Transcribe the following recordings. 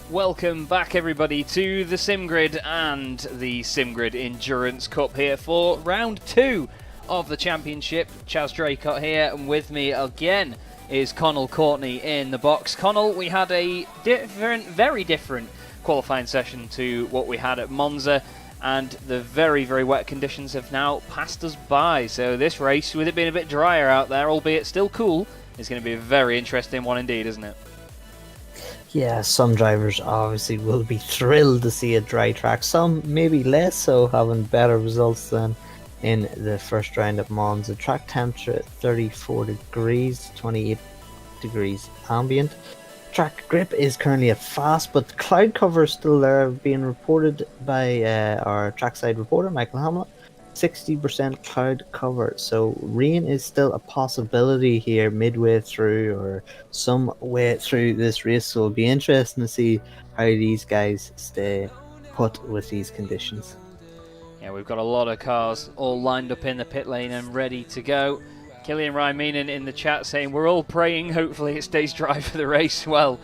Welcome back everybody to the SimGrid and the SimGrid Endurance Cup here for round 2 of the championship. Chaz Draycott here, and with me again is Connall Courtney in the box. Connall, we had a very different qualifying session to what we had at Monza, and the very wet conditions have now passed us by. So this race, with it being a bit drier out there, albeit still cool, is going to be a very interesting one indeed, isn't it? Yeah, some drivers obviously will be thrilled to see a dry track. Some maybe less so, having better results than in the first round at Monza. Track temperature at 34 degrees, 28 degrees ambient. Track grip is currently at fast, but cloud cover is still there, being reported by our trackside reporter, Michael Hamlet. 60% cloud cover, so rain is still a possibility here midway through or some way through this race, so it'll be interesting to see how these guys stay put with these conditions. Yeah, we've got a lot of cars all lined up in the pit lane and ready to go. Killian Ryminen in the chat saying we're all praying hopefully it stays dry for the race. Well,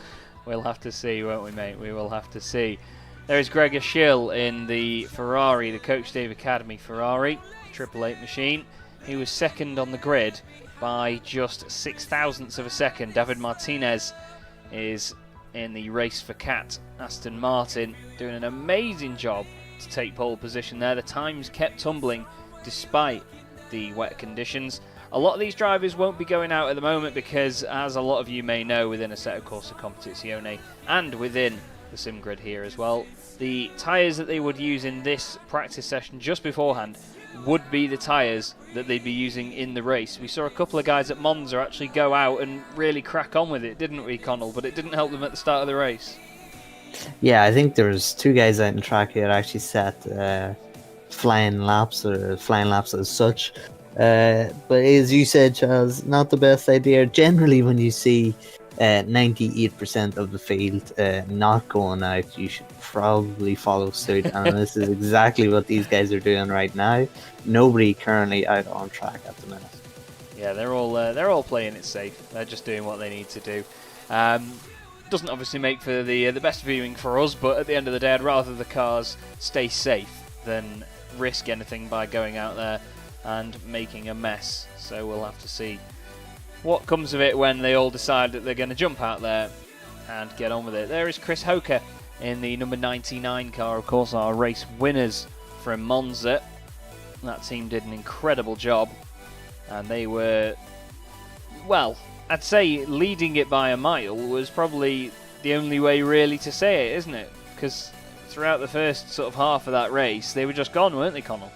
we'll have to see, won't we, mate? We will have to see. There's Gregor Schill in the Ferrari, the Coach Dave Academy Ferrari, Triple 8 machine. He was second on the grid by just 0.06 of a second. David Martinez is in the race for Cat Aston Martin, doing an amazing job to take pole position there. The times kept tumbling despite the wet conditions. A lot of these drivers won't be going out at the moment because, as a lot of you may know, within a set of Corsa Competizione and within the SimGrid here as well, the tyres that they would use in this practice session just beforehand would be the tyres that they'd be using in the race. We saw a couple of guys at Monza actually go out and really crack on with it, didn't we, Connall? But it didn't help them at the start of the race. Yeah, I think there was 2 guys out in track here that actually set flying laps as such. But as you said, Chaz, not the best idea. Generally, when you see 98% of the field not going out, you should probably follow suit, and this is exactly what these guys are doing right now. Nobody currently out on track at the minute. Yeah, they're all playing it safe. They're just doing what they need to do. Doesn't obviously make for the best viewing for us, but at the end of the day, I'd rather the cars stay safe than risk anything by going out there and making a mess. So we'll have to see what comes of it when they all decide that they're going to jump out there and get on with it. There is Chris Hoker in the number 99 car, of course, our race winners from Monza. That team did an incredible job, and they were, well, I'd say leading it by a mile was probably the only way really to say it, isn't it? Because throughout the first sort of half of that race, they were just gone, weren't they, Connall?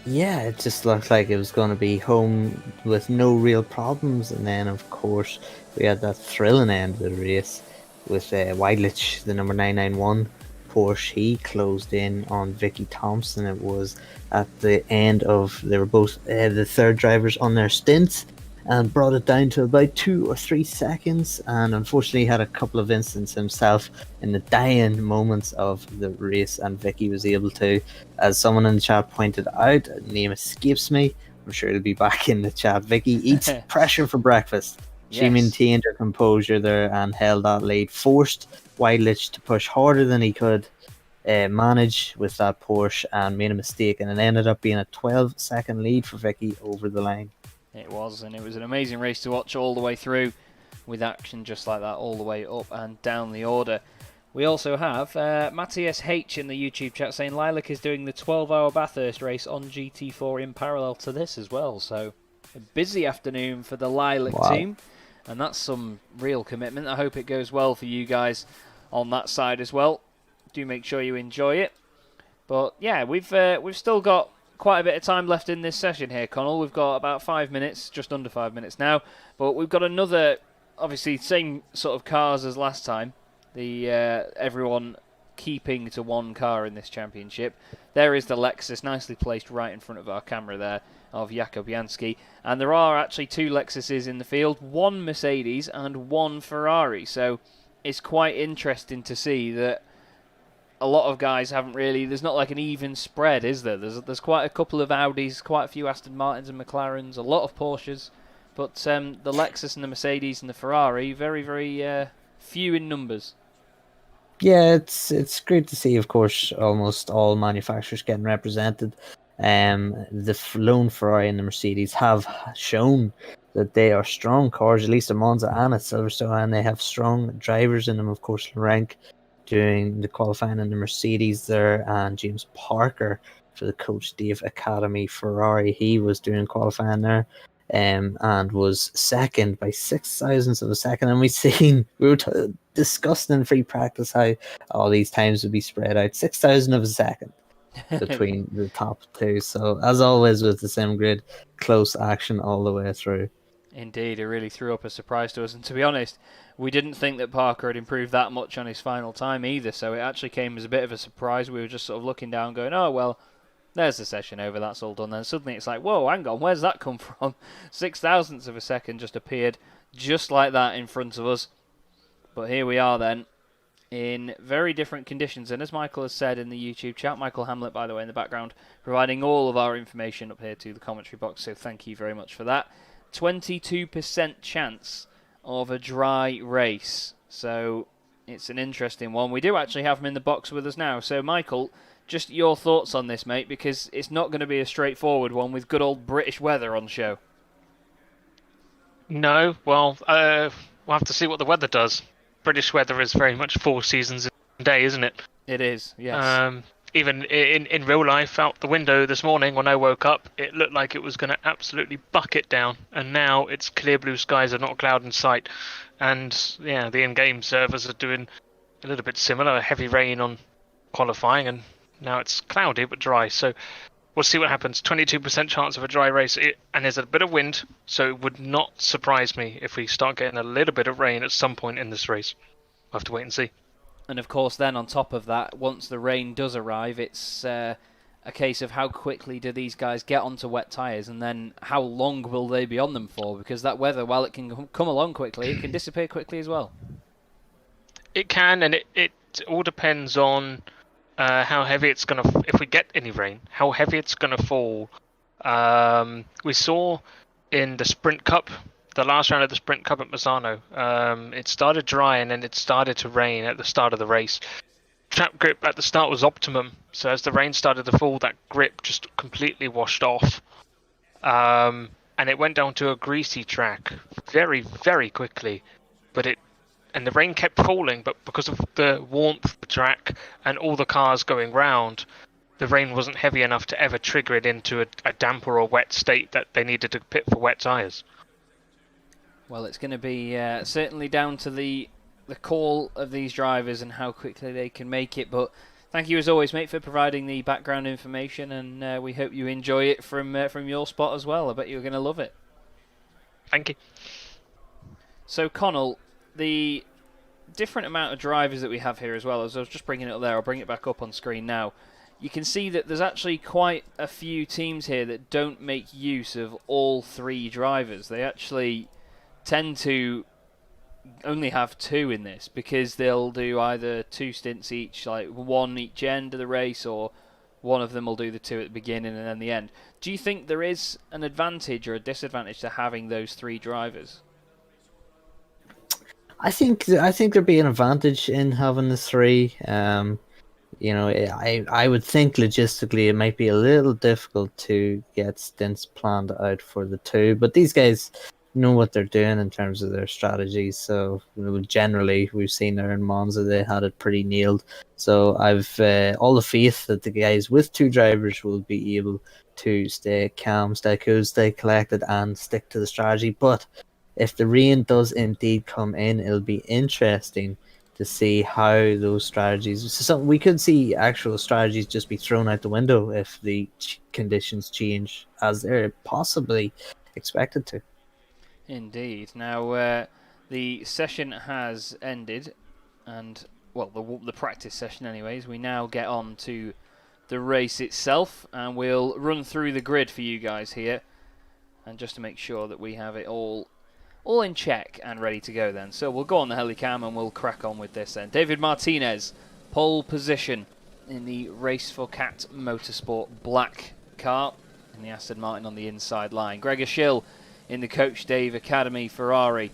Yeah, it just looked like it was going to be home with no real problems, and then of course we had that thrilling end of the race with Weidlich, the number 991 Porsche. He closed in on Vicky Thompson. It was at the end of, they were both the third drivers on their stints, and brought it down to about 2 or 3 seconds, and unfortunately he had a couple of incidents himself in the dying moments of the race, and Vicky was able to, as someone in the chat pointed out, name escapes me, I'm sure it'll be back in the chat, Vicky eats pressure for breakfast. She maintained her composure there and held that lead, forced Weidlich to push harder than he could manage with that Porsche, and made a mistake, and it ended up being a 12-second lead for Vicky over the line. It was, and it was an amazing race to watch all the way through, with action just like that all the way up and down the order. We also have Matthias H in the YouTube chat saying Lilac is doing the 12-hour Bathurst race on GT4 in parallel to this as well. So a busy afternoon for the Lilac team, and that's some real commitment. I hope it goes well for you guys on that side as well. Do make sure you enjoy it. But yeah, we've still got quite a bit of time left in this session here, Connall. We've got about 5 minutes, just under 5 minutes now, but we've got another, obviously same sort of cars as last time, the everyone keeping to one car in this championship. There is the Lexus, nicely placed right in front of our camera there, of Jakub Jansky, and there are actually 2 Lexuses in the field, 1 Mercedes and 1 Ferrari, so it's quite interesting to see that a lot of guys haven't really, there's not like an even spread, is there? There's quite a couple of Audis, quite a few Aston Martins and McLarens, a lot of Porsches, but the Lexus and the Mercedes and the Ferrari, very few in numbers. Yeah, it's great to see, of course, almost all manufacturers getting represented. The lone Ferrari and the Mercedes have shown that they are strong cars, at least at Monza and at Silverstone, and they have strong drivers in them. Of course, Lorenk doing the qualifying in the Mercedes there, and James Parker for the Coach Dave Academy Ferrari. He was doing qualifying there. And was second by 6 thousandths of a second. And we were discussing in free practice how all these times would be spread out 6,000 of a second between the top two. So, as always with the sim grid, close action all the way through. Indeed, it really threw up a surprise to us. And to be honest, we didn't think that Parker had improved that much on his final time either. So it actually came as a bit of a surprise. We were just sort of looking down going, oh, well, there's the session over, that's all done. Then suddenly it's like, whoa, hang on, where's that come from? 6 thousandths of a second just appeared just like that in front of us. But here we are then, in very different conditions. And as Michael has said in the YouTube chat, Michael Hamlet, by the way, in the background, providing all of our information up here to the commentary box, so thank you very much for that. 22% chance of a dry race. So it's an interesting one. We do actually have him in the box with us now. So, Michael, just your thoughts on this, mate, because it's not going to be a straightforward one with good old British weather on show. No, well, we'll have to see what the weather does. British weather is very much 4 seasons in a day, isn't it? It is, yes. Even in real life, out the window this morning when I woke up, it looked like it was going to absolutely bucket down. And now it's clear blue skies and not a cloud in sight. And yeah, the in-game servers are doing a little bit similar. Heavy rain on qualifying, and now it's cloudy but dry. So we'll see what happens. 22% chance of a dry race, and there's a bit of wind. So it would not surprise me if we start getting a little bit of rain at some point in this race. We'll have to wait and see. And of course, then on top of that, once the rain does arrive, it's a case of how quickly do these guys get onto wet tyres, and then how long will they be on them for? Because that weather, while it can come along quickly, it can disappear quickly as well. It can, and it all depends on how heavy it's going to... If we get any rain, how heavy it's going to fall. We saw in the Sprint Cup, the last round of the Sprint Cup at Misano, it started dry and then it started to rain at the start of the race. Trap grip at the start was optimum, so as the rain started to fall, that grip just completely washed off. And it went down to a greasy track very, very quickly. And the rain kept falling, but because of the warmth of the track and all the cars going round, the rain wasn't heavy enough to ever trigger it into a damper or wet state that they needed to pit for wet tyres. Well, it's going to be certainly down to the call of these drivers and how quickly they can make it. But thank you as always, mate, for providing the background information, and we hope you enjoy it from your spot as well. I bet you're going to love it. Thank you. So, Connall, the different amount of drivers that we have here as well, as I was just bringing it up there, I'll bring it back up on screen now. You can see that there's actually quite a few teams here that don't make use of all 3 drivers. They actually tend to only have 2 in this, because they'll do either 2 stints each, like 1 each end of the race, or one of them will do the 2 at the beginning and then the end. Do you think there is an advantage or a disadvantage to having those 3 drivers? I think there'd be an advantage in having the 3. I would think logistically it might be a little difficult to get stints planned out for the 2, but these guys know what they're doing in terms of their strategies. So generally, we've seen there in Monza, they had it pretty nailed. So I've all the faith that the guys with 2 drivers will be able to stay calm, stay cool, stay collected, and stick to the strategy. But if the rain does indeed come in, it'll be interesting to see how those strategies... So we could see actual strategies just be thrown out the window if the conditions change as they're possibly expected to. Indeed. Now, the session has ended, and, well, the practice session anyways. We now get on to the race itself, and we'll run through the grid for you guys here, and just to make sure that we have it all in check and ready to go then. So we'll go on the helicam and we'll crack on with this then. David Martinez, pole position in the Race for Cat Motorsport black car, in the Aston Martin on the inside line. Gregor Schill in the Coach Dave Academy Ferrari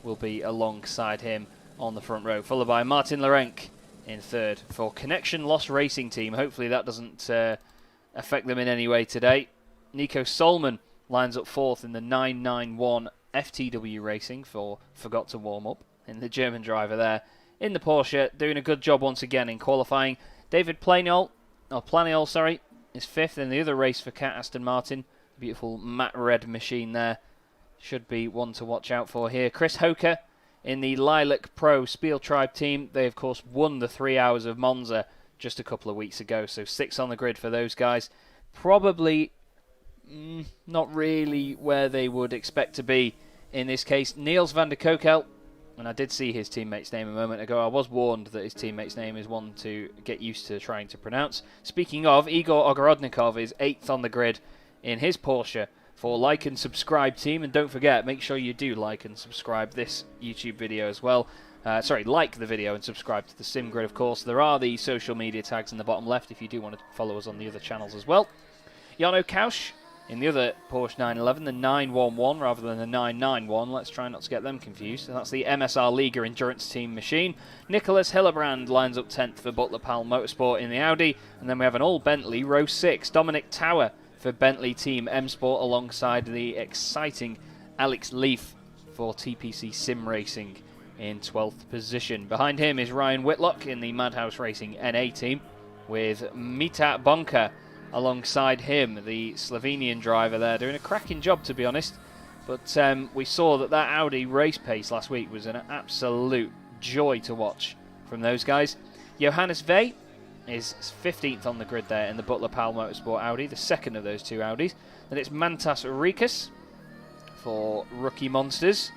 will be alongside him on the front row, followed by Martin Lorenk in third. For Connection Lost Racing Team, hopefully that doesn't affect them in any way today. Nico Solman lines up fourth in the 991 FTW Racing for Forgot to Warm Up, in the German driver there. In the Porsche, doing a good job once again in qualifying. David Planiol, is fifth in the other race for Cat Aston Martin. Beautiful matte red machine there. Should be one to watch out for here. Chris Hoker in the Lilac Pro Spiel Tribe team. They, of course, won the 3 hours of Monza just a couple of weeks ago. So 6 on the grid for those guys. Probably not really where they would expect to be in this case. Niels van der Kokel, and I did see his teammate's name a moment ago. I was warned that his teammate's name is one to get used to trying to pronounce. Speaking of, Igor Ogorodnikov is 8th on the grid in his Porsche for Like and Subscribe team. And don't forget, make sure you do like and subscribe this YouTube video as well. Like the video and subscribe to the Sim Grid, of course. There are the social media tags in the bottom left if you do want to follow us on the other channels as well. Jarno Kausch in the other Porsche 911, the 911 rather than the 991. Let's try not to get them confused. And that's the MSR Liga Endurance Team machine. Nicholas Hillebrand lines up 10th for Butler Powell Motorsport in the Audi. And then we have an all Bentley, row 6. Dominic Tower for Bentley Team M Sport alongside the exciting Alex Leaf for TPC Sim Racing in 12th position. Behind him is Ryan Whitlock in the Madhouse Racing NA team with Mita Bonka alongside him, the Slovenian driver there, doing a cracking job, to be honest. But we saw that Audi race pace last week was an absolute joy to watch from those guys. Johannes Vey is 15th on the grid there in the Butler Powell Motorsport Audi, the second of those two Audis. Then it's Mantas Rikas for Rookie Monsters.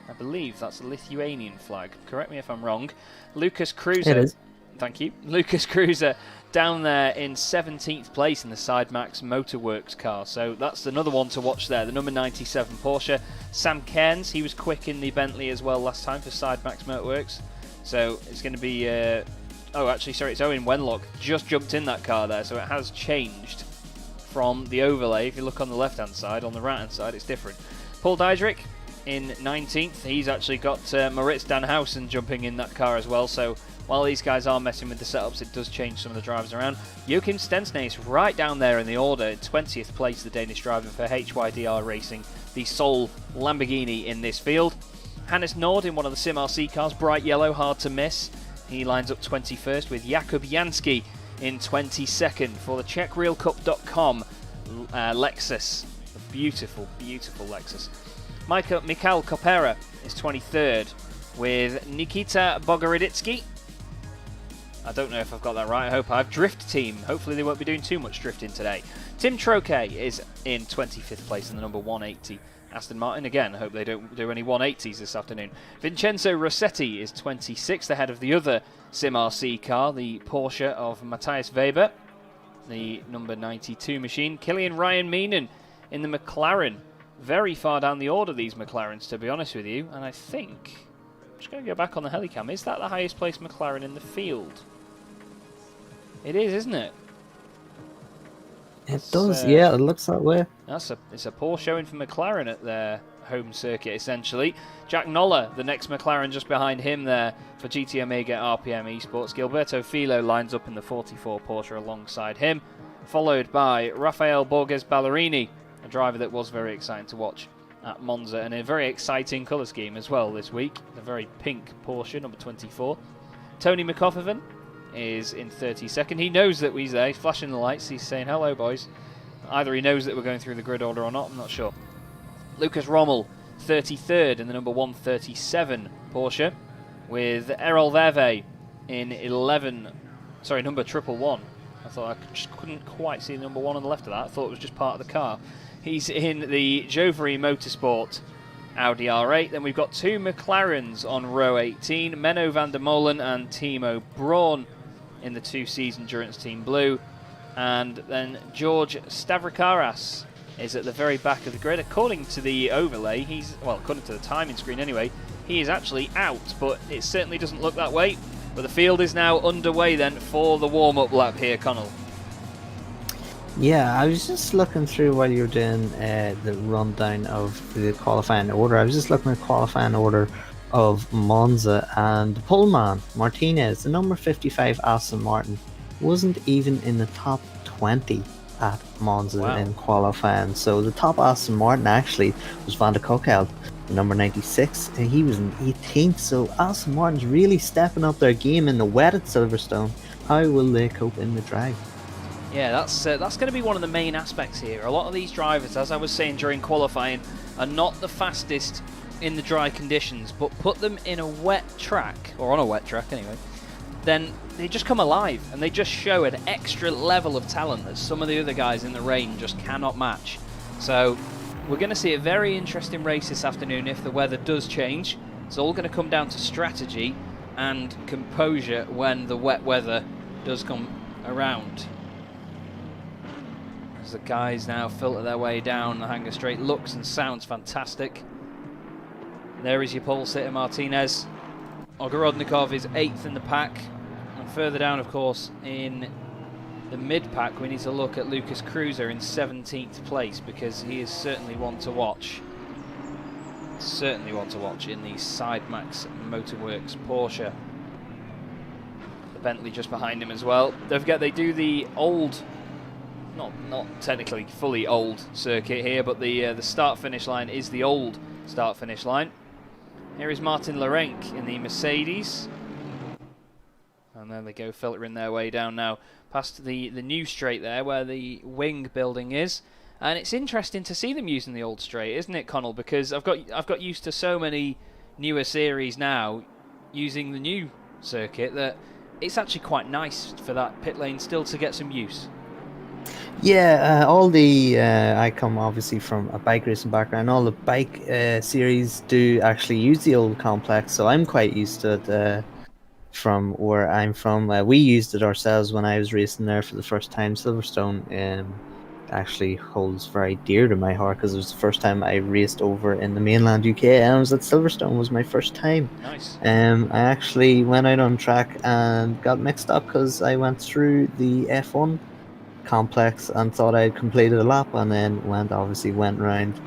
I believe that's a Lithuanian flag. Correct me if I'm wrong. Lucas Cruiser. It is. Thank you. Lucas Cruiser down there in 17th place in the Sidemax Motorworks car. So that's another one to watch there. The number 97 Porsche. Sam Cairns, he was quick in the Bentley as well last time for Sidemax Motorworks. So it's going to be... it's Owen Wenlock. Just jumped in that car there. So it has changed from the overlay. If you look on the left-hand side, on the right-hand side, it's different. Paul Diedrich in 19th. He's actually got Moritz Danhausen jumping in that car as well. So while these guys are messing with the setups, it does change some of the drivers around. Joachim Stensney is right down there in the order, in 20th place, the Danish driver for HYDR Racing, the sole Lamborghini in this field. Hannes Nord in one of the Sim RC cars, bright yellow, hard to miss. He lines up 21st with Jakub Jansky in 22nd for the CzechRealCup.com Lexus. A beautiful, beautiful Lexus. Mikhail Kopera is 23rd with Nikita Bogoroditsky. I don't know if I've got that right. I hope I've. Drift team. Hopefully they won't be doing too much drifting today. Tim Troche is in 25th place in the number 180 Aston Martin. Again, I hope they don't do any 180s this afternoon. Vincenzo Rossetti is 26th ahead of the other Sim RC car, the Porsche of Matthias Weber, the number 92 machine. Killian Ryan Meenan in the McLaren. Very far down the order, these McLarens, to be honest with you. And I think... I'm just going to go back on the Helicam. Is that the highest placed McLaren in the field? It is, isn't it? It does, yeah, it looks that way. It's a poor showing for McLaren at their home circuit, essentially. Jack Noller, the next McLaren just behind him there for GT Omega RPM Esports. Gilberto Filo lines up in the 44 Porsche alongside him, followed by Rafael Borges Ballerini, a driver that was very exciting to watch at Monza, and a very exciting colour scheme as well this week. The very pink Porsche, number 24. Tony McCoffervan is in 32nd. He knows that we're there. He's flashing the lights. He's saying, hello, boys. Either he knows that we're going through the grid order or not. I'm not sure. Lucas Rommel, 33rd in the number 137 Porsche, with Errol Verve in number 111. I thought I just couldn't quite see the number 1 on the left of that. I thought it was just part of the car. He's in the Jovery Motorsport Audi R8. Then we've got two McLarens on row 18. Menno van der Molen and Timo Braun in the 2-season Endurance Team Blue. And then George Stavrikaras is at the very back of the grid. According to the overlay, according to the timing screen anyway, he is actually out, but it certainly doesn't look that way. But the field is now underway then for the warm-up lap here, Connall. Yeah, I was just looking through while you were doing the rundown of the qualifying order. I was just looking at qualifying order of Monza, and the poleman, Martinez, the number 55 Aston Martin, wasn't even in the top 20 at Monza in qualifying. So the top Aston Martin actually was Van de Koekel, number 96, and he was in 18th. So Aston Martin's really stepping up their game in the wet at Silverstone. How will they cope in the dry? Yeah, that's going to be one of the main aspects here. A lot of these drivers, as I was saying during qualifying, are not the fastest in the dry conditions, but put them in a wet track, or on a wet track anyway, then they just come alive and they just show an extra level of talent that some of the other guys in the rain just cannot match. So we're going to see a very interesting race this afternoon if the weather does change. It's all going to come down to strategy and composure when the wet weather does come around. As the guys now filter their way down the hanger straight, looks and sounds fantastic. There is your pole sitter, Martinez. Ogorodnikov is 8th in the pack. And further down, of course, in the mid-pack, we need to look at Lucas Cruiser in 17th place, because he is certainly one to watch. Certainly one to watch in the Sidemax Motorworks Porsche. The Bentley just behind him as well. Don't forget, they do the old, not technically fully old circuit here, but the start-finish line is the old start-finish line. Here is Martin Lorenc in the Mercedes. And there they go, filtering their way down now past the new straight there where the wing building is. And it's interesting to see them using the old straight, isn't it, Connall? Because I've got used to so many newer series now using the new circuit that it's actually quite nice for that pit lane still to get some use. Yeah, all the I come obviously from a bike racing background. All the bike series do actually use the old complex, so I'm quite used to it. From where I'm from, we used it ourselves when I was racing there for the first time. Silverstone actually holds very dear to my heart because it was the first time I raced over in the mainland UK, and it was at Silverstone. Was my first time. Nice. I actually went out on track and got mixed up because I went through the F1 complex and thought I had completed a lap, and then went around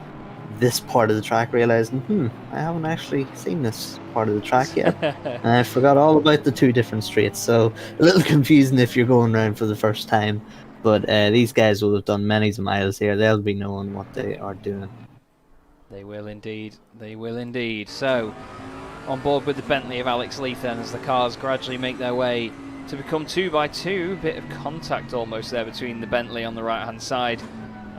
this part of the track, realizing I haven't actually seen this part of the track yet. And I forgot all about the two different straights, so a little confusing if you're going around for the first time. But these guys will have done many miles here. They'll be knowing what they are doing. They will indeed. They will indeed. So on board with the Bentley of Alex Leith then, as the cars gradually make their way to become 2x2, bit of contact almost there between the Bentley on the right hand side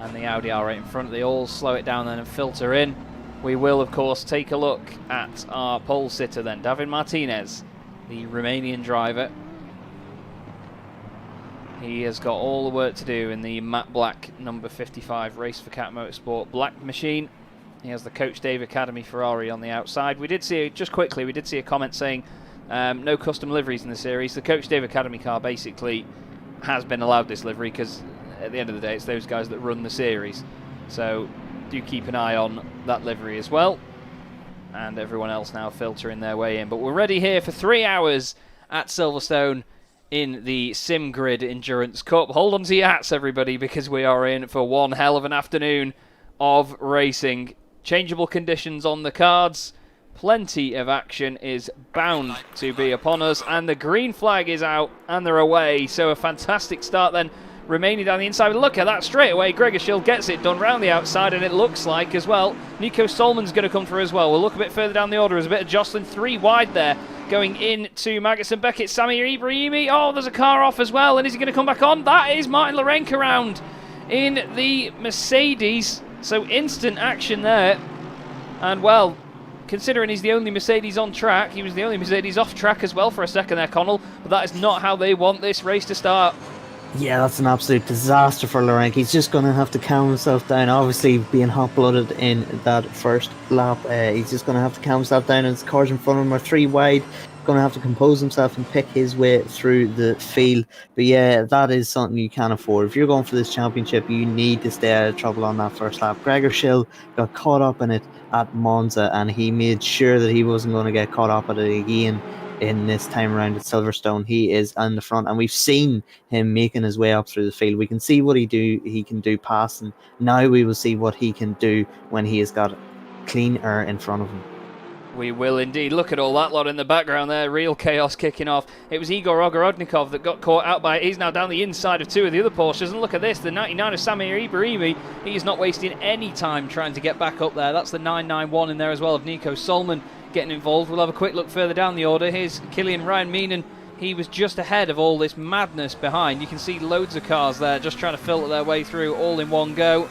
and the Audi R8 in front. They all slow it down then and filter in. We will of course take a look at our pole sitter then, David Martinez, the Romanian driver. He has got all the work to do in the matte black number 55 Race for Cat Motorsport black machine. He has the Coach Dave Academy Ferrari on the outside. We did see, just quickly, we did see a comment saying no custom liveries in the series. The Coach Dave Academy car basically has been allowed this livery because at the end of the day it's those guys that run the series. So do keep an eye on that livery as well. And everyone else now filtering their way in. But we're ready here for 3 hours at Silverstone in the Sim Grid Endurance Cup. Hold on to your hats, everybody, because we are in for one hell of an afternoon of racing. Changeable conditions on the cards. Plenty of action is bound to be upon us, and the green flag is out and they're away. So a fantastic start then remaining down the inside. Look at that straight away. Gregor Schill gets it done round the outside, and it looks like as well Nico Solman's going to come through as well. We'll look a bit further down the order. There's a bit of jostling, 3 wide there going into Magnussen Beckett. Samir Ibrahimi, oh, there's a car off as well, and is he going to come back on? That is Martin Lorenc around in the Mercedes. So instant action there, and well, considering he's the only Mercedes on track, he was the only Mercedes off track as well for a second there, Connall, but that is not how they want this race to start. Yeah, that's an absolute disaster for Lorenc. He's just going to have to calm himself down. Obviously, being hot-blooded in that first lap, he's just going to have to calm himself down, and his cars in front of him are 3 wide. Going to have to compose himself and pick his way through the field. But yeah, that is something you can't afford. If you're going for this championship, you need to stay out of trouble on that first lap. Gregor Schill got caught up in it at Monza, and he made sure that he wasn't going to get caught up at it again in this time around at Silverstone. He is in the front, and we've seen him making his way up through the field. We can see what he can do passing. Now we will see what he can do when he has got clean air in front of him. We will indeed. Look at all that lot in the background there. Real chaos kicking off. It was Igor Ogorodnikov that got caught out by it. He's now down the inside of two of the other Porsches. And look at this. The 99 of Samir Ibrahimi. He is not wasting any time trying to get back up there. That's the 991 in there as well of Nico Solman getting involved. We'll have a quick look further down the order. Here's Kilian Ryan Meenan. He was just ahead of all this madness behind. You can see loads of cars there just trying to filter their way through all in one go.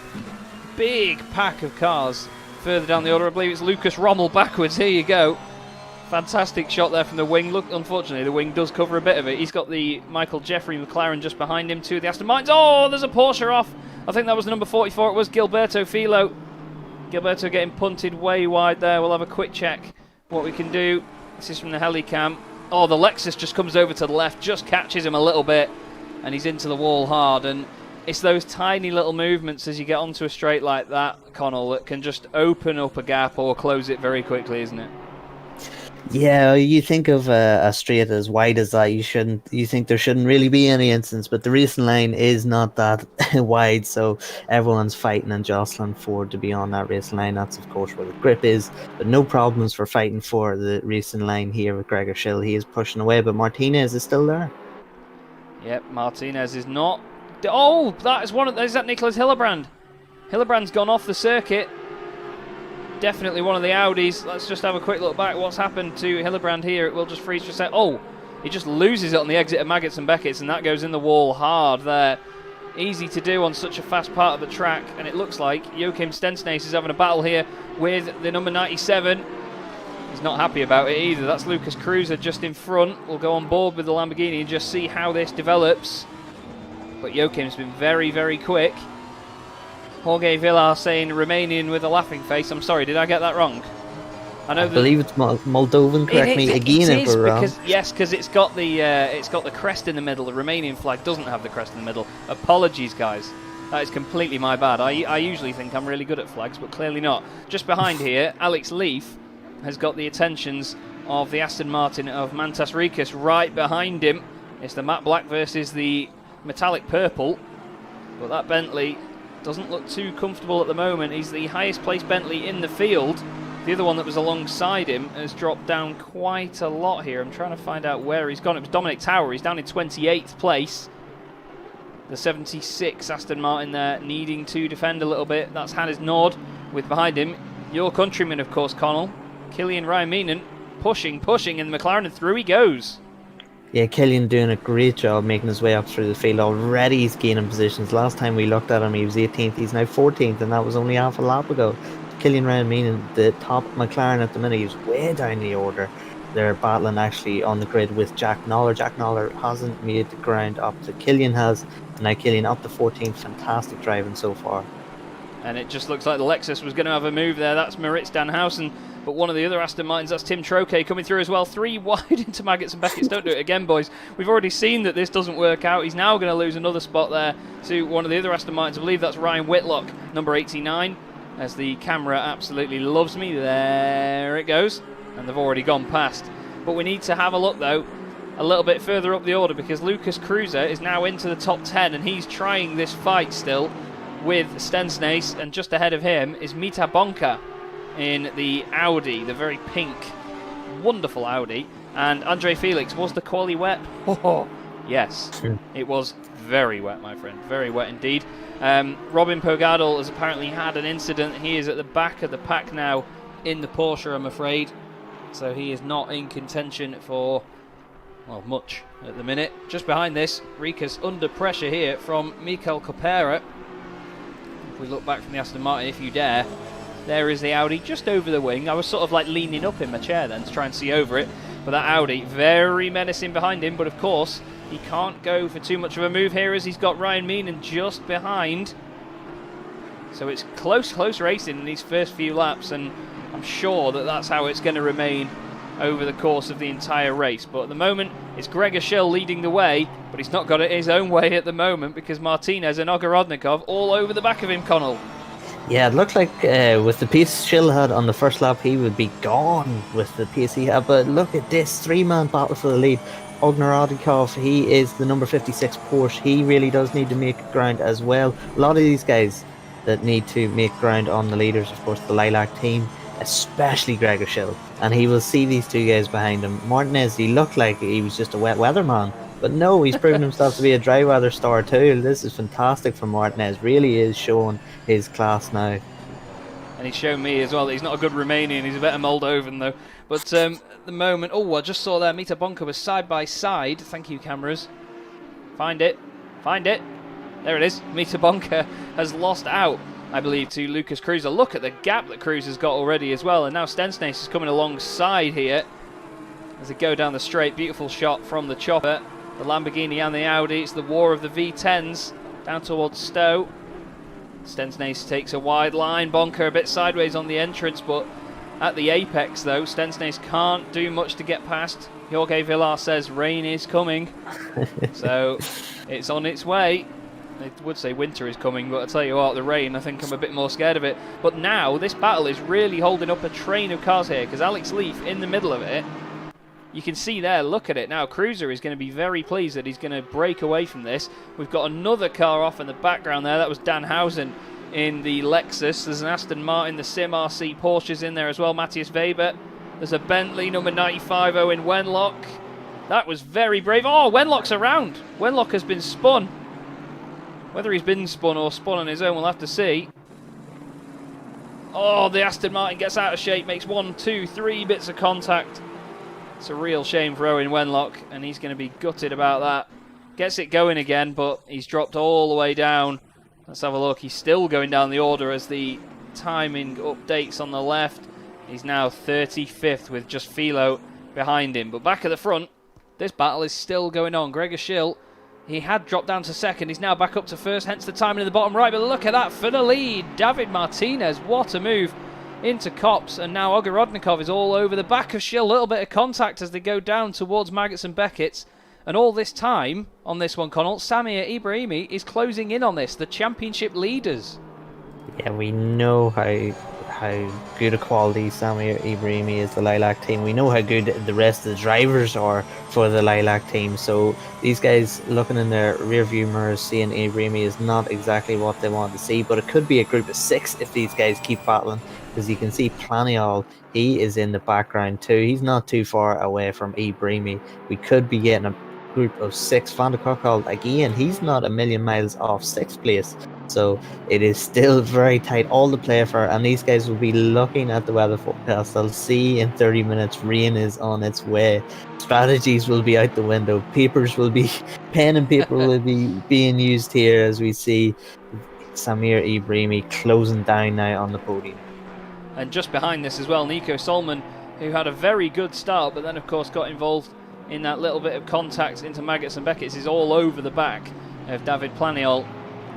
Big pack of cars. Further down the order, I believe it's Lucas Rommel backwards. Here you go. Fantastic shot there from the wing. Look, unfortunately, the wing does cover a bit of it. He's got the Michael Jeffrey McLaren just behind him. Two of the Aston Martins. Oh, there's a Porsche off. I think that was the number 44. It was Gilberto Filo. Gilberto getting punted way wide there. We'll have a quick check what we can do. This is from the Helicam. Oh, the Lexus just comes over to the left, just catches him a little bit, and he's into the wall hard. And it's those tiny little movements as you get onto a straight like that, Connall, that can just open up a gap or close it very quickly, isn't it? Yeah, you think of a straight as wide as that, you think there shouldn't really be any incidents, but the racing line is not that wide, so everyone's fighting and jostling for to be on that racing line. That's of course where the grip is, but no problems for fighting for the racing line here with Gregor Schill. He is pushing away, but Martinez is still there. Yep, Martinez is not. Oh, that is is that Nicholas Hillebrand? Hillebrand's gone off the circuit. Definitely one of the Audis. Let's just have a quick look back. What's happened to Hillebrand here? It will just freeze for a sec. Oh, he just loses it on the exit of Maggots and Beckett's, and that goes in the wall hard there. Easy to do on such a fast part of the track, and it looks like Joachim Stensnace is having a battle here with the number 97. He's not happy about it either. That's Lucas Cruiser just in front. We'll go on board with the Lamborghini and just see how this develops. But Joachim's been very, very quick. Jorge Villar saying Romanian with a laughing face. I'm sorry, did I get that wrong? I believe it's Moldovan. Correct me again if we're wrong. Yes, because it's got the crest in the middle. The Romanian flag doesn't have the crest in the middle. Apologies, guys. That is completely my bad. I usually think I'm really good at flags, but clearly not. Just behind here, Alex Leaf has got the attentions of the Aston Martin of Mantas Rikas right behind him. It's the matte black versus the metallic purple, but that Bentley doesn't look too comfortable at the moment. He's the highest placed Bentley in the field. The other one that was alongside him has dropped down quite a lot here. I'm trying to find out where he's gone. It was Dominic Tower. He's down in 28th place. The 76 Aston Martin there needing to defend a little bit. That's Hannes Nord with behind him your countryman, of course, Connall. Kilian Raiminen pushing in the McLaren, and through he goes. Yeah, Killian doing a great job making his way up through the field. Already he's gaining positions. Last time we looked at him, he was 18th. He's now 14th, and that was only half a lap ago. Kilian Raiminen, the top McLaren at the minute, he's way down the order. They're battling actually on the grid with Jack Noller. Jack Noller hasn't made the ground up to Kilian has, and now Kilian up to 14th. Fantastic driving so far. And it just looks like the Lexus was going to have a move there. That's Maritz Danhausen. But one of the other Aston Martins, that's Tim Troche coming through as well. 3 wide into Maggots and Beckett's. Don't do it again, boys. We've already seen that this doesn't work out. He's now going to lose another spot there to one of the other Aston Martins. I believe that's Ryan Whitlock, number 89. As the camera absolutely loves me. There it goes. And they've already gone past. But we need to have a look, though, a little bit further up the order, because Lucas Cruiser is now into the top 10, and he's trying this fight still with Stensnace, and just ahead of him is Mita Bonka in the Audi, the very pink, wonderful Audi. And Andre Felix, was the quali wet? Oh, yes, it was very wet, my friend, very wet indeed. Robin Pogadal has apparently had an incident. He is at the back of the pack now in the Porsche, I'm afraid. So he is not in contention for, well, much at the minute. Just behind this, Rika's under pressure here from Mikel Copera. If we look back from the Aston Martin, if you dare, there is the Audi just over the wing. I was sort of like leaning up in my chair then to try and see over it. But that Audi, very menacing behind him. But of course, he can't go for too much of a move here as he's got Ryan Meenan just behind. So it's close racing in these first few laps, and I'm sure that that's how it's going to remain over the course of the entire race. But at the moment, it's Gregor Schill leading the way, but he's not got it his own way at the moment because Martinez and Ogorodnikov all over the back of him, Connall. Yeah, it looked like with the pace Schill had on the first lap, he would be gone with the pace he had. But look at this 3-man battle for the lead. Ogorodnikov, he is the number 56 Porsche. He really does need to make ground as well. A lot of these guys that need to make ground on the leaders, of course, the Lilac team. especially Gregor Schill. And he will see these two guys behind him. Martinez, he looked like he was just a wet weatherman. But no, he's proven himself to be a dry weather star too. This is fantastic for Martinez. Really is showing his class now. And he's shown me as well that he's not a good Romanian. He's a better Moldovan though. But at the moment, I just saw there Mita Bonka was side by side. Thank you, cameras. Find it. There it is. Mita Bonka has lost out, I believe, to Lucas Cruiser. Look at the gap that Cruiser's got already as well. And now Stensness is coming alongside here as they go down the straight. Beautiful shot from the chopper. The Lamborghini and the Audi. It's the war of the V10s down towards Stowe. Stensness takes a wide line. Bonka a bit sideways on the entrance, but at the apex though, Stensness can't do much to get past. Jorge Villar says rain is coming. So it's on its way. They would say winter is coming, but I tell you what, the rain, I think I'm a bit more scared of it. But now this battle is really holding up a train of cars here, because Alex Leaf in the middle of it. You can see there, look at it now. Cruiser is going to be very pleased that he's going to break away from this. We've got another car off in the background there. That was Dan Housen in the Lexus. There's an Aston Martin, the Sim RC Porsche's in there as well. Matthias Weber. There's a Bentley number 95 Owen Wenlock. That was very brave. Oh, Wenlock's around. Wenlock has been spun. Whether he's been spun or spun on his own, we'll have to see. Oh, the Aston Martin gets out of shape, makes 1, 2, 3 bits of contact. It's a real shame for Owen Wenlock, and he's going to be gutted about that. Gets it going again, but he's dropped all the way down. Let's have a look. He's still going down the order as the timing updates on the left. He's now 35th with just Philo behind him. But back at the front, this battle is still going on. Gregor Schill, he had dropped down to second. He's now back up to first, hence the timing in the bottom right. But look at that for the lead. David Martinez, what a move into Kops, and now Ogorodnikov is all over the back of Schill. A little bit of contact as they go down towards Maggots and Beckett's. And all this time on this one, Connall, Samir Ibrahimi is closing in on this, the championship leaders. Yeah, we know how good a quality Samir Ibrahimi is, the Lilac team. We know how good the rest of the drivers are for the Lilac team. So these guys looking in their rear view mirrors, seeing Ibrahimi is not exactly what they want to see, but it could be a group of 6 if these guys keep battling. Because you can see Planiol, he is in the background too. He's not too far away from Ibrahimi. We could be getting a group of 6. Van der Kokkel, again, he's not a million miles off 6th place. So it is still very tight, all to play for, and these guys will be looking at the weather forecast. They'll see in 30 minutes rain is on its way. Strategies will be out the window. Pen and paper will be being used here as we see Samir Ibrahimi closing down now on the podium. And just behind this as well, Nico Solman, who had a very good start, but then of course got involved in that little bit of contact into Maggots and Beckett's, is all over the back of David Planiol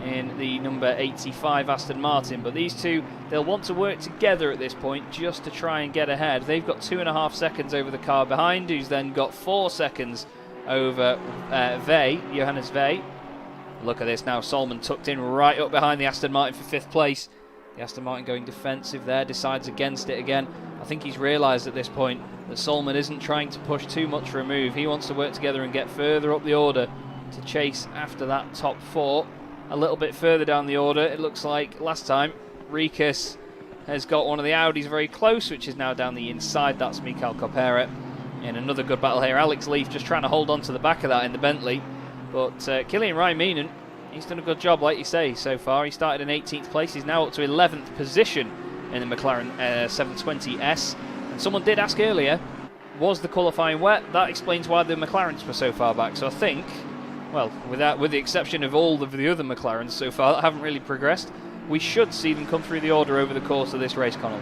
in the number 85 Aston Martin. But these two, they'll want to work together at this point just to try and get ahead. They've got 2.5 seconds over the car behind, who's then got 4 seconds over Johannes Vey. Look at this now, Solman tucked in right up behind the Aston Martin for 5th place. The Aston Martin going defensive there, decides against it again. I think he's realised at this point that Solman isn't trying to push too much for a move. He wants to work together and get further up the order to chase after that top 4. A little bit further down the order, it looks like last time, Rikus has got one of the Audis very close, which is now down the inside. That's Mikael Kopera. In another good battle here, Alex Leaf just trying to hold on to the back of that in the Bentley. But Killian Raiminen, he's done a good job, like you say, so far. He started in 18th place. He's now up to 11th position in the McLaren 720S. And someone did ask earlier, was the qualifying wet? That explains why the McLarens were so far back. So I think, well, with the exception of all of the other McLarens so far that haven't really progressed, we should see them come through the order over the course of this race, Connall.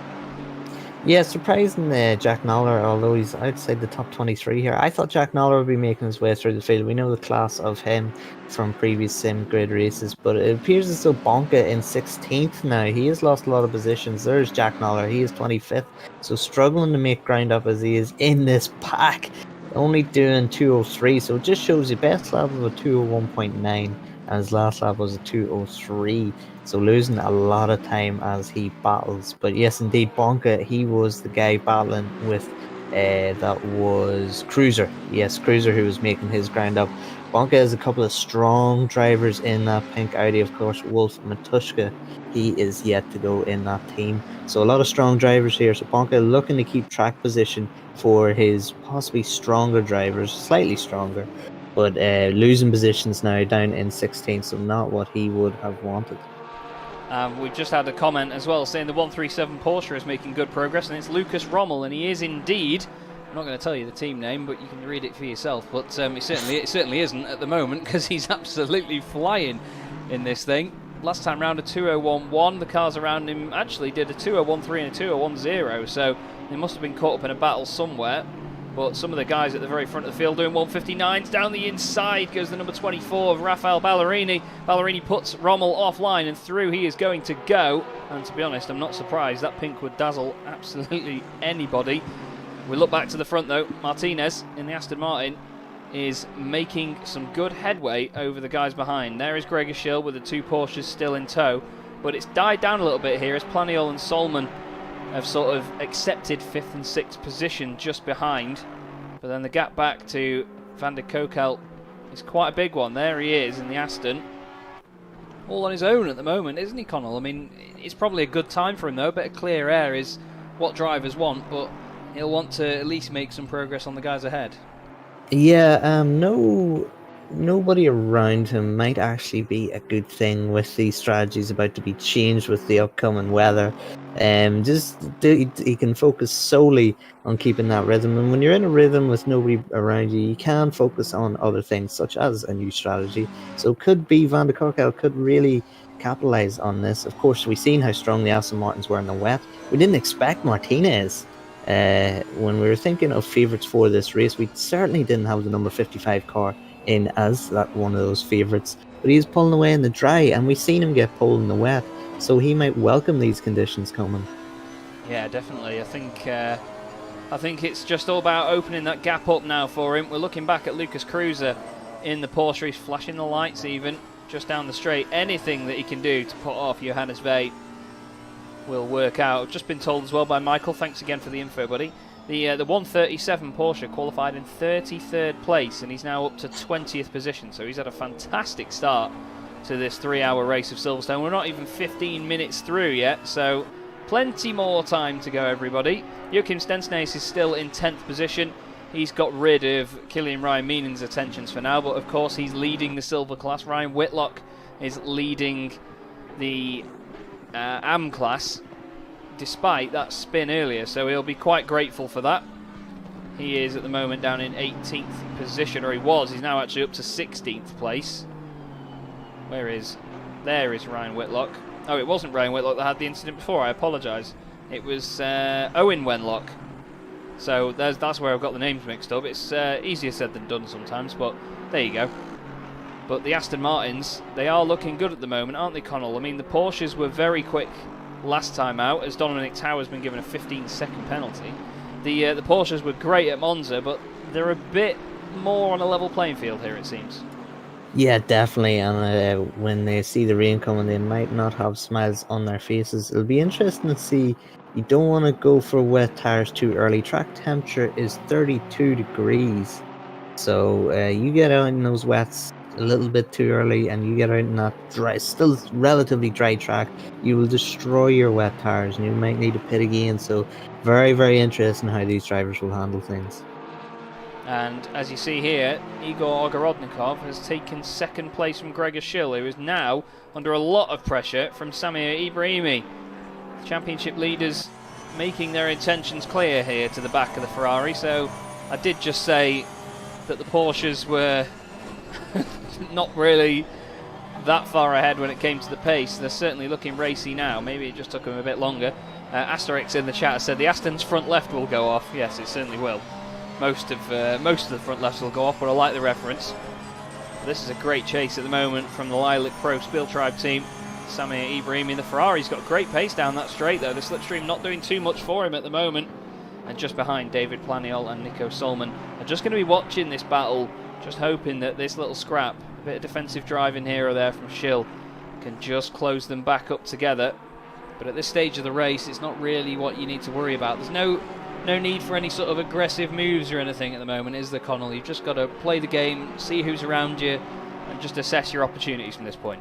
Yeah, surprising Jack Noller, although he's outside the top 23 here. I thought Jack Noller would be making his way through the field. We know the class of him from previous sim grid races, but it appears as though Bonka in 16th now. He has lost a lot of positions. There's Jack Noller, he is 25th, so struggling to make ground up as he is in this pack. Only doing 203, so it just shows you best lap was a 201.9 and his last lap was a 203. So losing a lot of time as he battles. But yes, indeed, Bonka, he was the guy battling with, that was Cruiser. Yes, Cruiser who was making his ground up. Bonka has a couple of strong drivers in that pink Audi, of course. Wolf Matushka, he is yet to go in that team. So a lot of strong drivers here. So Bonka looking to keep track position for his possibly stronger drivers, slightly stronger, but losing positions now down in 16th, so not what he would have wanted. We've just had a comment as well saying the 137 Porsche is making good progress, and it's Lucas Rommel, and he is indeed. I'm not going to tell you the team name, but you can read it for yourself. But it certainly isn't at the moment, because he's absolutely flying in this thing. Last time round a 2:01.1, the cars around him actually did a 2:01.3 and a 2:01.0, so they must have been caught up in a battle somewhere. But some of the guys at the very front of the field doing 159s. Down the inside goes the number 24 of Rafael Ballerini. Ballerini puts Rommel offline, and through he is going to go. And to be honest, I'm not surprised. That pink would dazzle absolutely anybody. We look back to the front though. Martinez in the Aston Martin is making some good headway over the guys behind. There is Gregor Schill with the two Porsches still in tow. But it's died down a little bit here as Planiol and Solman have sort of accepted 5th and 6th position just behind. But then the gap back to Van der Kokel is quite a big one. There he is in the Aston. All on his own at the moment, isn't he, Connall? I mean, it's probably a good time for him though. A bit of clear air is what drivers want, but he'll want to at least make some progress on the guys ahead. Yeah, nobody around him might actually be a good thing with these strategies about to be changed with the upcoming weather. He can focus solely on keeping that rhythm, and when you're in a rhythm with nobody around you, you can focus on other things such as a new strategy. So it could be Van der Kokel could really capitalise on this. Of course, we've seen how strong the Aston Martins were in the wet. We didn't expect Martinez. When we were thinking of favourites for this race, we certainly didn't have the number 55 car in as that one of those favourites, but he's pulling away in the dry, and we've seen him get pulled in the wet, so he might welcome these conditions coming. Yeah, definitely. I think it's just all about opening that gap up now for him. We're looking back at Lucas Cruiser in the Porsche. He's flashing the lights even just down the straight. Anything that he can do to put off Johannes Veit will work out. I've just been told as well by Michael, thanks again for the info, buddy. The 137 Porsche qualified in 33rd place, and he's now up to 20th position, so he's had a fantastic start to this 3-hour race of Silverstone. We're not even 15 minutes through yet, so plenty more time to go, everybody. Joachim Stensnaes is still in 10th position. He's got rid of Killian Ryan Meenan's attentions for now, but of course he's leading the silver class. Ryan Whitlock is leading the AM class, despite that spin earlier, so he'll be quite grateful for that. He is at the moment down in 18th position, or he was. He's now actually up to 16th place. There is Ryan Whitlock. Oh, it wasn't Ryan Whitlock that had the incident before, I apologise. It was Owen Wenlock. So that's where I've got the names mixed up. It's easier said than done sometimes, but there you go. But the Aston Martins, they are looking good at the moment, aren't they, Connall? I mean, the Porsches were very quick last time out, as Dominic Tower's been given a 15-second penalty. The Porsches were great at Monza, but they're a bit more on a level playing field here, it seems. Yeah, definitely, and when they see the rain coming, they might not have smiles on their faces. It'll be interesting to see. You don't want to go for wet tyres too early. Track temperature is 32 degrees, so you get out in those wets a little bit too early, and you get out in that dry, still relatively dry track, you will destroy your wet tyres, and you might need to pit again. So very, very interesting how these drivers will handle things. And as you see here, Igor Ogorodnikov has taken second place from Gregor Schill, who is now under a lot of pressure from Samir Ibrahimi. Championship leaders making their intentions clear here to the back of the Ferrari. So I did just say that the Porsches were not really that far ahead when it came to the pace. They're certainly looking racy now. Maybe it just took them a bit longer. Asterix in the chat said the Aston's front left will go off. Yes, it certainly will. Most of the front lefts will go off, but I like the reference. This is a great chase at the moment from the Lilac Pro Spiel Tribe team. Samir Ibrahimi, the Ferrari's got great pace down that straight though. The slipstream not doing too much for him at the moment. And just behind, David Planiol and Nico Solman are just going to be watching this battle, just hoping that this little scrap, a bit of defensive driving here or there from Schill, can just close them back up together. But at this stage of the race, it's not really what you need to worry about. There's no no need for any sort of aggressive moves or anything at the moment, is there, Connall? You've just got to play the game, see who's around you, and just assess your opportunities from this point.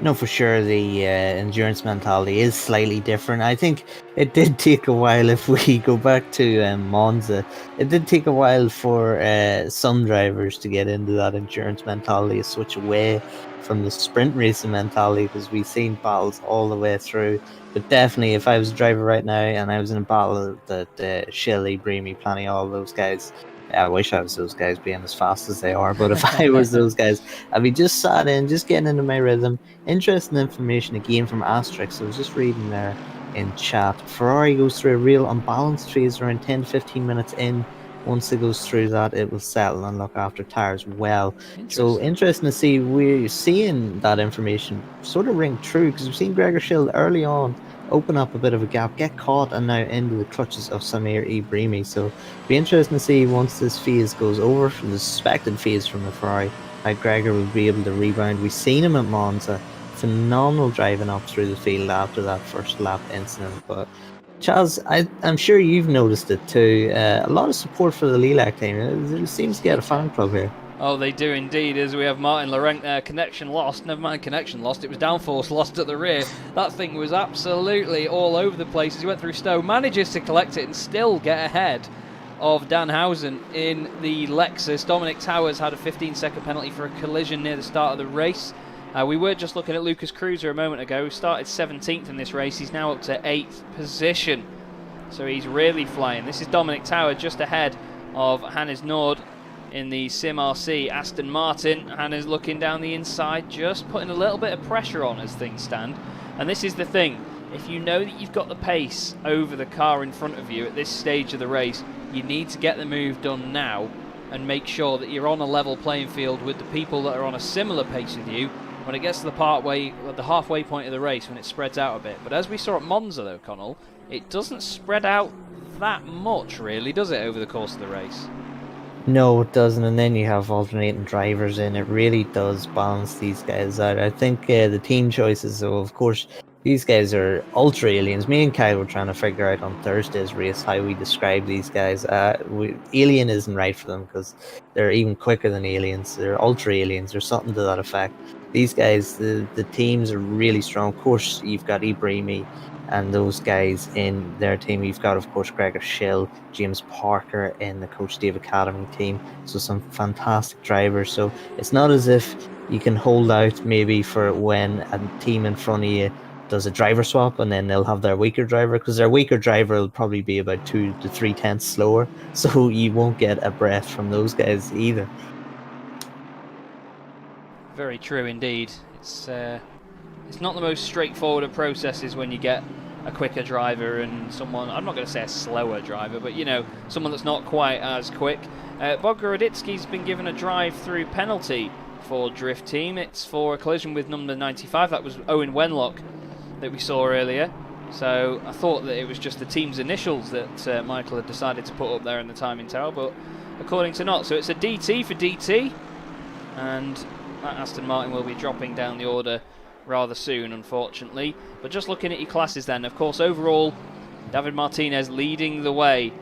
No, for sure, the endurance mentality is slightly different. I think it did take a while, if we go back to Monza, it did take a while for some drivers to get into that endurance mentality, switch away from the sprint racing mentality, because we've seen battles all the way through. But definitely, if I was a driver right now and I was in a battle that Shelley, Breamy, Planny, all those guys, I wish I was those guys being as fast as they are, but if I was those guys, I'd be just sat in, just getting into my rhythm. Interesting information again from Asterix. I was just reading there in chat. Ferrari goes through a real unbalanced phase around 10 to 15 minutes in. Once it goes through that, it will settle and look after tyres well. So interesting to see, we're seeing that information sort of ring true, because we've seen Gregor Schill early on open up a bit of a gap, get caught, and now into the clutches of Samir Ibrahimi. So be interesting to see once this phase goes over, from the suspected phase from the Ferrari, how Gregor will be able to rebound. We've seen him at Monza, phenomenal driving up through the field after that first lap incident. But Chaz, I'm sure you've noticed it too. A lot of support for the Lilac team. It seems to get a fan club here. Oh, they do indeed, as we have Martin Laurent there. Connection lost. Never mind connection lost. It was downforce lost at the rear. That thing was absolutely all over the place as he went through Stowe. Manages to collect it and still get ahead of Danhausen in the Lexus. Dominic Towers had a 15-second penalty for a collision near the start of the race. We were just looking at Lucas Cruiser a moment ago, who started 17th in this race. He's now up to 8th position. So he's really flying. This is Dominic Tower just ahead of Hannes Nord in the Sim RC Aston Martin. Hannes looking down the inside, just putting a little bit of pressure on as things stand. And this is the thing. If you know that you've got the pace over the car in front of you at this stage of the race, you need to get the move done now and make sure that you're on a level playing field with the people that are on a similar pace with you when it gets to the halfway point of the race, when it spreads out a bit. But as we saw at Monza though, Connall, it doesn't spread out that much really, does it, over the course of the race? No, it doesn't, and then you have alternating drivers in. It really does balance these guys out. I think the team choices, so of course, these guys are ultra aliens. Me and Kyle were trying to figure out on Thursday's race how we describe these guys. Alien isn't right for them, because they're even quicker than aliens. They're ultra aliens, or something to that effect. These guys, the teams are really strong. Of course, you've got Ibrahimi and those guys in their team. You've got, of course, Gregor Schill, James Parker in the Coach Dave Academy team. So some fantastic drivers. So it's not as if you can hold out maybe for when a team in front of you does a driver swap and then they'll have their weaker driver, because their weaker driver will probably be about 2 to 3 tenths slower. So you won't get a breath from those guys either. Very true indeed. It's not the most straightforward of processes when you get a quicker driver and someone, I'm not going to say a slower driver, but you know, someone that's not quite as quick. Bogdaroditsky's been given a drive-through penalty for Drift Team. It's for a collision with number 95. That was Owen Wenlock that we saw earlier. So I thought that it was just the team's initials that Michael had decided to put up there in the timing tower, but according to not. So it's a DT for DT, and that Aston Martin will be dropping down the order rather soon, unfortunately. But just looking at your classes then, of course, overall, David Martinez leading the way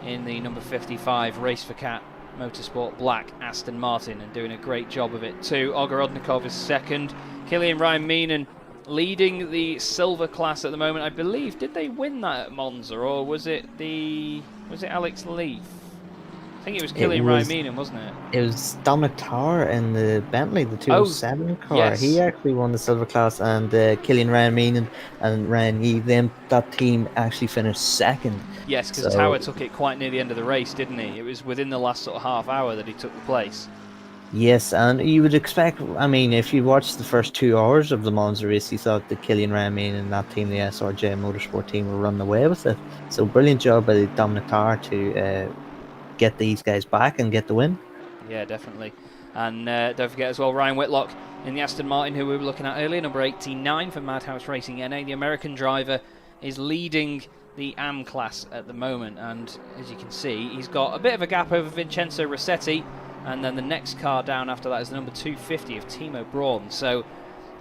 in the number 55 Race for Cat Motorsport Black Aston Martin, and doing a great job of it too. Ogorodnikov is second. Killian Ryan Meenan leading the silver class at the moment. I believe, did they win that at Monza, or was it Alex Leaf? I think it was Killian Ryan Meenan, wasn't it? It was Dominic Tower in the Bentley, the 207 car. Yes. He actually won the silver class, and Killian Ryan Meenan and Ryan Yee, that team actually finished second. Yes, because Tower took it quite near the end of the race, didn't he? It was within the last sort of half hour that he took the place. Yes, and you would expect, I mean, if you watched the first 2 hours of the Monza race, you thought that Killian Ryan Meenan and that team, the SRJ Motorsport team, were running away with it. So brilliant job by Dominic Tower to get these guys back and get the win. Yeah, definitely. And don't forget as well, Ryan Whitlock in the Aston Martin, who we were looking at earlier, number 89 for Madhouse Racing NA. The American driver is leading the AM class at the moment, and as you can see, he's got a bit of a gap over Vincenzo Rossetti, and then the next car down after that is the number 250 of Timo Braun. So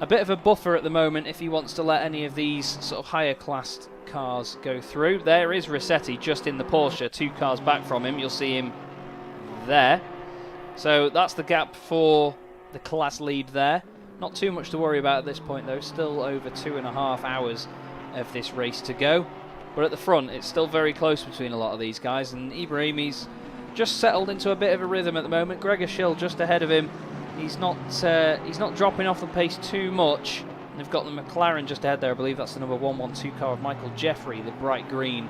a bit of a buffer at the moment if he wants to let any of these sort of higher classed cars go through. There is Rossetti just in the Porsche, 2 cars back from him. You'll see him there. So that's the gap for the class lead there. Not too much to worry about at this point though. Still over 2.5 hours of this race to go. But at the front, it's still very close between a lot of these guys, and Ibrahimi's just settled into a bit of a rhythm at the moment. Gregor Schill just ahead of him. He's not dropping off the pace too much. And they've got the McLaren just ahead there. I believe that's the number 112 car of Michael Jeffrey, the bright green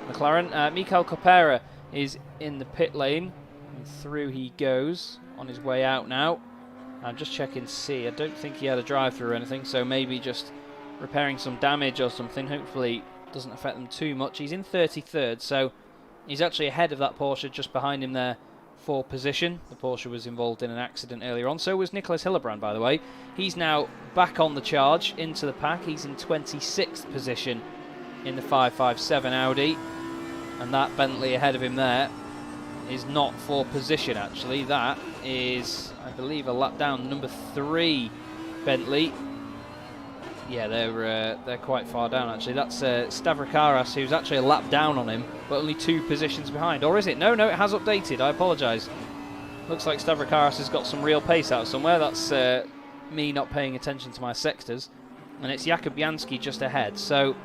McLaren. Mikael Kopera is in the pit lane, and through he goes on his way out now. I'm just checking C. I don't think he had a drive-through or anything, so maybe just repairing some damage or something. Hopefully doesn't affect them too much. He's in 33rd, so he's actually ahead of that Porsche just behind him there for position. The Porsche was involved in an accident earlier on. So was Nicholas Hillebrand, by the way. He's now back on the charge into the pack. He's in 26th position in the 557 Audi. And that Bentley ahead of him there is not for position, actually. That is, I believe, a lap down. Number 3 Bentley. Yeah, they're quite far down, actually. That's Stavrokaras, who's actually a lap down on him, but only 2 positions behind. Or is it? No, it has updated. I apologise. Looks like Stavrokaras has got some real pace out of somewhere. That's me not paying attention to my sectors. And it's Jakub Jansky just ahead. So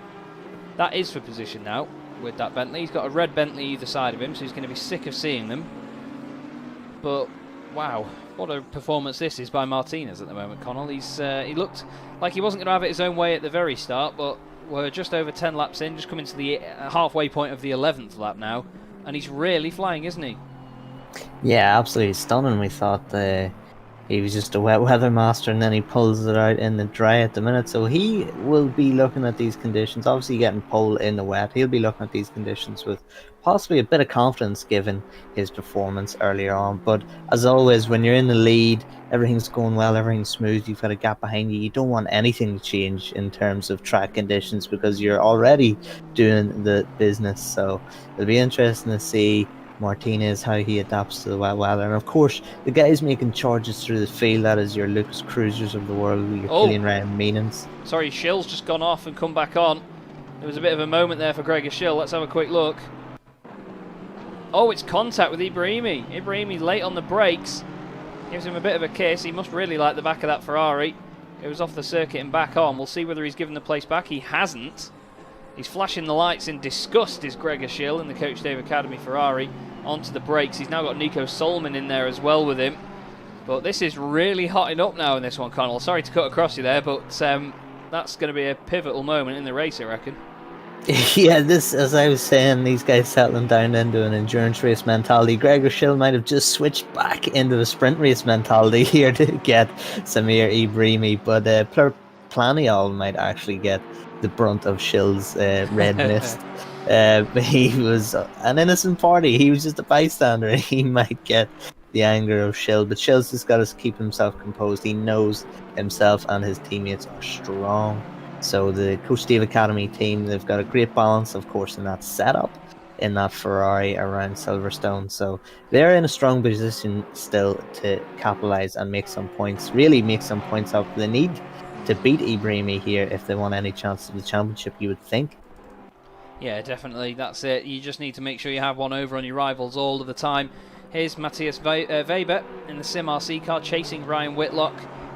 that is for position now with that Bentley. He's got a red Bentley either side of him, so he's going to be sick of seeing them. But, wow. What a performance this is by Martinez at the moment, Connall. He looked like he wasn't going to have it his own way at the very start, but we're just over 10 laps in, just coming to the halfway point of the 11th lap now, and he's really flying, isn't he? Yeah, absolutely stunning. We thought he was just a wet weather master, and then he pulls it out in the dry at the minute. So he will be looking at these conditions, obviously getting pole in the wet. He'll be looking at these conditions with possibly a bit of confidence given his performance earlier on. But as always, when you're in the lead, everything's going well, everything's smooth, you've got a gap behind you, you don't want anything to change in terms of track conditions because you're already doing the business. So it'll be interesting to see Martinez, how he adapts to the wet weather. And of course, the guys making charges through the field, that is your Lucas Cruisers of the world, your Killian Ryan Meanans. Sorry, Schill's just gone off and come back on. There was a bit of a moment there for Gregor Schill. Let's have a quick look. Oh, it's contact with Ibrahimi. Ibrahimi late on the brakes. Gives him a bit of a kiss. He must really like the back of that Ferrari. Goes off the circuit and back on. We'll see whether he's given the place back. He hasn't. He's flashing the lights in disgust, is Gregor Schill in the Coach Dave Academy Ferrari. Onto the brakes. He's now got Nico Solman in there as well with him. But this is really hotting up now in this one, Connall. Sorry to cut across you there, but that's going to be a pivotal moment in the race, I reckon. Yeah, this, as I was saying, these guys settling down into an endurance race mentality. Gregor Schill might have just switched back into the sprint race mentality here to get Samir Ibrahimi, but Planiol might actually get the brunt of Schill's red mist. He was an innocent party. He was just a bystander. He might get the anger of Schill, but Schill's just got to keep himself composed. He knows himself and his teammates are strong. So the Coach Steve Academy team, they've got a great balance, of course, in that setup, in that Ferrari around Silverstone. So they're in a strong position still to capitalise and make some points, really make some points up. They need to beat Ibrahimi here if they want any chance of the championship, you would think. Yeah, definitely. That's it. You just need to make sure you have one over on your rivals all of the time. Here's Matthias Weber in the Sim RC car chasing Ryan Whitlock.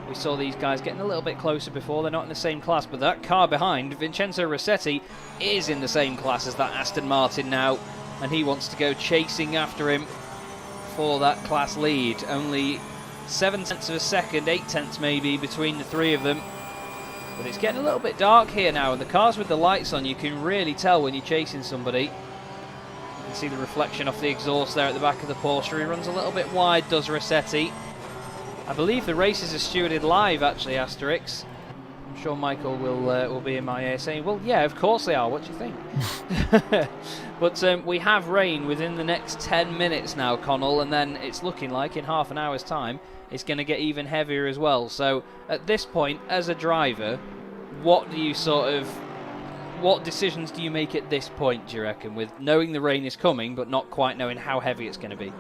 We saw these guys getting a little bit closer before. They're not in the same class, but that car behind, Vincenzo Rossetti, is in the same class as that Aston Martin now, and he wants to go chasing after him for that class lead. Only 7 tenths of a second, 8 tenths maybe, between the three of them. But it's getting a little bit dark here now, and the cars with the lights on, you can really tell when you're chasing somebody. You can see the reflection off the exhaust there at the back of the Porsche. He runs a little bit wide, does Rossetti. I believe the races are stewarded live, actually, Asterix. I'm sure Michael will be in my ear saying, well, yeah, of course they are. What do you think? But we have rain within the next 10 minutes now, Connall, and then it's looking like in half an hour's time it's going to get even heavier as well. So at this point, as a driver, what decisions do you make at this point, do you reckon, with knowing the rain is coming but not quite knowing how heavy it's going to be?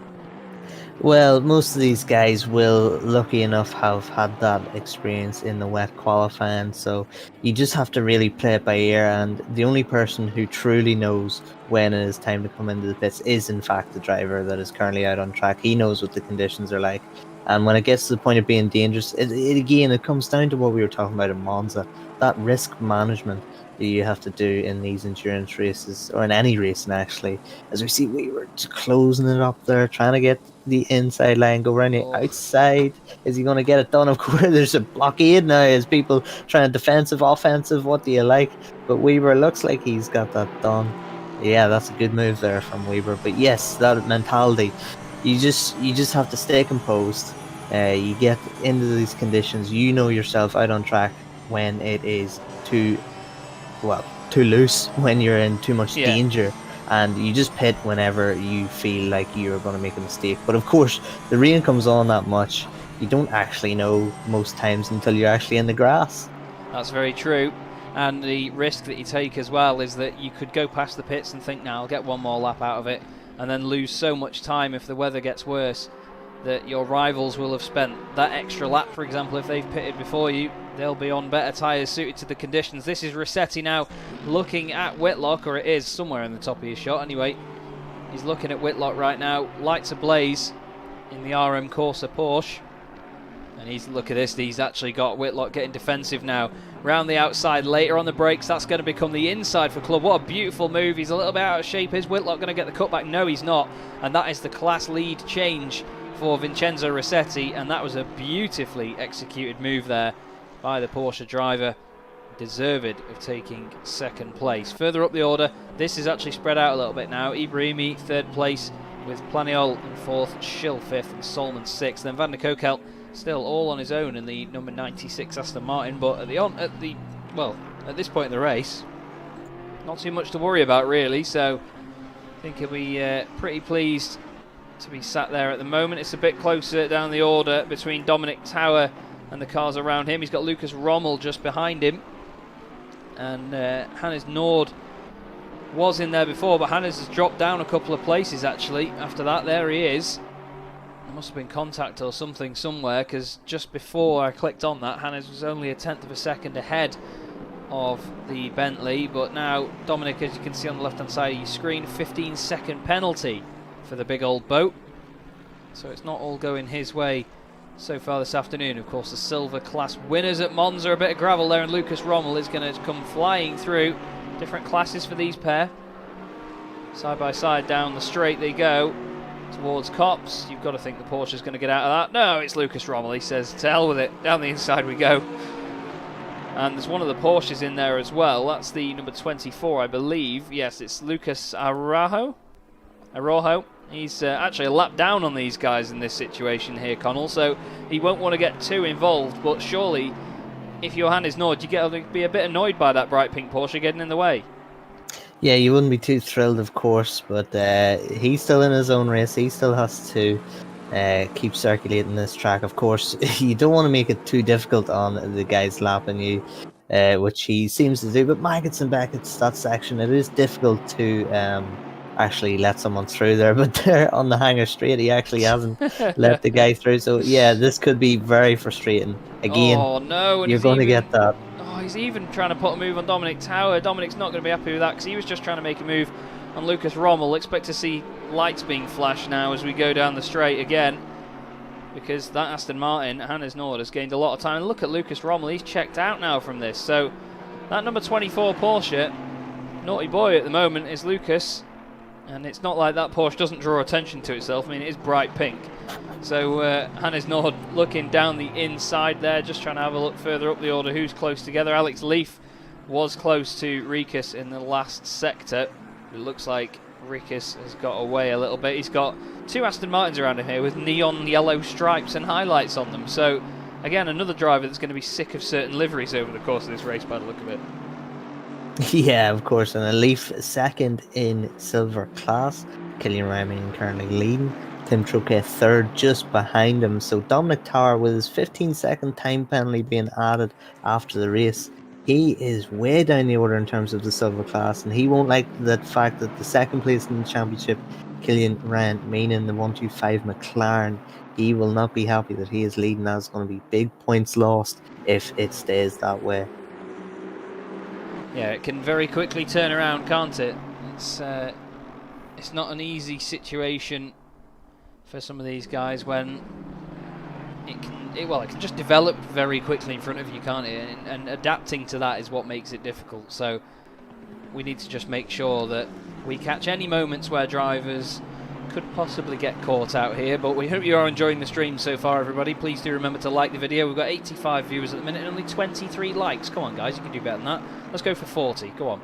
Well, most of these guys will, lucky enough, have had that experience in the wet qualifying, so you just have to really play it by ear. And the only person who truly knows when it is time to come into the pits is, in fact, the driver that is currently out on track. He knows what the conditions are like, and when it gets to the point of being dangerous, it comes down to what we were talking about in Monza, that risk management that you have to do in these endurance races, or in any racing actually. As we see, we were closing it up there, trying to get the inside line, go around the outside. Is he going to get it done? Of course, there's a blockade now. As people trying defensive, offensive. What do you like? But Weber looks like he's got that done. Yeah, that's a good move there from Weber. But yes, that mentality. You just have to stay composed. You get into these conditions. You know yourself out on track when it is too loose, when you're in too much danger, and you just pit whenever you feel like you're going to make a mistake. But of course, the rain comes on that much, you don't actually know most times until you're actually in the grass. That's very true. And the risk that you take as well is that you could go past the pits and think, now I'll get one more lap out of it, and then lose so much time if the weather gets worse that your rivals will have spent that extra lap. For example, if they've pitted before you, they'll be on better tyres suited to the conditions. This is Rossetti now looking at Whitlock, or it is somewhere in the top of his shot anyway. He's looking at Whitlock right now, lights ablaze in the RM Corsa Porsche. And look at this, he's actually got Whitlock getting defensive now. Round the outside, later on the brakes, that's going to become the inside for Club. What a beautiful move. He's a little bit out of shape. Is Whitlock going to get the cutback? No, he's not. And that is the class lead change for Vincenzo Rossetti. And that was a beautifully executed move there by the Porsche driver. Deserved of taking second place. Further up the order, this is actually spread out a little bit now. Ibrahimi third place, with Planiol in fourth, Schill fifth, and Solman sixth. Then Van der Kokel still all on his own in the number 96 Aston Martin, but at this point in the race, not too much to worry about really, so I think he'll be pretty pleased to be sat there at the moment. It's a bit closer down the order between Dominic Tower and the cars around him. He's got Lucas Rommel just behind him, and Hannes Nord was in there before, but Hannes has dropped down a couple of places actually after that. There he is. There must have been contact or something somewhere, because just before I clicked on that, Hannes was only a tenth of a second ahead of the Bentley. But now Dominic, as you can see on the left hand side of your screen, 15-second penalty for the big old boat, so it's not all going his way so far this afternoon. Of course, the silver class winners at Monza, a bit of gravel there, and Lucas Rommel is going to come flying through. Different classes for these pair, side by side down the straight they go towards Copse. You've got to think the Porsche is going to get out of that. No, it's Lucas Rommel. He says, to hell with it. Down the inside we go. And there's one of the Porsches in there as well. That's the number 24, I believe. Yes, it's Lucas Araujo. He's actually a lap down on these guys in this situation here, Connall, so he won't want to get too involved. But surely, if your hand is Nord, you get to be a bit annoyed by that bright pink Porsche getting in the way. Yeah, you wouldn't be too thrilled, of course, but he's still in his own race. He still has to keep circulating this track. Of course, you don't want to make it too difficult on the guys lapping you, which he seems to do. But Maggots and Beckett's, that section, it is difficult to actually let someone through there. But there on the Hangar Straight, he actually hasn't let the guy through. So yeah, this could be very frustrating. Again, oh, no, and you're going to get that. He's even trying to put a move on Dominic Tower. Dominic's not going to be happy with that, because he was just trying to make a move on Lucas Rommel. Expect to see lights being flashed now as we go down the straight again, because that Aston Martin, Hannes Nord, has gained a lot of time. And look at Lucas Rommel, he's checked out now from this. So that number 24 Porsche, naughty boy at the moment, is Lucas. And it's not like that Porsche doesn't draw attention to itself. I mean, it is bright pink. So Hannes Nord looking down the inside there, just trying to have a look further up the order who's close together. Alex Leaf was close to Rikus in the last sector. It looks like Rikus has got away a little bit. He's got two Aston Martins around him here with neon yellow stripes and highlights on them. So again, another driver that's going to be sick of certain liveries over the course of this race by the look of it. Yeah, of course, and a Leaf second in silver class. Killian Ryman currently leading. Tim Troquet third just behind him. So Dominic Tower with his 15-second time penalty being added after the race he is way down the order in terms of the silver class, and he won't like the fact that the second place in the championship, Killian Ryan, meaning the 125 McLaren, he will not be happy that he is leading. That's going to be big points lost if it stays that way. Yeah, it can very quickly turn around, can't it? It's not an easy situation for some of these guys when it can just develop very quickly in front of you, can't it? And adapting to that is what makes it difficult. So we need to just make sure that we catch any moments where drivers could possibly get caught out here. But we hope you are enjoying the stream so far, everybody. Please do remember to like the video. We've got 85 viewers at the minute and only 23 likes. Come on, guys, you can do better than that. Let's go for 40. Go on.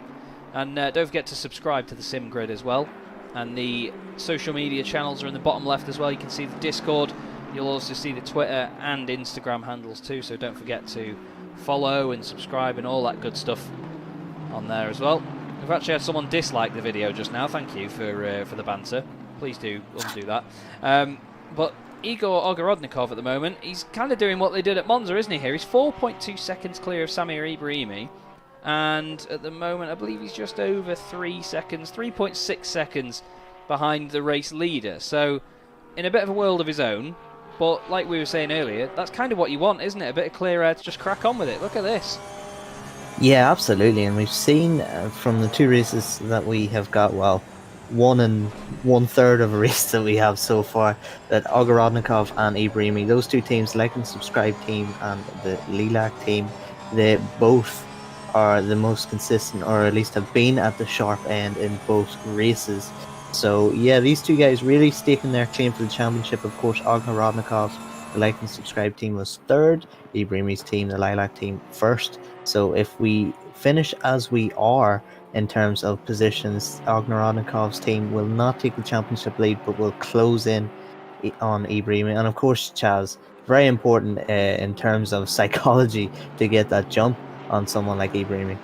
And don't forget to subscribe to the Sim Grid as well. And the social media channels are in the bottom left as well. You can see the Discord. You'll also see the Twitter and Instagram handles too. So don't forget to follow and subscribe and all that good stuff on there as well. We've actually had someone dislike the video just now. Thank you for the banter. Please do undo that. But Igor Ogorodnikov at the moment, he's kind of doing what they did at Monza, isn't he? Here, he's 4.2 seconds clear of Samir Ibrahimi. And at the moment, I believe he's just over 3 seconds, 3.6 seconds behind the race leader. So, in a bit of a world of his own, but like we were saying earlier, that's kind of what you want, isn't it? A bit of clear air to just crack on with it. Look at this. Yeah, absolutely. And we've seen from the two races that we have got, well, 1 and 1/3 of a race that we have so far, that Ogorodnikov and Ibrahimi, those two teams, like and subscribe team and the Lilac team, they both are the most consistent, or at least have been at the sharp end in both races. So yeah, these two guys really staking their claim for the championship. Of course, Ogorodnikov, the like and subscribe team, was 3rd, Ibrahimi's team, the Lilac team, 1st. So if we finish as we are in terms of positions, Ogorodnikov's team will not take the championship lead, but will close in on Ibrahimi. And of course, Chaz, very important in terms of psychology to get that jump on someone like Ibrahimi.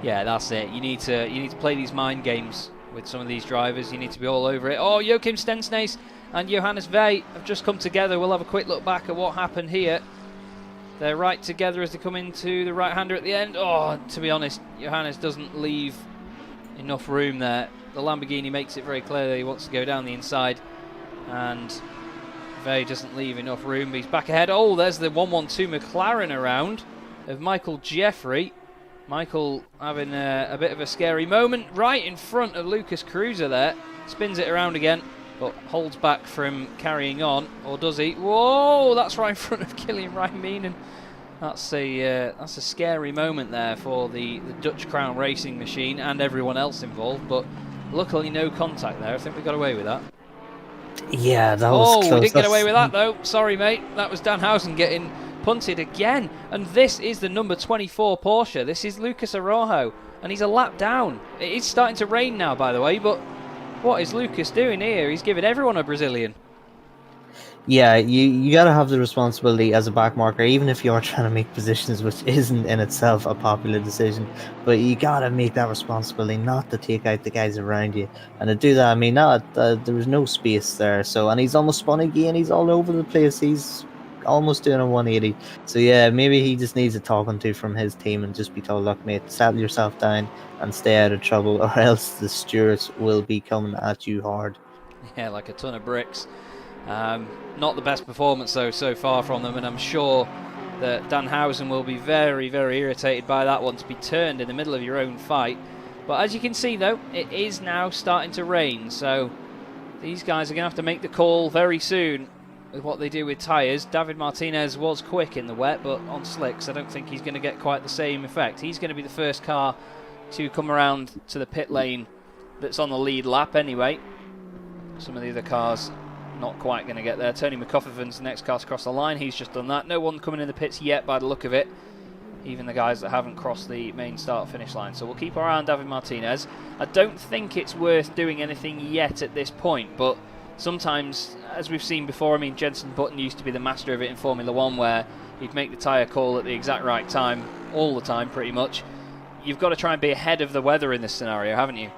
Yeah, that's it. You need to play these mind games with some of these drivers. You need to be all over it. Oh, Joachim Stensnes and Johannes Vey have just come together. We'll have a quick look back at what happened here. They're right together as they come into the right-hander at the end. Oh, to be honest, Johannes doesn't leave enough room there. The Lamborghini makes it very clear that he wants to go down the inside, and Vey doesn't leave enough room. But he's back ahead. Oh, there's the 112 McLaren around of Michael Jeffrey. Michael having a bit of a scary moment right in front of Lucas Cruiser there. Spins it around again, but holds back from carrying on, or does he? Whoa, that's right in front of Killian Raiminen. That's a scary moment there for the Dutch Crown Racing machine and everyone else involved, but luckily no contact there. I think we got away with that. Yeah, that was close. Oh, we didn't get away with that though. Sorry, mate. That was Danhausen getting punted again. And this is the number 24 Porsche. This is Lucas Araujo, and he's a lap down. It is starting to rain now, by the way, but what is Lucas doing here? He's giving everyone a Brazilian. Yeah, you got to have the responsibility as a backmarker, even if you're trying to make positions, which isn't in itself a popular decision. But you got to make that responsibility not to take out the guys around you. And to do that, I mean, there was no space there. So, and he's almost spun again. He's all over the place. He's almost doing a 180. So, yeah, maybe he just needs a talking to from his team and just be told, look, mate, settle yourself down and stay out of trouble, or else the stewards will be coming at you hard. Yeah, like a ton of bricks. Not the best performance though so far from them, and I'm sure that Danhausen will be very, very irritated by that one, to be turned in the middle of your own fight. But as you can see though, it is now starting to rain, so these guys are going to have to make the call very soon with what they do with tyres. David Martinez was quick in the wet, but on slicks I don't think he's going to get quite the same effect. He's going to be the first car to come around to the pit lane that's on the lead lap anyway. Some of the other cars not quite going to get there. Tony McCuffervin's the next car to cross the line. He's just done that. No one coming in the pits yet by the look of it. Even the guys that haven't crossed the main start-finish line. So we'll keep our eye on David Martinez. I don't think it's worth doing anything yet at this point, but sometimes, as we've seen before, I mean, Jenson Button used to be the master of it in Formula 1, where he'd make the tyre call at the exact right time, all the time pretty much. You've got to try and be ahead of the weather in this scenario, haven't you?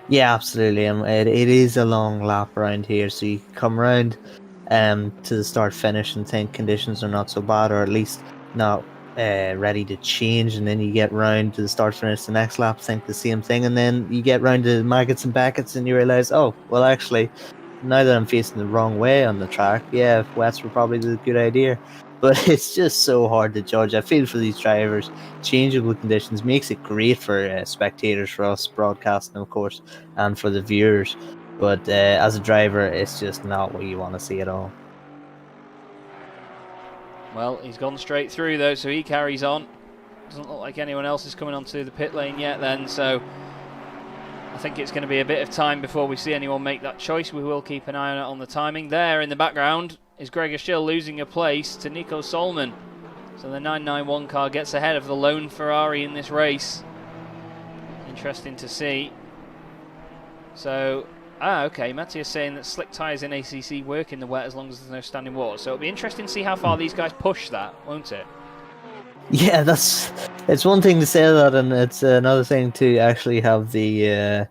Yeah, absolutely. It is a long lap around here, so you come around to the start finish and think conditions are not so bad, or at least not ready to change, and then you get round to the start finish the next lap, think the same thing, and then you get round to Maggots and Beckett's and you realise, oh, well, actually, now that I'm facing the wrong way on the track, yeah, wets were probably the good idea. But it's just so hard to judge. I feel for these drivers. Changeable conditions makes it great for spectators, for us broadcasting, of course, and for the viewers. But as a driver, it's just not what you want to see at all. Well, he's gone straight through though, so he carries on. Doesn't look like anyone else is coming onto the pit lane yet then, so I think it's going to be a bit of time before we see anyone make that choice. We will keep an eye on it on the timing. There in the background is Gregor Schill losing a place to Nico Solman. So the 991 car gets ahead of the lone Ferrari in this race. Interesting to see. So, okay, Matthias saying that slick tyres in ACC work in the wet as long as there's no standing water. So it'll be interesting to see how far these guys push that, won't it? Yeah, it's one thing to say that, and it's another thing to actually have the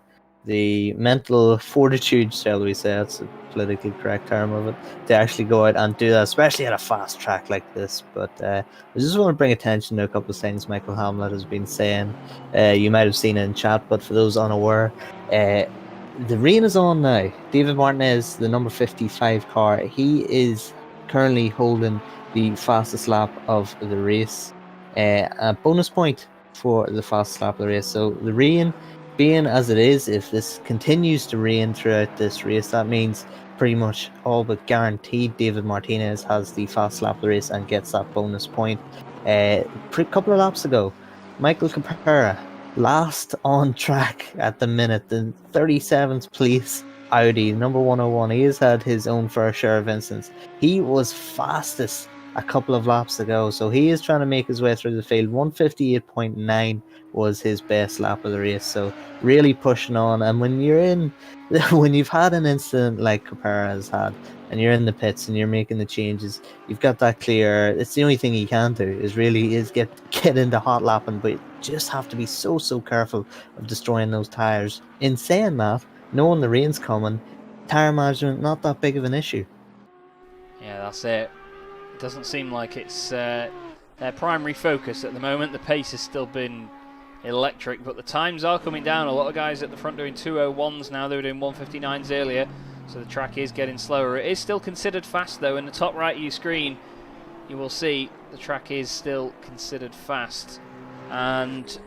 mental fortitude, shall we say, that's a politically correct term of it, to actually go out and do that, especially at a fast track like this. But I just want to bring attention to a couple of things Michael Hamlet has been saying. You might have seen it in chat, but for those unaware, the rain is on now. David Martinez, the number 55 car, he is currently holding the fastest lap of the race. A bonus point for the fastest lap of the race. So the rain being as it is, if this continues to rain throughout this race, that means pretty much all but guaranteed David Martinez has the fastest lap of the race and gets that bonus point. A couple of laps ago, Michael Capera, last on track at the minute, the 37th place Audi, number 101. He has had his own fair share of incidents. He was fastest a couple of laps ago, so he is trying to make his way through the field. 158.9 was his best lap of the race, so really pushing on. And when you've had an incident like Capera has had, and you're in the pits and you're making the changes, you've got that clear. It's the only thing you can do is get into hot lapping, but you just have to be so careful of destroying those tires. In saying that, knowing the rain's coming, tire management not that big of an issue. Yeah, that's it. It doesn't seem like it's their primary focus at the moment. The pace has still been electric, but the times are coming down. A lot of guys at the front doing 2:01s now. They were doing 1:59s earlier, so the track is getting slower. It is still considered fast though. In the top right of your screen, you will see the track is still considered fast. And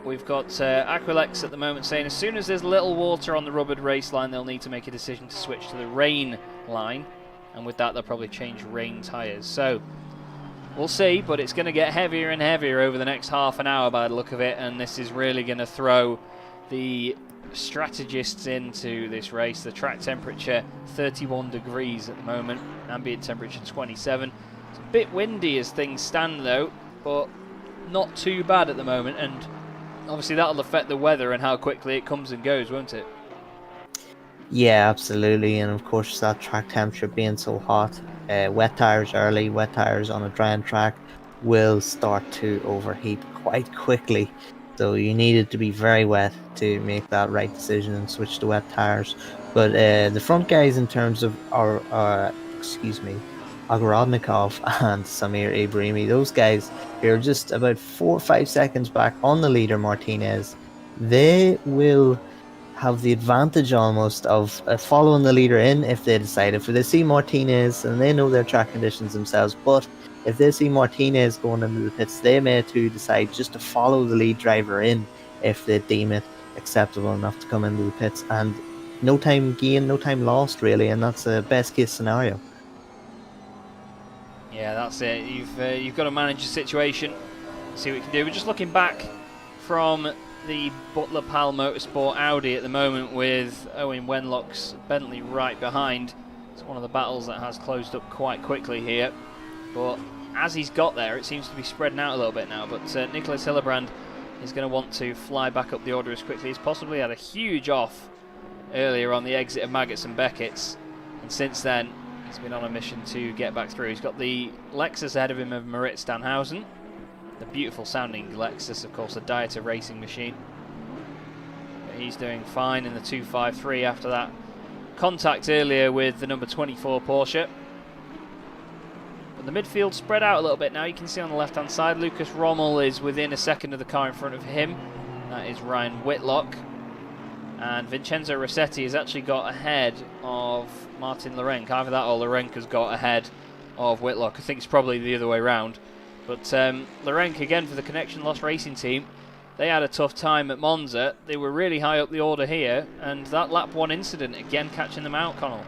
we've got Aquilex at the moment saying as soon as there's little water on the rubbered race line, they'll need to make a decision to switch to the rain line. And with that, they'll probably change rain tyres. So, we'll see, but it's going to get heavier and heavier over the next half an hour by the look of it, and this is really going to throw the strategists into this race. The track temperature, 31 degrees at the moment, ambient temperature 27. It's a bit windy as things stand though, but not too bad at the moment, and obviously that'll affect the weather and how quickly it comes and goes, won't it? Yeah, absolutely, and of course that track temperature being so hot, wet tyres early, wet tyres on a drying track will start to overheat quite quickly. So you need it to be very wet to make that right decision and switch to wet tyres. But the front guys in terms of Ogorodnikov and Samir Ibrahimi, those guys who are just about 4 or 5 seconds back on the leader Martinez, they will have the advantage almost of following the leader in if they decide. If they see Martinez, and they know their track conditions themselves, but if they see Martinez going into the pits, they may too decide just to follow the lead driver in if they deem it acceptable enough to come into the pits. And no time gained, no time lost really, and that's a best case scenario. Yeah, that's it. You've got to manage the situation, see what you can do. We're just looking back from the Butler Pal Motorsport Audi at the moment with Owen Wenlock's Bentley right behind. It's one of the battles that has closed up quite quickly here, but as he's got there it seems to be spreading out a little bit now. But Nicholas Hillebrand is going to want to fly back up the order as quickly as possible. He had a huge off earlier on the exit of Maggots and Beckett's, and since then he's been on a mission to get back through. He's got the Lexus ahead of him of Marit Stanhausen. The beautiful sounding Lexus, of course, a Dieter racing machine. But he's doing fine in the 253 after that contact earlier with the number 24 Porsche. But the midfield spread out a little bit now. You can see on the left-hand side, Lucas Rommel is within a second of the car in front of him. That is Ryan Whitlock. And Vincenzo Rossetti has actually got ahead of Martin Lorenc. Either that or Lorenc has got ahead of Whitlock. I think it's probably the other way round. But Lorenc, again, for the Connection Loss Racing team, they had a tough time at Monza. They were really high up the order here. And that lap 1 incident, again, catching them out, Connall.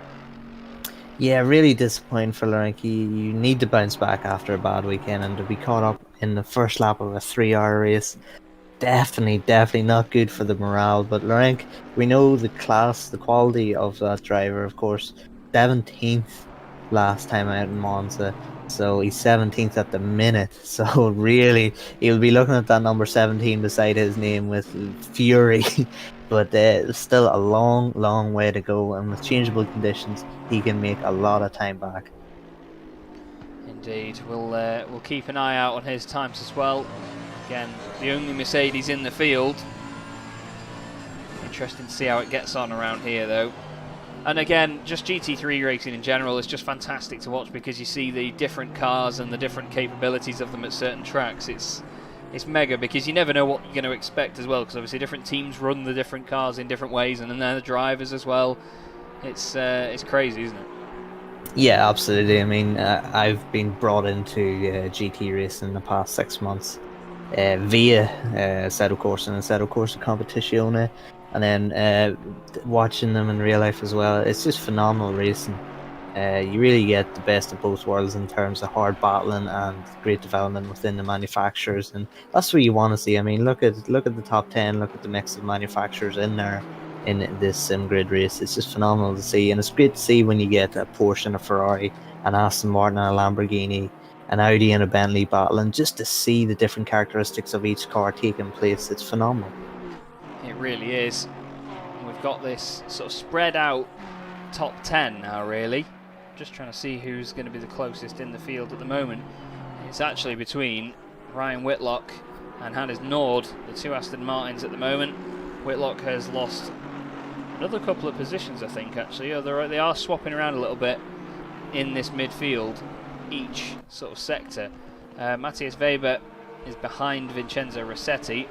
Yeah, really disappointing for Lorenc. You need to bounce back after a bad weekend, and to be caught up in the first lap of a 3-hour race, definitely not good for the morale. But Lorenc, we know the class, the quality of that driver, of course. 17th last time out in Monza, so he's 17th at the minute. So really, he'll be looking at that number 17 beside his name with fury. But still a long way to go, and with changeable conditions, he can make a lot of time back. Indeed, we'll keep an eye out on his times as well. Again, the only Mercedes in the field. Interesting to see how it gets on around here, though. And again, just GT3 racing in general is just fantastic to watch, because you see the different cars and the different capabilities of them at certain tracks. It's mega, because you never know what you're going to expect as well, because obviously different teams run the different cars in different ways, and then they're the drivers as well. It's crazy, isn't it? Yeah, absolutely. I mean, I've been brought into GT racing in the past 6 months via Assetto Corsa and Assetto Corsa Competizione, and then watching them in real life as well. It's just phenomenal racing. You really get the best of both worlds in terms of hard battling and great development within the manufacturers, and that's what you want to see. I mean, look at the top 10, look at the mix of manufacturers in there in this sim grid race. It's just phenomenal to see, and it's great to see when you get a Porsche and a Ferrari, an Aston Martin and a Lamborghini, an Audi and a Bentley battling, just to see the different characteristics of each car taking place. It's phenomenal. It really is. We've got this sort of spread out top 10 now, really. Just trying to see who's going to be the closest in the field at the moment. It's actually between Ryan Whitlock and Hannes Nord, the 2 Aston Martins at the moment. Whitlock has lost another couple of positions, I think, actually. They are swapping around a little bit in this midfield, each sort of sector. Matthias Weber is behind Vincenzo Rossetti,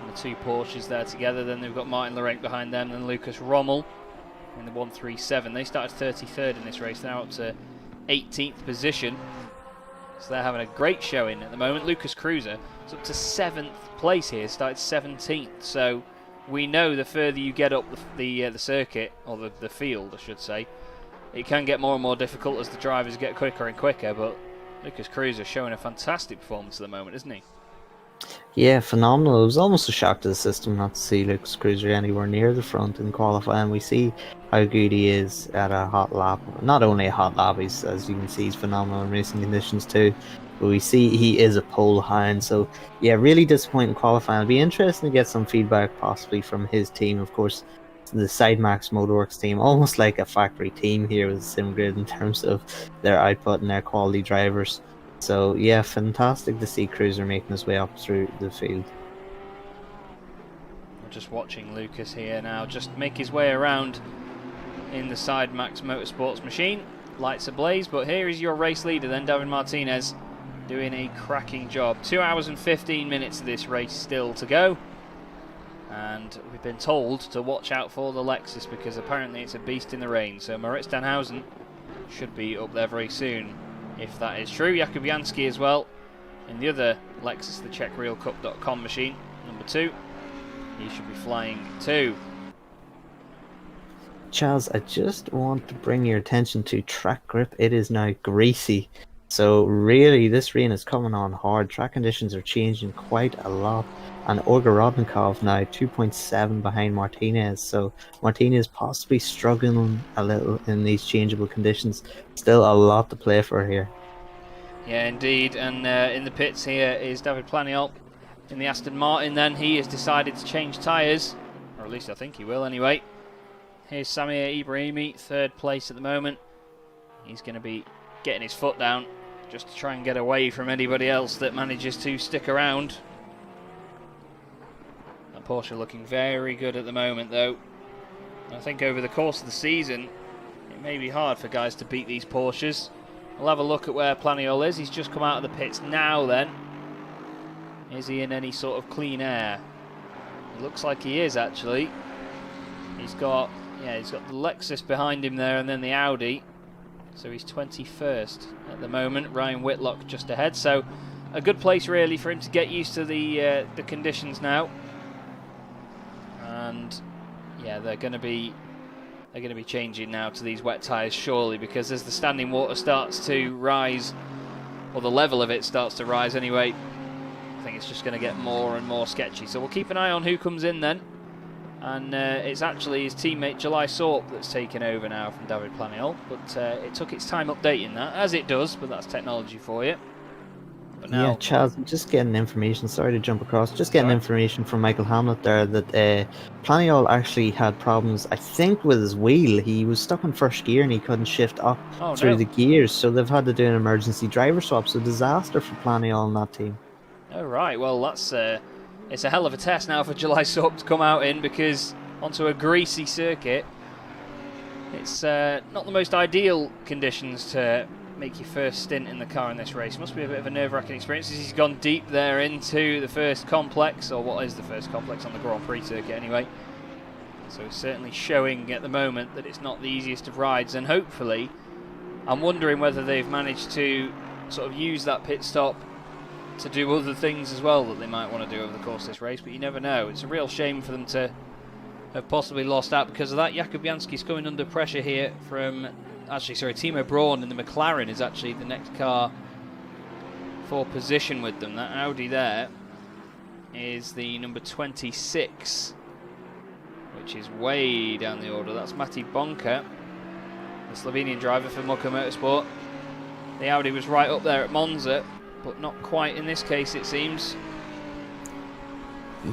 and the 2 Porsches there together. Then they've got Martin Lorenc behind them, and Lucas Rommel in the 137. They started 33rd in this race. They're now up to 18th position, so they're having a great showing at the moment. Lucas Cruiser is up to 7th place here, started 17th. So we know the further you get up the circuit, or the field I should say, it can get more and more difficult as the drivers get quicker and quicker. But Lucas Cruiser showing a fantastic performance at the moment, isn't he? Yeah, phenomenal. It was almost a shock to the system not to see Lucas Cruiser anywhere near the front in qualifying. We see how good he is at a hot lap. Not only a hot lap, as you can see, he's phenomenal in racing conditions too. But we see he is a pole hound. So yeah, really disappointing qualifying. It'll be interesting to get some feedback possibly from his team. Of course, the Sidemax Motorworks team, almost like a factory team here with SimGrid in terms of their output and their quality drivers. So yeah, fantastic to see Cruiser making his way up through the field. We're just watching Lucas here now just make his way around in the Sidemax Motorsports machine. Lights ablaze, but here is your race leader then, David Martinez, doing a cracking job. 2 hours and 15 minutes of this race still to go. And we've been told to watch out for the Lexus, because apparently it's a beast in the rain. So Moritz Danhausen should be up there very soon, if that is true. Jakub Jansky as well in the other Lexus, the CzechRealCup.com machine, number 2. He should be flying too. Chaz, I just want to bring your attention to track grip. It is now greasy. So really, this rain is coming on hard. Track conditions are changing quite a lot. And Olga Rodnikov now 2.7 behind Martinez. So Martinez possibly struggling a little in these changeable conditions. Still a lot to play for here. Yeah, indeed. And in the pits here is David Planiol in the Aston Martin. Then he has decided to change tyres, or at least I think he will anyway. Here's Samir Ibrahimi, 3rd place at the moment. He's going to be getting his foot down just to try and get away from anybody else that manages to stick around. That Porsche looking very good at the moment though. I think over the course of the season it may be hard for guys to beat these Porsches. We'll have a look at where Planiol is. He's just come out of the pits now then. Is he in any sort of clean air? It looks like he is actually. He's got the Lexus behind him there and then the Audi. So he's 21st at the moment. Ryan Whitlock just ahead. So a good place really for him to get used to the conditions now. And yeah, they're going to be changing now to these wet tyres surely, because as the standing water starts to rise, or the level of it starts to rise anyway, I think it's just going to get more and more sketchy. So we'll keep an eye on who comes in then. And it's actually his teammate July Sorp that's taken over now from David Planiol. But it took its time updating that, as it does, but that's technology for you. But now, yeah, Chaz, I'm just getting information, sorry to jump across, just getting information from Michael Hamlet there that Planiol actually had problems, I think, with his wheel. He was stuck in first gear and he couldn't shift up through the gears, so they've had to do an emergency driver swap. So disaster for Planiol and that team. Oh right, well that's it's a hell of a test now for July Sorp to come out in, because onto a greasy circuit, it's not the most ideal conditions to make your first stint in the car in this race. Must be a bit of a nerve-wracking experience as he's gone deep there into the first complex, or what is the first complex on the Grand Prix circuit anyway. So it's certainly showing at the moment that it's not the easiest of rides, and hopefully, I'm wondering whether they've managed to sort of use that pit stop to do other things as well that they might want to do over the course of this race, but you never know. It's a real shame for them to have possibly lost out because of that. Jakub Jansky's coming under pressure here from, Timo Braun in the McLaren is actually the next car for position with them. That Audi there is the number 26, which is way down the order. That's Mati Bonka, the Slovenian driver for Mucka Motorsport. The Audi was right up there at Monza, but not quite in this case, it seems.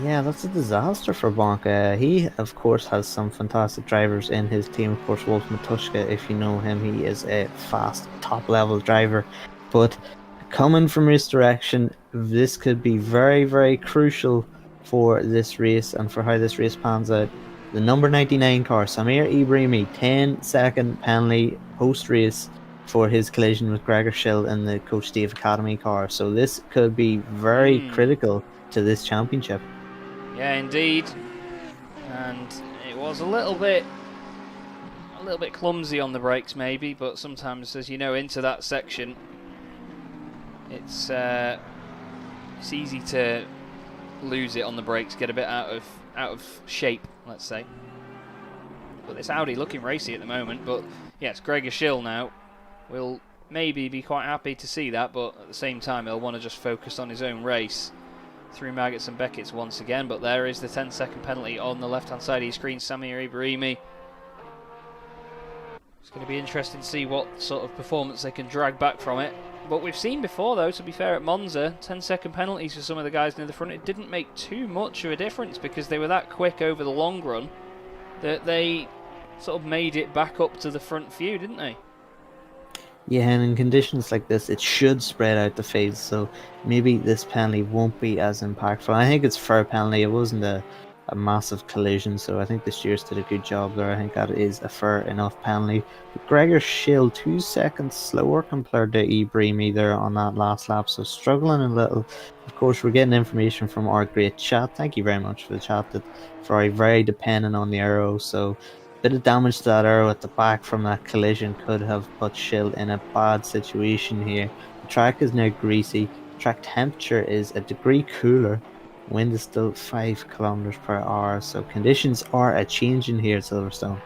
Yeah, that's a disaster for Bonka. He, of course, has some fantastic drivers in his team. Of course, Wolf Matuszka, if you know him, he is a fast, top-level driver. But coming from race direction, this could be very, very crucial for this race and for how this race pans out. The number 99 car, Samir Ibrahimi, 10-second penalty post-race for his collision with Gregor Schill in the Coach Steve Academy car. So this could be very critical to this championship. Yeah, indeed. And it was a little bit clumsy on the brakes maybe, but sometimes, as you know, into that section, it's easy to lose it on the brakes, get a bit out of shape, let's say. But this Audi looking racy at the moment, but yes, Gregor Schill now will maybe be quite happy to see that, but at the same time he'll want to just focus on his own race through Maggots and Beckett's once again. But there is the 10-second penalty on the left hand side of your screen. Samir Ibrahimi. It's going to be interesting to see what sort of performance they can drag back from it. But we've seen before, though, to be fair, at Monza, 10-second penalties for some of the guys near the front. It didn't make too much of a difference because they were that quick over the long run that they sort of made it back up to the front few, didn't they? Yeah, and in conditions like this, it should spread out the field, so maybe this penalty won't be as impactful. I think it's a fair penalty. It wasn't a massive collision, so I think the steers did a good job there. I think that is a fair enough penalty. But Gregor Schill, 2 seconds slower compared to Ibrahimi there on that last lap, so struggling a little. Of course, we're getting information from our great chat. Thank you very much for the chat. That very, very dependent on the aero, so bit of damage to that aero at the back from that collision could have put Schill in a bad situation here. The track is now greasy. Track temperature is a degree cooler. Wind is still 5 kilometers per hour, so conditions are a changing here at Silverstone.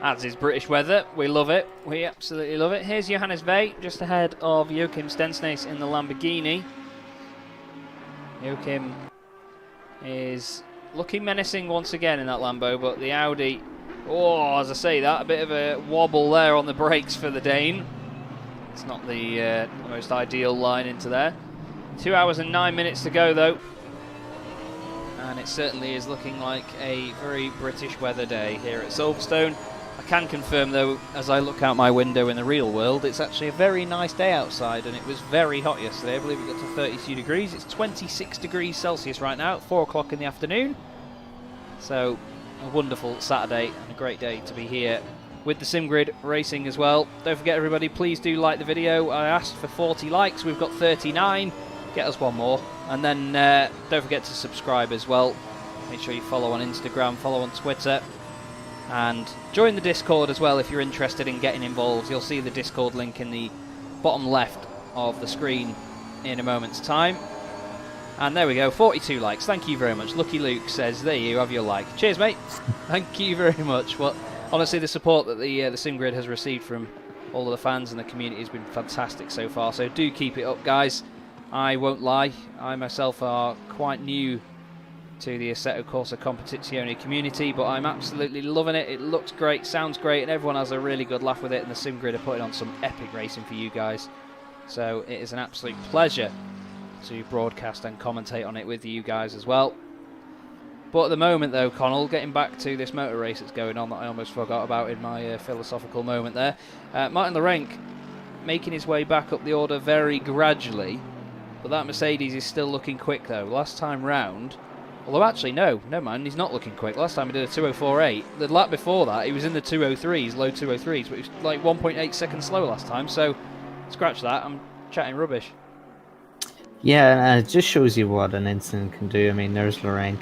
As is British weather, we love it. We absolutely love it. Here's Johannes Vey, just ahead of Joachim Stensnes in the Lamborghini. Joachim is looking menacing once again in that Lambo, but the Audi, as I say that, a bit of a wobble there on the brakes for the Dane. It's not the most ideal line into there. 2 hours and 9 minutes to go though, and it certainly is looking like a very British weather day here at Silverstone. I can confirm though, as I look out my window in the real world, it's actually a very nice day outside, and it was very hot yesterday. I believe it got to 32 degrees. It's 26 degrees Celsius right now at 4 o'clock in the afternoon. So a wonderful Saturday and a great day to be here with the SimGrid racing as well. Don't forget, everybody, please do like the video. I asked for 40 likes, we've got 39. Get us one more. And then don't forget to subscribe as well. Make sure you follow on Instagram, follow on Twitter, and join the Discord as well if you're interested in getting involved. You'll see the Discord link in the bottom left of the screen in a moment's time. And there we go, 42 likes. Thank you very much. Lucky Luke says, there you have your like. Cheers, mate. Thank you very much. Well, honestly, the support that the SimGrid has received from all of the fans and the community has been fantastic so far. So do keep it up, guys. I won't lie, I myself are quite new to the Assetto Corsa Competizione community, but I'm absolutely loving it. It looks great, sounds great, and everyone has a really good laugh with it, and the SimGrid are putting on some epic racing for you guys. So it is an absolute pleasure to broadcast and commentate on it with you guys as well. But at the moment though, Connall, getting back to this motor race that's going on that I almost forgot about in my philosophical moment there. Martin Lorenc making his way back up the order very gradually, but that Mercedes is still looking quick though. Last time round, although actually no, never mind, he's not looking quick. Last time he did a 2:04.8. The lap before that he was in the 2:03s, low 2:03s, but he was like 1.8 seconds slow last time, so scratch that, I'm chatting rubbish. Yeah, and it just shows you what an instant can do. I mean, there's Lorenc,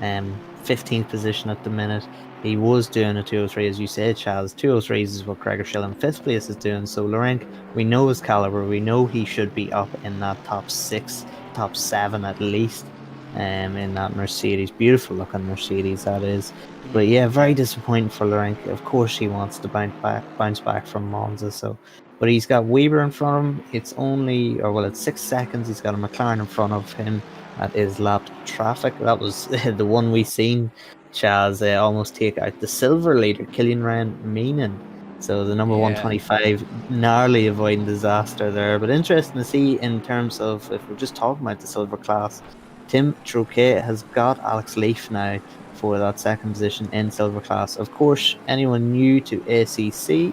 15th position at the minute. He was doing a 2:03, as you said, Chaz. 2:03s is what Gregor Schill in 5th place is doing. So Lorenc, we know his caliber. We know he should be up in that top 6, top 7 at least, in that Mercedes. Beautiful looking Mercedes, that is. But yeah, very disappointing for Lorenc. Of course, he wants to bounce back from Monza. So, but he's got Weber in front of him. It's only, or well, it's 6 seconds. He's got a McLaren in front of him that is lapped traffic. That was the one we seen Chaz almost take out the silver leader, Killian Meenan. So the number 125 narrowly avoiding disaster there. But interesting to see in terms of, if we're just talking about the silver class, Tim Troquet has got Alex Leaf now for that 2nd position in silver class. Of course, anyone new to ACC,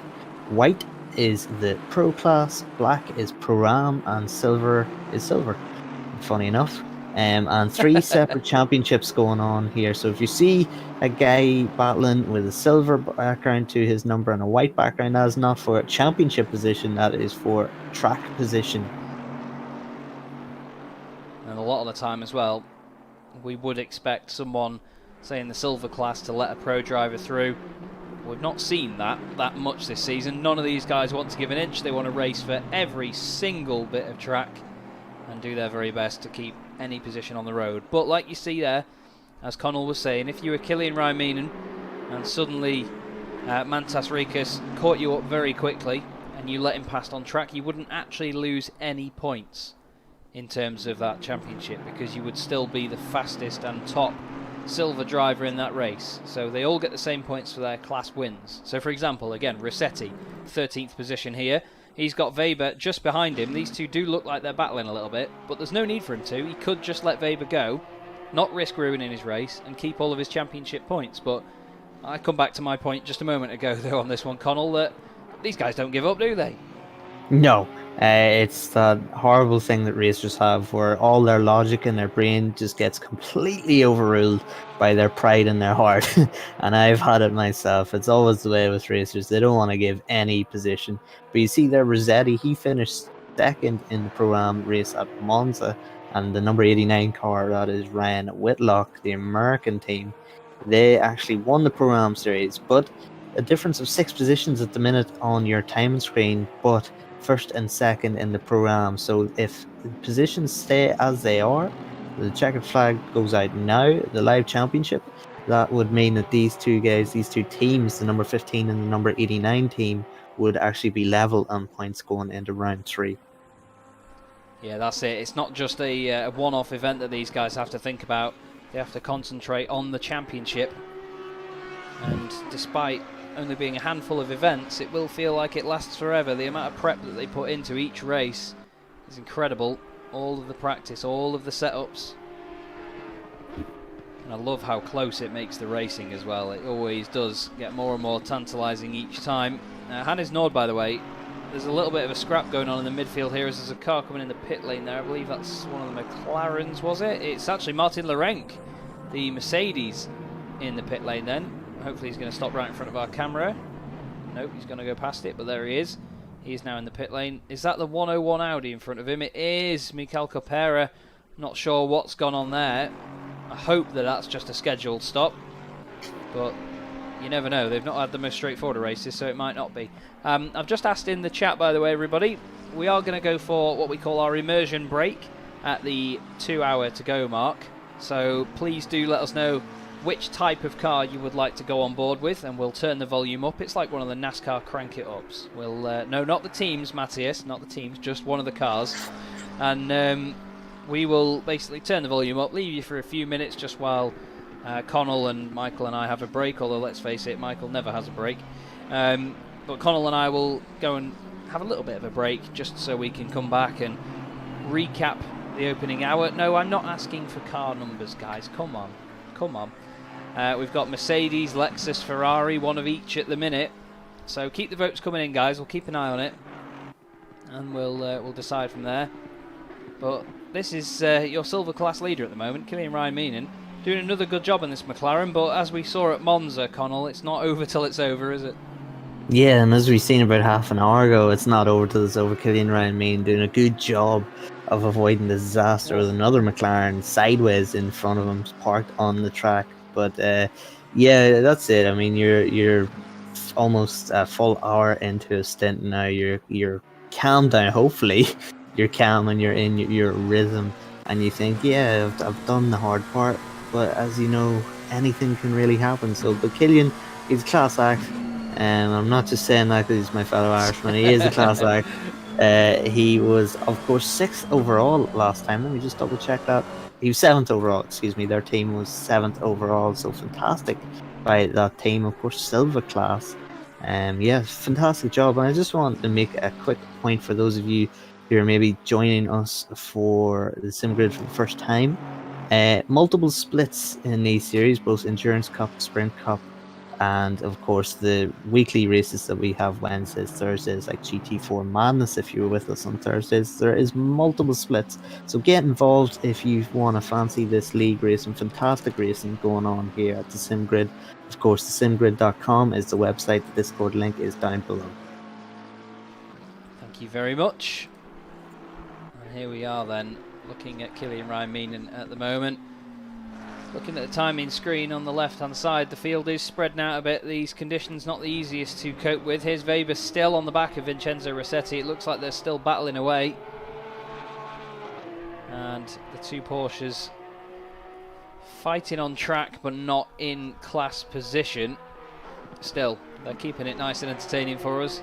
white is the pro class, black is pro-am, and silver is silver, funny enough. And 3 separate championships going on here. So if you see a guy battling with a silver background to his number and a white background, that is not for a championship position, that is for track position. And a lot of the time as well, we would expect someone, say in the silver class, to let a pro driver through. We've not seen that much this season. None of these guys want to give an inch. They want to race for every single bit of track and do their very best to keep any position on the road. But like you see there, as Connall was saying, if you were Killian Raiminen and suddenly Mantas Rikas caught you up very quickly and you let him pass on track, you wouldn't actually lose any points in terms of that championship, because you would still be the fastest and top silver driver in that race. So they all get the same points for their class wins. So for example, again, Rossetti, 13th position here. He's got Weber just behind him. These two do look like they're battling a little bit, but there's no need for him to. He could just let Weber go, not risk ruining his race, and keep all of his championship points. But I come back to my point just a moment ago, though, on this one, Connall, that these guys don't give up, do they? No. It's that horrible thing that racers have, where all their logic and their brain just gets completely overruled by their pride in their heart. And I've had it myself. It's always the way with racers. They don't want to give any position. But you see there, Rossetti, he finished 2nd in the Pro-Am race at Monza. And the number 89 car, that is Ryan Whitlock, the American team, they actually won the Pro-Am series. But a difference of 6 positions at the minute on your time screen, but 1st and 2nd in the Pro-Am. So if the positions stay as they are, the checkered flag goes out now, the live championship, that would mean that these two guys, these two teams, the number 15 and the number 89 team, would actually be level on points going into round 3. Yeah, that's it. It's not just a one-off event that these guys have to think about. They have to concentrate on the championship. And despite only being a handful of events, it will feel like it lasts forever. The amount of prep that they put into each race is incredible. All of the practice, all of the setups. And I love how close it makes the racing as well. It always does get more and more tantalising each time. Hannes Nord, by the way, there's a little bit of a scrap going on in the midfield here as there's a car coming in the pit lane there. I believe that's one of the McLarens, was it? It's actually Martin Lorenc, the Mercedes, in the pit lane then. Hopefully he's going to stop right in front of our camera. Nope, he's going to go past it, but there he is. He's now in the pit lane. Is that the 101 Audi in front of him? It is. Mikel Copera. Not sure what's gone on there. I hope that that's just a scheduled stop, but you never know. They've not had the most straightforward races, so it might not be. I've just asked in the chat, by the way, everybody. We are going to go for what we call our immersion break at the 2 hour to go mark. So please do let us know which type of car you would like to go on board with, and we'll turn the volume up. It's like one of the NASCAR crank it ups. We'll no, not the teams, Matthias, not the teams, just one of the cars. And we will basically turn the volume up, leave you for a few minutes just while Connall and Michael and I have a break, although let's face it, Michael never has a break. But Connall and I will go and have a little bit of a break just so we can come back and recap the opening hour. No, I'm not asking for car numbers, guys. Come on. Come on. We've got Mercedes, Lexus, Ferrari, one of each at the minute. So keep the votes coming in, guys. We'll keep an eye on it, and we'll decide from there. But this is your silver class leader at the moment, Killian Ryan-Meenan, doing another good job in this McLaren. But as we saw at Monza, Connall, it's not over till it's over, is it? Yeah, and as we've seen about half an hour ago, it's not over till it's over. Killian Ryan-Meenan doing a good job of avoiding the disaster with another McLaren sideways in front of him, parked on the track. But yeah, that's it. I mean, you're almost a full hour into a stint now. You're calmed down. Hopefully, you're calm and you're in your rhythm, and you think, yeah, I've done the hard part. But as you know, anything can really happen. So, but Killian, he's a class act. I'm not just saying that because he's my fellow Irishman. He is a class act. He was, of course, 6th overall last time. Let me just double check that. He was 7th overall, excuse me. Their team was 7th overall, so fantastic by that team. Of course, silver class. Yeah, fantastic job. And I just want to make a quick point for those of you who are maybe joining us for the SimGrid for the first time. Multiple splits in these series, both Endurance Cup, Sprint Cup, and of course the weekly races that we have Wednesdays, Thursdays, like GT4 Madness. If you were with us on Thursdays, there is multiple splits, so get involved if you want to fancy this league racing. Fantastic racing going on here at the SimGrid. Of course, thesimgrid.com is the website. The Discord link is down below. Thank you very much. And here we are then, looking at Killian Ryan-Meenan at the moment. Looking at the timing screen on the left-hand side, the field is spreading out a bit. These conditions not the easiest to cope with. Here's Weber still on the back of Vincenzo Rossetti. It looks like they're still battling away. And the two Porsches fighting on track, but not in class position. Still, they're keeping it nice and entertaining for us,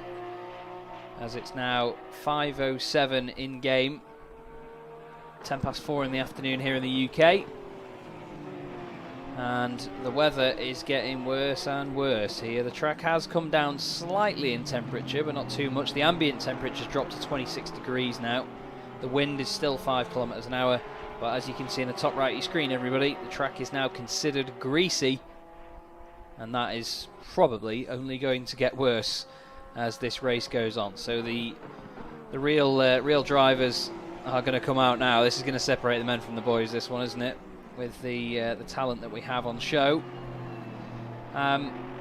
as it's now 5:07 in game. 4:10 in the afternoon here in the UK. And the weather is getting worse and worse here. The track has come down slightly in temperature, but not too much. The ambient temperature's dropped to 26 degrees now. The wind is still 5 kilometers an hour, but as you can see in the top right of your screen, everybody, the track is now considered greasy, and that is probably only going to get worse as this race goes on. So the real drivers are going to come out now. This is going to separate the men from the boys, this one, isn't it? With the talent that we have on show.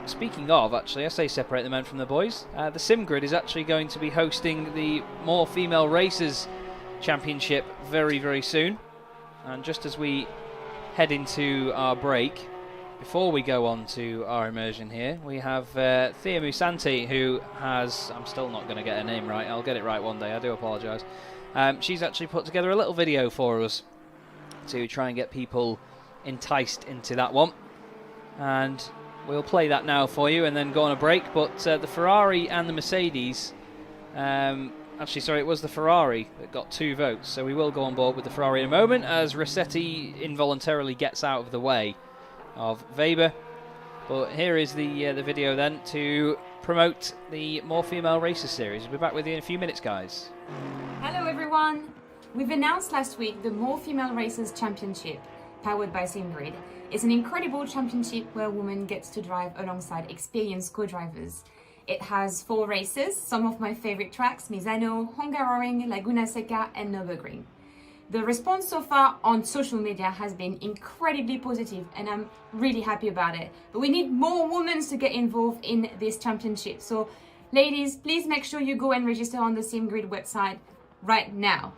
Speaking of, actually, I say separate the men from the boys. The SimGrid is actually going to be hosting the More Female Racers Championship very, very soon. And just as we head into our break, before we go on to our immersion here, we have Thea Musanti, who has, I'm still not going to get her name right, I'll get it right one day, I do apologise. She's actually put together a little video for us to try and get people enticed into that one, and we'll play that now for you and then go on a break. But the Ferrari and the Mercedes, actually sorry, it was the Ferrari that got 2 votes, so we will go on board with the Ferrari in a moment as Rossetti involuntarily gets out of the way of Weber. But here is the video then to promote the More Female Racers series. We'll be back with you in a few minutes, guys. Hello everyone! We've announced last week the More Female Racers Championship, powered by SimGrid. It's an incredible championship where women get to drive alongside experienced co-drivers. It has 4 races, some of my favorite tracks: Misano, Hungaroring, Laguna Seca and Nurburgring. The response so far on social media has been incredibly positive, and I'm really happy about it. But we need more women to get involved in this championship. So ladies, please make sure you go and register on the SimGrid website right now.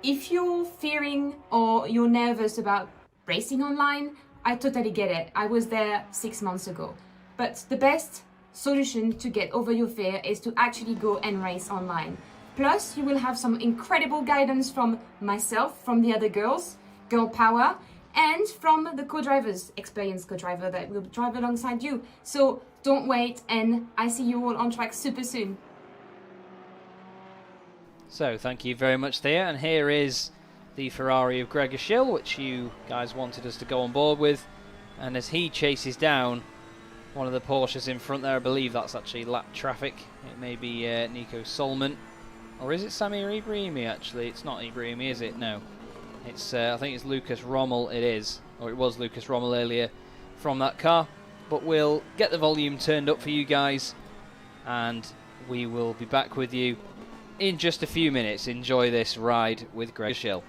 If you're fearing or you're nervous about racing online, I totally get it. I was there 6 months ago. But the best solution to get over your fear is to actually go and race online. Plus, you will have some incredible guidance from myself, from the other girls, Girl Power, and from the co-drivers, experienced co-driver that will drive alongside you. So don't wait, and I see you all on track super soon. So thank you very much, Thea. And here is the Ferrari of Gregor Schill, which you guys wanted us to go on board with. And as he chases down one of the Porsches in front there, I believe that's actually lap traffic. It may be Nico Solman. Or is it Samir Ibrahimi, actually? It's not Ibrahimi, is it? No. It's I think it's Lucas Rommel, it is. Or it was Lucas Rommel earlier from that car. But we'll get the volume turned up for you guys. And we will be back with you in just a few minutes. Enjoy this ride with Greg Schill.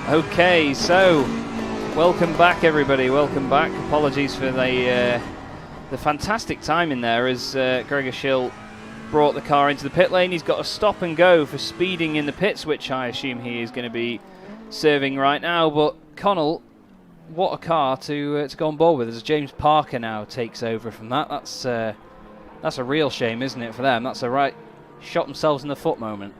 Okay, so welcome back, everybody. Welcome back. Apologies for the fantastic time in there as Gregor Schill brought the car into the pit lane. He's got a stop and go for speeding in the pits, which I assume he is going to be serving right now. But Connall, what a car to go on board with as James Parker now takes over from that. That's a real shame, isn't it, for them? That's a right shot themselves in the foot moment.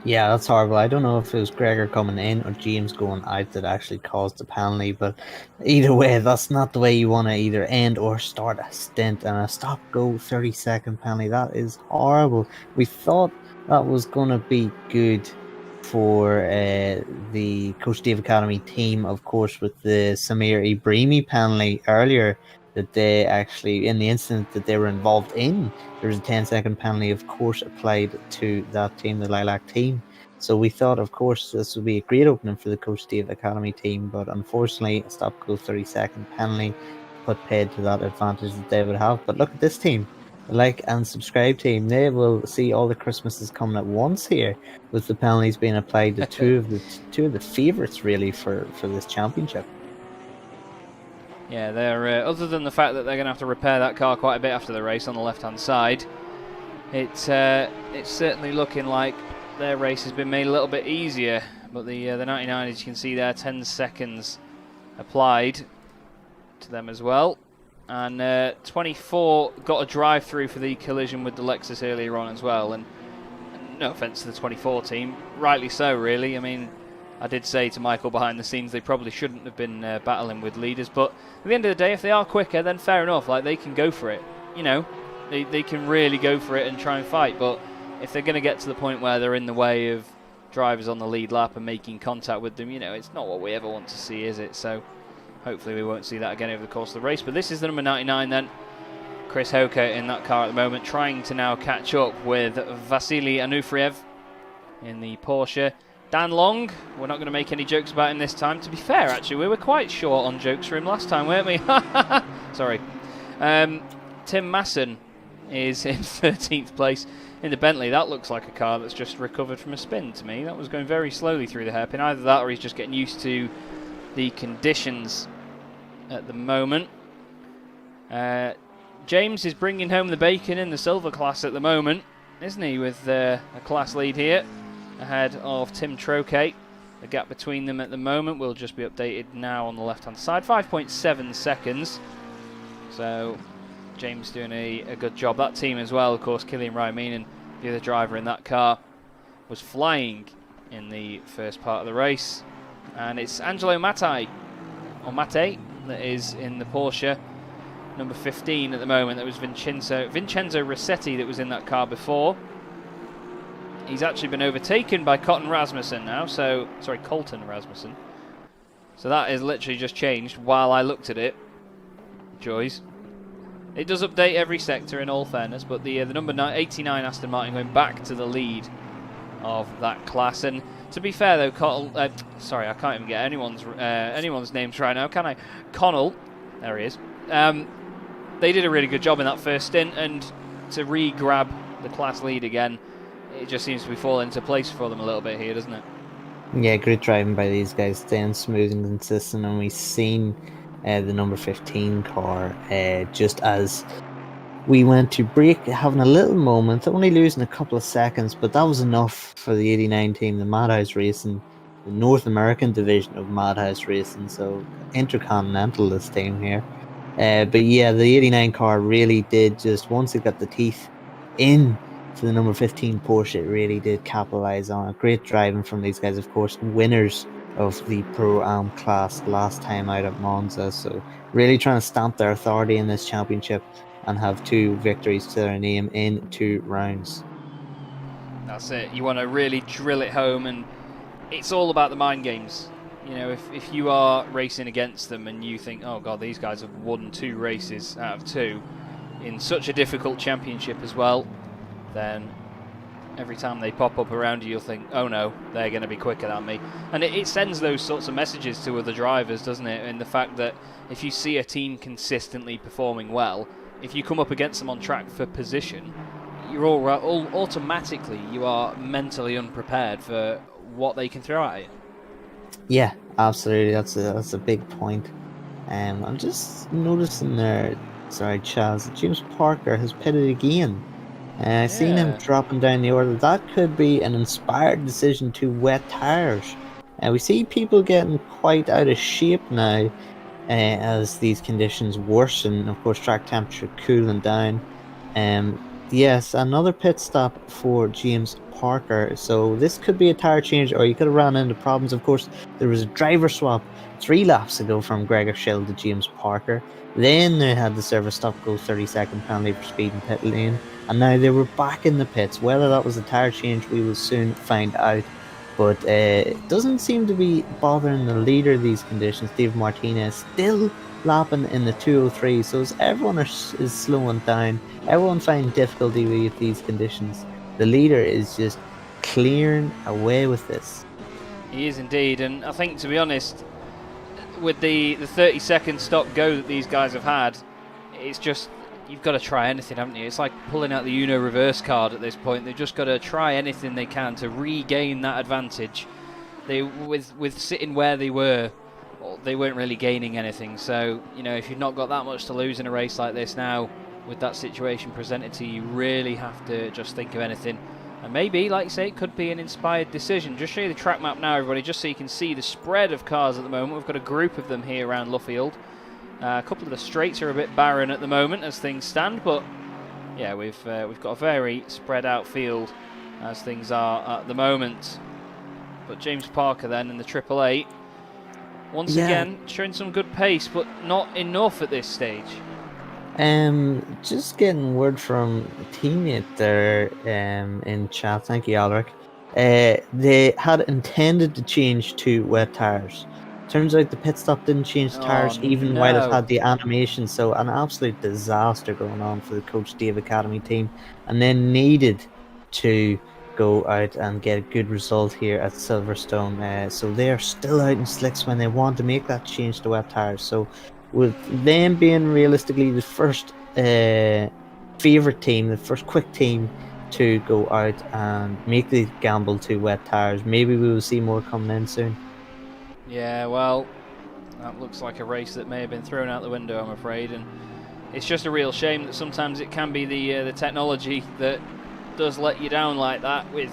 Yeah, that's horrible. I don't know if it was Gregor coming in or James going out that actually caused the penalty, but either way, that's not the way you want to either end or start a stint. And a stop-go 30-second penalty, that is horrible. We thought that was going to be good for the Coach Dave Academy team, of course, with the Samir Ibrahimi penalty earlier, that they actually, in the incident that they were involved in, there was a 10-second penalty, of course, applied to that team, the Lilac team. So we thought, of course, this would be a great opening for the Coach Steve Academy team, but unfortunately, a stop-go 30-second penalty put paid to that advantage that they would have. But look at this team, the like and subscribe team. They will see all the Christmases coming at once here, with the penalties being applied to two of the favourites, really, for this championship. Yeah, they're other than the fact that they're going to have to repair that car quite a bit after the race on the left-hand side, it's certainly looking like their race has been made a little bit easier. But the 99, as you can see there, 10 seconds applied to them as well. And 24 got a drive-through for the collision with the Lexus earlier on as well. And no offence to the 24 team, rightly so, really. I mean, I did say to Michael behind the scenes they probably shouldn't have been battling with leaders, but at the end of the day, if they are quicker, then fair enough. Like, they can go for it, you know. They can really go for it and try and fight. But if they're going to get to the point where they're in the way of drivers on the lead lap and making contact with them, you know, it's not what we ever want to see, is it? So hopefully we won't see that again over the course of the race. But this is the number 99 then, Chris Hoker in that car at the moment, trying to now catch up with Vasily Anufriev in the Porsche. Dan Long, we're not going to make any jokes about him this time. To be fair, actually, we were quite short on jokes for him last time, weren't we? Sorry. Tim Masson is in 13th place in the Bentley. That looks like a car that's just recovered from a spin to me. That was going very slowly through the hairpin. Either that or he's just getting used to the conditions at the moment. James is bringing home the bacon in the silver class at the moment, isn't he, with a class lead here ahead of Tim Troquet. The gap between them at the moment will just be updated now on the left-hand side. 5.7 seconds. So James doing a good job. That team as well, of course, Killian Ryminen, the other driver in that car, was flying in the first part of the race. And it's Angelo Mattei, or Mattei, that is in the Porsche. Number 15 at the moment. That was Vincenzo Rossetti that was in that car before. He's actually been overtaken by Colton Rasmussen now, so Colton Rasmussen. So that is literally just changed while I looked at it. Joys. It does update every sector, in all fairness, but the number 89 Aston Martin going back to the lead of that class. And to be fair, though, sorry, I can't even get anyone's names right now, can I? Connall, there he is. They did a really good job in that first stint, and to re-grab the class lead again, it just seems to be falling into place for them a little bit here, doesn't it? Yeah, great driving by these guys, staying smooth and consistent, and we've seen the number 15 car just as we went to break, having a little moment, only losing a couple of seconds, but that was enough for the 89 team, the Madhouse Racing, the North American division of Madhouse Racing, so intercontinental this team here. But yeah, the 89 car really did just, once it got the teeth in to the number 15 Porsche, it really did capitalise on it. Great driving from these guys, of course, winners of the Pro-Am class last time out at Monza, so really trying to stamp their authority in this championship and have 2 victories to their name in 2 rounds. That's it. You want to really drill it home, and it's all about the mind games. You know, if you are racing against them and you think, oh god, these guys have won 2 races out of 2 in such a difficult championship as well, then every time they pop up around you, you'll think, oh no, they're going to be quicker than me. And it sends those sorts of messages to other drivers, doesn't it? In the fact that if you see a team consistently performing well, if you come up against them on track for position, you're all automatically, you are mentally unprepared for what they can throw at you. Yeah, absolutely. That's a big point. I'm just noticing there, sorry, Chaz, James Parker has pitted again. I've seen him dropping down the order. That could be an inspired decision to wet tyres. We see people getting quite out of shape now as these conditions worsen. Of course, track temperature cooling down. Yes, another pit stop for James Parker. So this could be a tyre change, or you could have ran into problems. Of course, there was a driver swap 3 laps ago from Gregor Schill to James Parker. Then they had the service stop go 30-second penalty for speed in pit lane. And now they were back in the pits. Whether that was a tyre change, we will soon find out. But it doesn't seem to be bothering the leader of these conditions, Dave Martinez, still lapping in the 203. So as everyone is slowing down, everyone finding difficulty with these conditions, the leader is just clearing away with this. He is indeed, and I think, to be honest, with the 30-second stop go that these guys have had, it's just, you've got to try anything, haven't you? It's like pulling out the Uno reverse card at this point. They've just got to try anything they can to regain that advantage. They, with sitting where they were, they weren't really gaining anything. So, you know, if you've not got that much to lose in a race like this now, with that situation presented to you, you really have to just think of anything. And maybe, like you say, it could be an inspired decision. Just show you the track map now, everybody, just so you can see the spread of cars at the moment. We've got a group of them here around Luffield. A couple of the straights are a bit barren at the moment as things stand, but yeah, we've got a very spread out field as things are at the moment. But James Parker then in the Triple Eight, once again showing some good pace, but not enough at this stage. Just getting word from a teammate there in chat, thank you Alric. They had intended to change to wet tyres. Turns out the pit stop didn't change tyres even while it had the animation, so an absolute disaster going on for the Coach Dave Academy team, and then needed to go out and get a good result here at Silverstone. So they're still out in slicks when they want to make that change to wet tyres. So with them being realistically the first favourite team, the first quick team to go out and make the gamble to wet tyres, maybe we will see more coming in soon. Yeah, well, that looks like a race that may have been thrown out the window, I'm afraid, and it's just a real shame that sometimes it can be the technology that does let you down like that with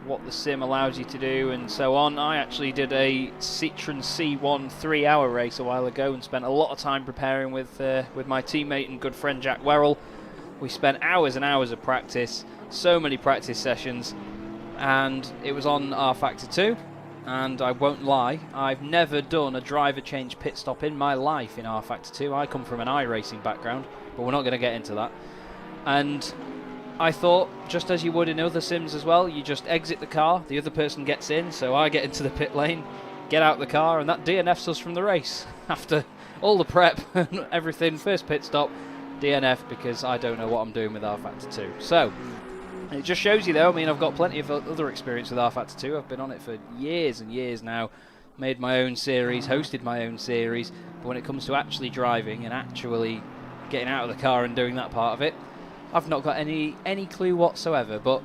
what the sim allows you to do and so on. I actually did a Citroen C1 3-hour race a while ago and spent a lot of time preparing with my teammate and good friend Jack Werrell. We spent hours and hours of practice, so many practice sessions, and it was on R Factor 2. And I won't lie, I've never done a driver change pit stop in my life in R Factor 2. I come from an iRacing background, but we're not going to get into that. And I thought, just as you would in other sims as well, you just exit the car, the other person gets in, so I get into the pit lane, get out the car, and that DNFs us from the race. After all the prep and everything, first pit stop, DNF because I don't know what I'm doing with R Factor 2. So, it just shows you though, I mean, I've got plenty of other experience with R Factor 2. I've been on it for years and years now, made my own series, hosted my own series, but when it comes to actually driving and actually getting out of the car and doing that part of it, I've not got any clue whatsoever. But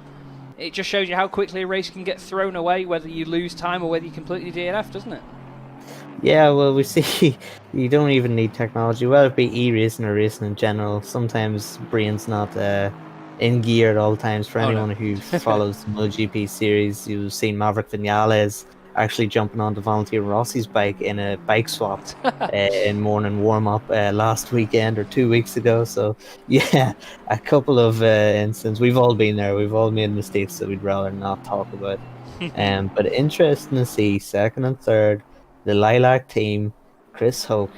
it just shows you how quickly a race can get thrown away, whether you lose time or whether you completely DNF, doesn't it? Yeah, well, we see you don't even need technology. Whether it be e-racing or racing in general, sometimes brain's not in gear at all times. For anyone who follows the MotoGP series, you've seen Maverick Vinales actually jumping onto Valentino Rossi's bike in a bike swap in morning warm-up last weekend or 2 weeks ago. So, yeah, a couple of instances. We've all been there. We've all made mistakes that we'd rather not talk about. But interesting to see second and third, the Lilac team, Chris Hoke,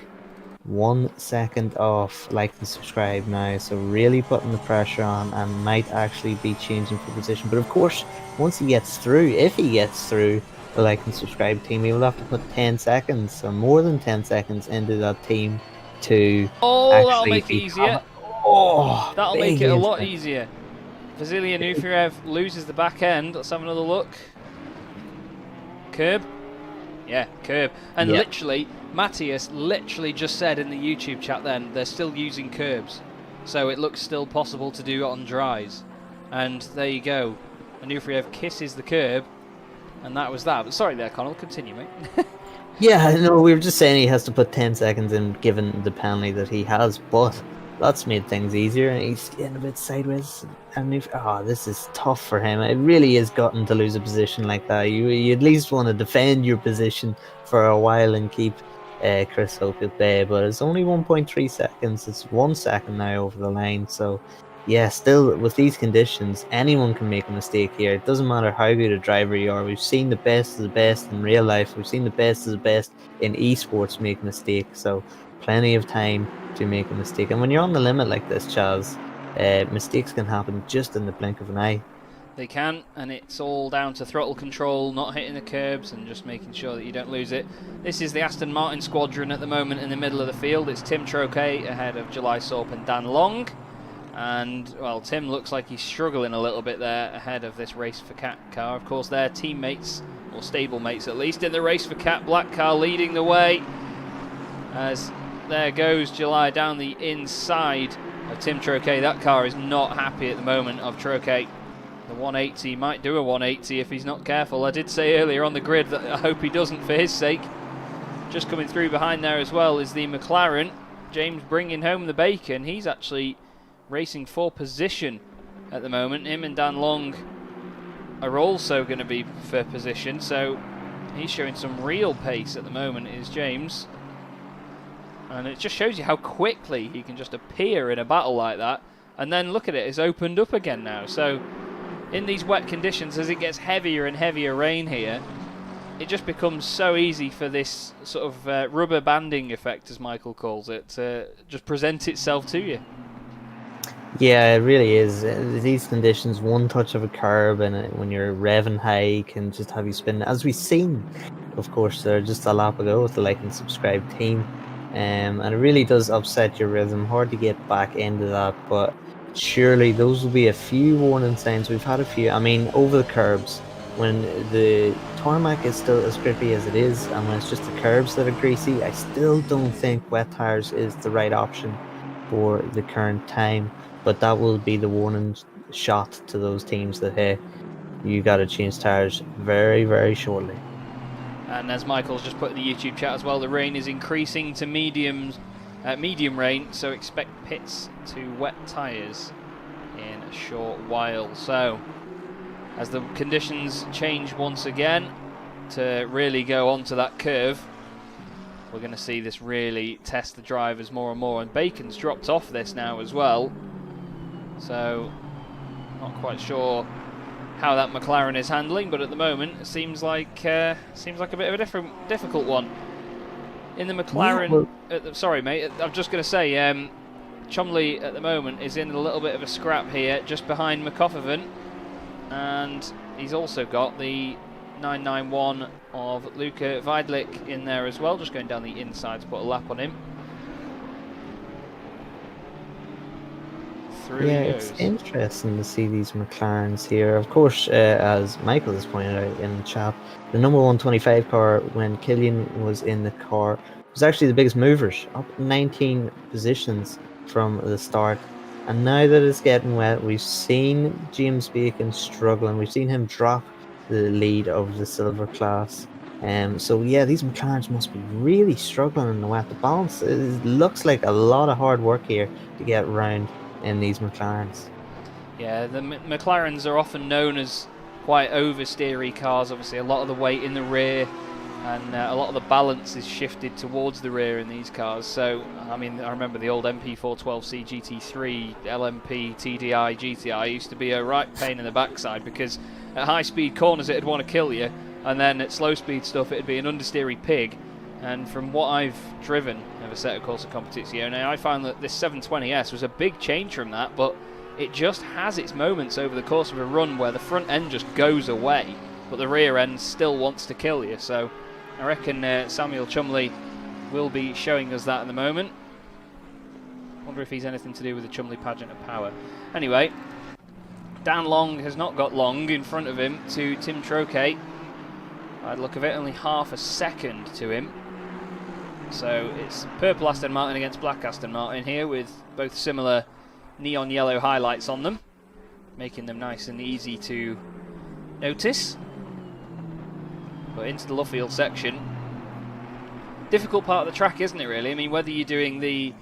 1 second off. Like and subscribe now, so really putting the pressure on and might actually be changing for position. But of course, once he gets through, if he gets through the like and subscribe team, he will have to put 10 seconds or more than 10 seconds into that team to that'll make it easier. That'll make it a lot easier. easier. Vasily Anufriev loses the back end. Let's have another look. Curb. Yeah, curb. And literally, Matthias literally just said in the YouTube chat then, they're still using curbs. So it looks still possible to do it on dries. And there you go. Anufriev kisses the curb. And that was that. But sorry there, Connall. Continue, mate. Yeah, no, we were just saying he has to put 10 seconds in given the penalty that he has. But that's made things easier. And he's getting a bit sideways. And this is tough for him. It really is gutting to lose a position like that. You at least want to defend your position for a while and keep Chris Hope at bay. But it's only 1.3 seconds. It's 1 second now over the line. So, yeah, still with these conditions, anyone can make a mistake here. It doesn't matter how good a driver you are. We've seen the best of the best in real life. We've seen the best of the best in esports make mistakes. So, plenty of time to make a mistake. And when you're on the limit like this, Chaz, mistakes can happen just in the blink of an eye. They can, and it's all down to throttle control, not hitting the curbs, and just making sure that you don't lose it. This is the Aston Martin squadron at the moment in the middle of the field. It's Tim Troquet ahead of July Sorp and Dan Long. And, well, Tim looks like he's struggling a little bit there ahead of this Race for Cat car. Of course, they're teammates, or stablemates at least, in the Race for Cat black car leading the way. As there goes July down the inside of Tim Troquet. That car is not happy at the moment of Troquet. The 180 might do a 180 if he's not careful. I did say earlier on the grid that I hope he doesn't for his sake. Just coming through behind there as well is the McLaren. James bringing home the bacon. He's actually racing for position at the moment. Him and Dan Long are also going to be for position, so he's showing some real pace at the moment, is James. And it just shows you how quickly he can just appear in a battle like that. And then look at it, it's opened up again now. So in these wet conditions, as it gets heavier and heavier rain here, it just becomes so easy for this sort of rubber banding effect, as Michael calls it, to just present itself to you. Yeah, it really is. These conditions, one touch of a curb and when you're revving high can just have you spin. As we've seen, of course, just a lap ago with the like and subscribe team. And it really does upset your rhythm. Hard to get back into that, but surely those will be a few warning signs. We've had a few. I mean, over the curbs, when the tarmac is still as grippy as it is, and when it's just the curbs that are greasy, I still don't think wet tires is the right option for the current time. But that will be the warning shot to those teams that, hey, you got to change tires very, very shortly. And as Michael's just put in the YouTube chat as well, the rain is increasing to medium rain, so expect pits to wet tyres in a short while. So, as the conditions change once again to really go onto that curve, we're going to see this really test the drivers more and more. And Bacon's dropped off this now as well. So, not quite sure how that McLaren is handling, but at the moment it seems like a bit of a difficult one. In the McLaren, sorry mate, I'm just going to say, Chumley at the moment is in a little bit of a scrap here, just behind McCoffervan, and he's also got the 991 of Luca Vidlik in there as well, just going down the inside to put a lap on him. Through Yeah, he it's goes. interesting to see these McLarens here. Of course, as Michael has pointed out in the chat, the number 125 car, when Killian was in the car, was actually the biggest movers, up 19 positions from the start. And now that it's getting wet, we've seen James Bacon struggling. We've seen him drop the lead of the silver class. So yeah, these McLarens must be really struggling in the wet. The balance looks like a lot of hard work here to get round in these McLarens. Yeah, the McLarens are often known as quite oversteery cars. Obviously, a lot of the weight in the rear and a lot of the balance is shifted towards the rear in these cars. So, I mean, I remember the old MP412C GT3 LMP TDI GTI used to be a right pain in the backside because at high speed corners it'd want to kill you, and then at slow speed stuff it'd be an understeery pig. And from what I've driven of a set of Corsa Competizione, I found that this 720S was a big change from that, but it just has its moments over the course of a run where the front end just goes away, but the rear end still wants to kill you. So I reckon Samuel Chumley will be showing us that in the moment. Wonder if he's anything to do with the Chumley Pageant of Power. Anyway, Dan Long has not got long in front of him to Tim Troquet. By the look of it, only half a second to him. So it's purple Aston Martin against black Aston Martin here, with both similar neon yellow highlights on them, making them nice and easy to notice. But into the Luffield section, difficult part of the track, isn't it really? I mean, whether you're doing the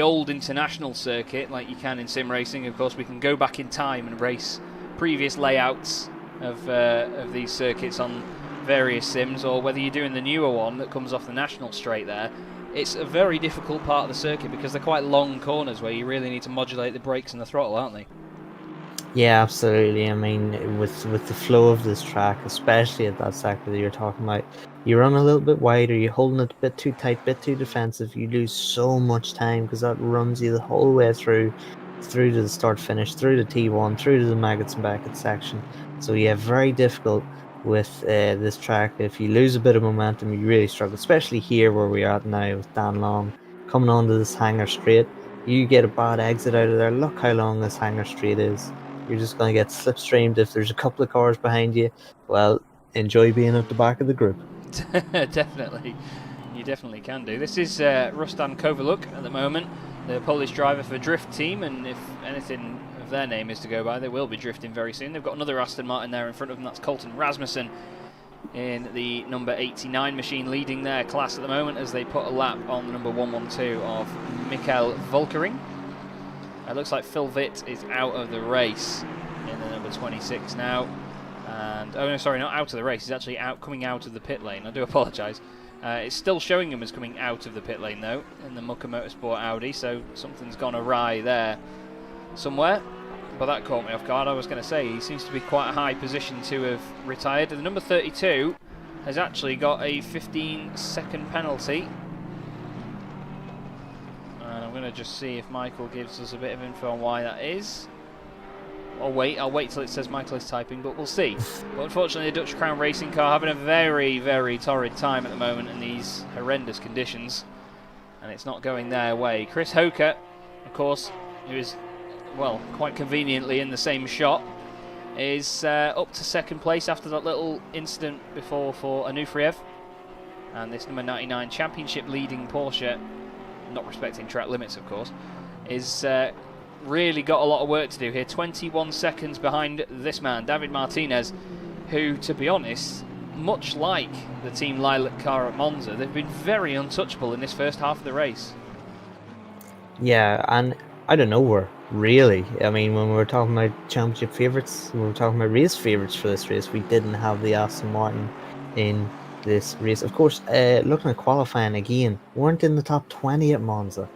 old international circuit like you can in sim racing, of course we can go back in time and race previous layouts of these circuits on various sims, or whether you're doing the newer one that comes off the national straight there, it's a very difficult part of the circuit because they're quite long corners where you really need to modulate the brakes and the throttle, aren't they? Yeah, absolutely. I mean, with the flow of this track, especially at that sector that you're talking about, you run a little bit wider, you're holding it a bit too tight, bit too defensive, you lose so much time because that runs you the whole way through to the start finish, through the T1, through to the Maggots and Beckett section. So yeah, very difficult with this track. If you lose a bit of momentum, you really struggle, especially here where we are at now with Dan Long coming onto this hangar straight. You get a bad exit out of there. Look how long this hangar straight is. You're just going to get slipstreamed if there's a couple of cars behind you. Well, enjoy being at the back of the group. Definitely. You definitely can do. This is Rustan Kovaluk at the moment, the Polish driver for Drift Team, and if anything of their name is to go by, they will be drifting very soon. They've got another Aston Martin there in front of them, that's Colton Rasmussen in the number 89 machine, leading their class at the moment as they put a lap on the number 112 of Mikael Volkering. It looks like Phil Vitt is out of the race in the number 26 now. And oh no, sorry, not out of the race. He's actually coming out of the pit lane. I do apologise. It's still showing him as coming out of the pit lane though in the Mucker Motorsport Audi. So something's gone awry there somewhere. But that caught me off guard. I was going to say he seems to be quite a high position to have retired. The number 32 has actually got a 15-second penalty. I'm going to just see if Michael gives us a bit of info on why that is. I'll wait till it says Michael is typing, but we'll see. But unfortunately, the Dutch Crown Racing car having a very, very torrid time at the moment in these horrendous conditions, and it's not going their way. Chris Hoker, of course, who is, well, quite conveniently in the same shot, is up to second place after that little incident before for Anufriev. And this number 99 championship leading Porsche, not respecting track limits of course, is really got a lot of work to do here. 21 seconds behind this man, David Martinez, who, to be honest, much like the Team Lilac car at Monza, they've been very untouchable in this first half of the race. Yeah, and I don't know where, really. I mean, when we were talking about championship favourites, we were talking about race favourites for this race, we didn't have the Aston Martin in this race. Of course, looking at qualifying again, weren't in the top 20 at Monza.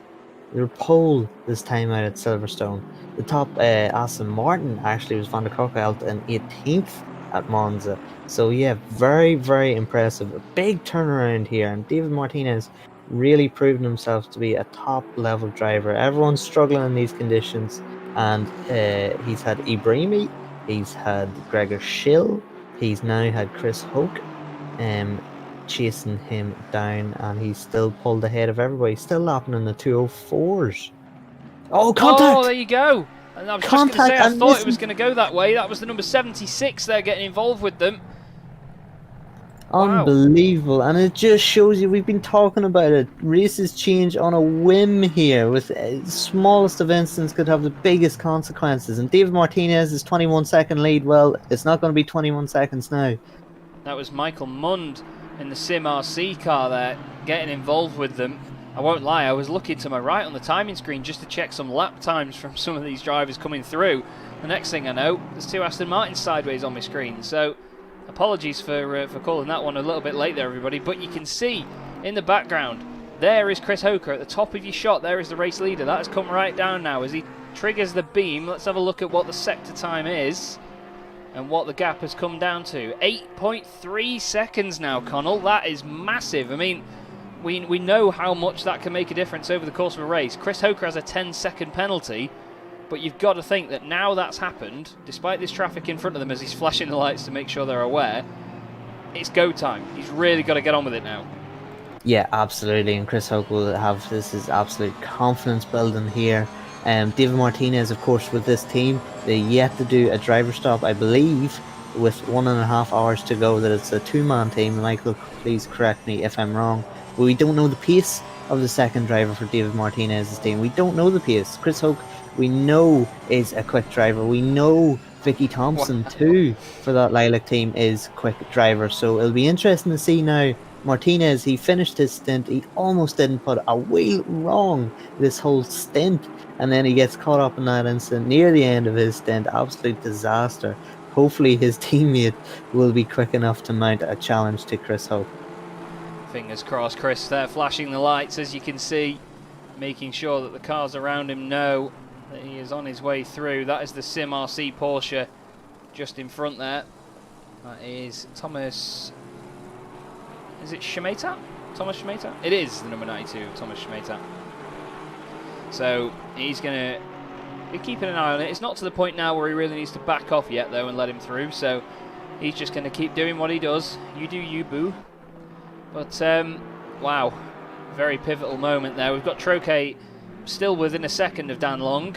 They were pole this time out at Silverstone. The top Aston Martin actually was Van der Koekeldt in 18th at Monza. So yeah, very, very impressive. A big turnaround here, and David Martinez really proven himself to be a top level driver. Everyone's struggling in these conditions, and he's had Ibrahimi, he's had Gregor Schill, he's now had Chris Hoke chasing him down, and he's still pulled ahead of everybody. Still lapping in the 204s. Oh, contact! Oh, there you go. And I was just going to say, I and thought it listen- was going to go that way. That was the number 76 there getting involved with them. Wow. Unbelievable, and it just shows you, we've been talking about it, races change on a whim here, with smallest of incidents could have the biggest consequences, and David Martinez's 21-second lead, well, it's not going to be 21 seconds now. That was Michael Mund in the Sim RC car there, getting involved with them. I won't lie, I was looking to my right on the timing screen just to check some lap times from some of these drivers coming through. The next thing I know, there's 2 Aston Martins sideways on my screen, so apologies for calling that one a little bit late there, everybody, but you can see in the background, there is Chris Hoker at the top of your shot. There is the race leader. That has come right down now as he triggers the beam. Let's have a look at what the sector time is and what the gap has come down to. 8.3 seconds now, Connall. That is massive. I mean, we know how much that can make a difference over the course of a race. Chris Hoker has a 10-second penalty, but you've got to think that now that's happened, despite this traffic in front of them as he's flashing the lights to make sure they're aware, it's go time. He's really got to get on with it now. Yeah, absolutely, and Chris Hoke will have this is absolute confidence building here. David Martinez, of course, with this team, they yet to do a driver stop, I believe, with 1.5 hours to go, that it's a 2-man team. Michael, please correct me if I'm wrong, but we don't know the pace of the second driver for David Martinez's team. We don't know the pace. Chris Hoke, we know, is a quick driver. We know Vicky Thompson too for that Lilac team is quick driver. So it'll be interesting to see now. Martinez, he finished his stint. He almost didn't put a wheel wrong this whole stint, and then he gets caught up in that incident near the end of his stint. Absolute disaster. Hopefully his teammate will be quick enough to mount a challenge to Chris Hope. Fingers crossed. Chris there flashing the lights, as you can see, making sure that the cars around him know that he is on his way through. That is the Sim RC Porsche just in front there. That is Thomas... Is it Schmeta? Thomas Schmeta? It is the number 92, Thomas Schmeta. So he's going to be keeping an eye on it. It's not to the point now where he really needs to back off yet, though, and let him through. So he's just going to keep doing what he does. You do you, boo. But, wow. Very pivotal moment there. We've got Troche still within a second of Dan Long.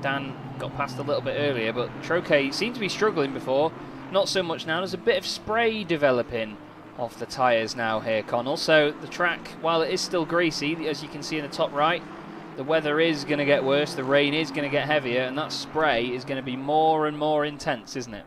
Dan got past a little bit earlier, but Troche seemed to be struggling before. Not so much now. There's a bit of spray developing off the tyres now here, Connall. So the track, while it is still greasy, as you can see in the top right, the weather is going to get worse, the rain is going to get heavier, and that spray is going to be more and more intense, isn't it?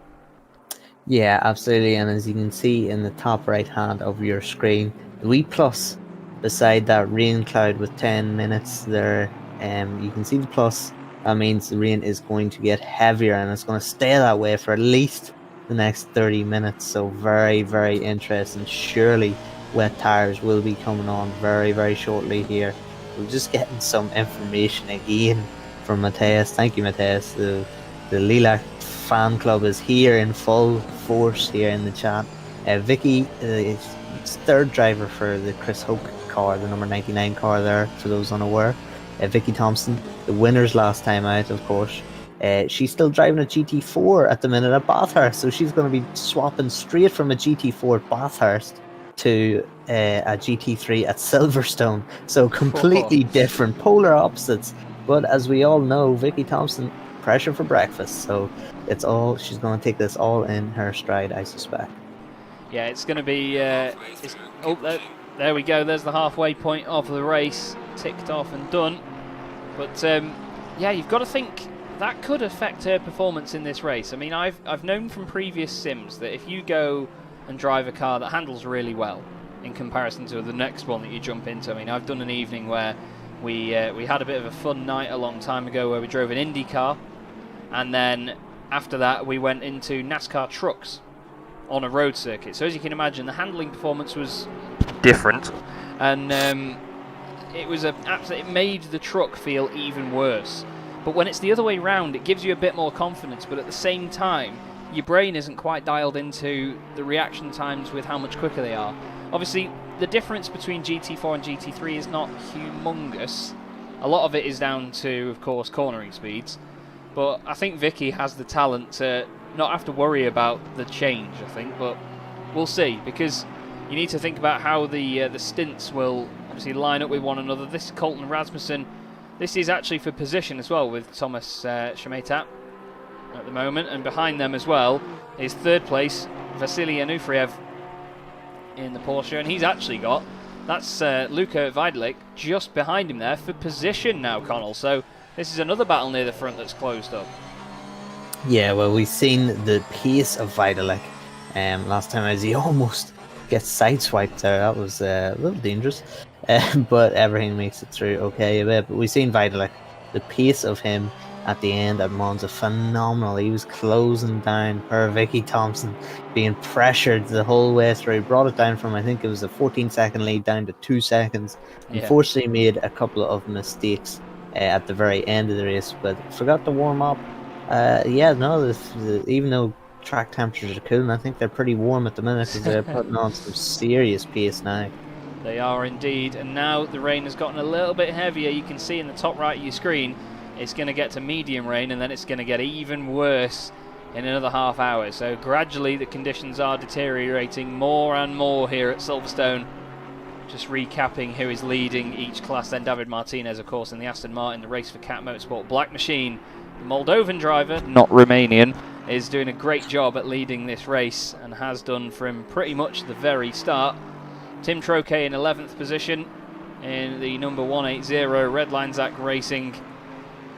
Yeah, absolutely. And as you can see in the top right hand of your screen, the wee plus beside that rain cloud with 10 minutes there, you can see the plus. That means the rain is going to get heavier, and it's going to stay that way for at least the next 30 minutes. So very, very interesting. Surely wet tires will be coming on very, very shortly here. We're just getting some information again from Matthias. Thank you, Matthias. The Lilac fan club is here in full force here in the chat. Vicky is third driver for the Chris Hoke car, the number 99 car there, for those unaware. Vicky Thompson, the winners last time out, of course. She's still driving a GT4 at the minute at Bathurst, so she's going to be swapping straight from a GT4 at Bathurst to a GT3 at Silverstone. So completely different, polar opposites. But as we all know, Vicky Thompson, pressure for breakfast. So it's all, she's going to take this all in her stride, I suspect. Yeah, it's going to be... there we go. There's the halfway point of the race. Ticked off and done. But, yeah, you've got to think that could affect her performance in this race. I mean, I've known from previous sims that if you go and drive a car that handles really well in comparison to the next one that you jump into. I mean, I've done an evening where we had a bit of a fun night a long time ago where we drove an Indy car, and then after that we went into NASCAR trucks on a road circuit. So as you can imagine, the handling performance was different, and it made the truck feel even worse. But when it's the other way round, it gives you a bit more confidence, but at the same time, your brain isn't quite dialed into the reaction times with how much quicker they are. Obviously, the difference between GT4 and GT3 is not humongous. A lot of it is down to, of course, cornering speeds. But I think Vicky has the talent to not have to worry about the change, I think. But we'll see, because you need to think about how the stints will obviously line up with one another. This Colton Rasmussen This is actually for position as well, with Thomas Shemetap at the moment, and behind them as well is third place Vasily Anufriev in the Porsche, and he's actually got, that's Luka Vidalik just behind him there for position now, Connall. So this is another battle near the front that's closed up. Yeah, well, we've seen the pace of Vidalik last time as he almost gets sideswiped there. That was a little dangerous, but everything makes it through okay. But we've seen Vidalik, the pace of him at the end at Monza, phenomenal. He was closing down per Vicky Thompson, being pressured the whole way through. He brought it down from, I think it was a 14-second lead down to 2 seconds. Yeah. Unfortunately, made a couple of mistakes at the very end of the race, but forgot to warm up. Even though track temperatures are cool, and I think they're pretty warm at the minute because they're putting on some serious pace now. They are indeed, and now the rain has gotten a little bit heavier. You can see in the top right of your screen, it's going to get to medium rain, and then it's going to get even worse in another half hour. So gradually the conditions are deteriorating more and more here at Silverstone. Just recapping who is leading each class, then David Martinez, of course, in the Aston Martin, the race for Cat Motorsport Black Machine. The Moldovan driver, not Romanian, is doing a great job at leading this race and has done from pretty much the very start. Tim Troquet in 11th position in the number 180 Redline Zach Racing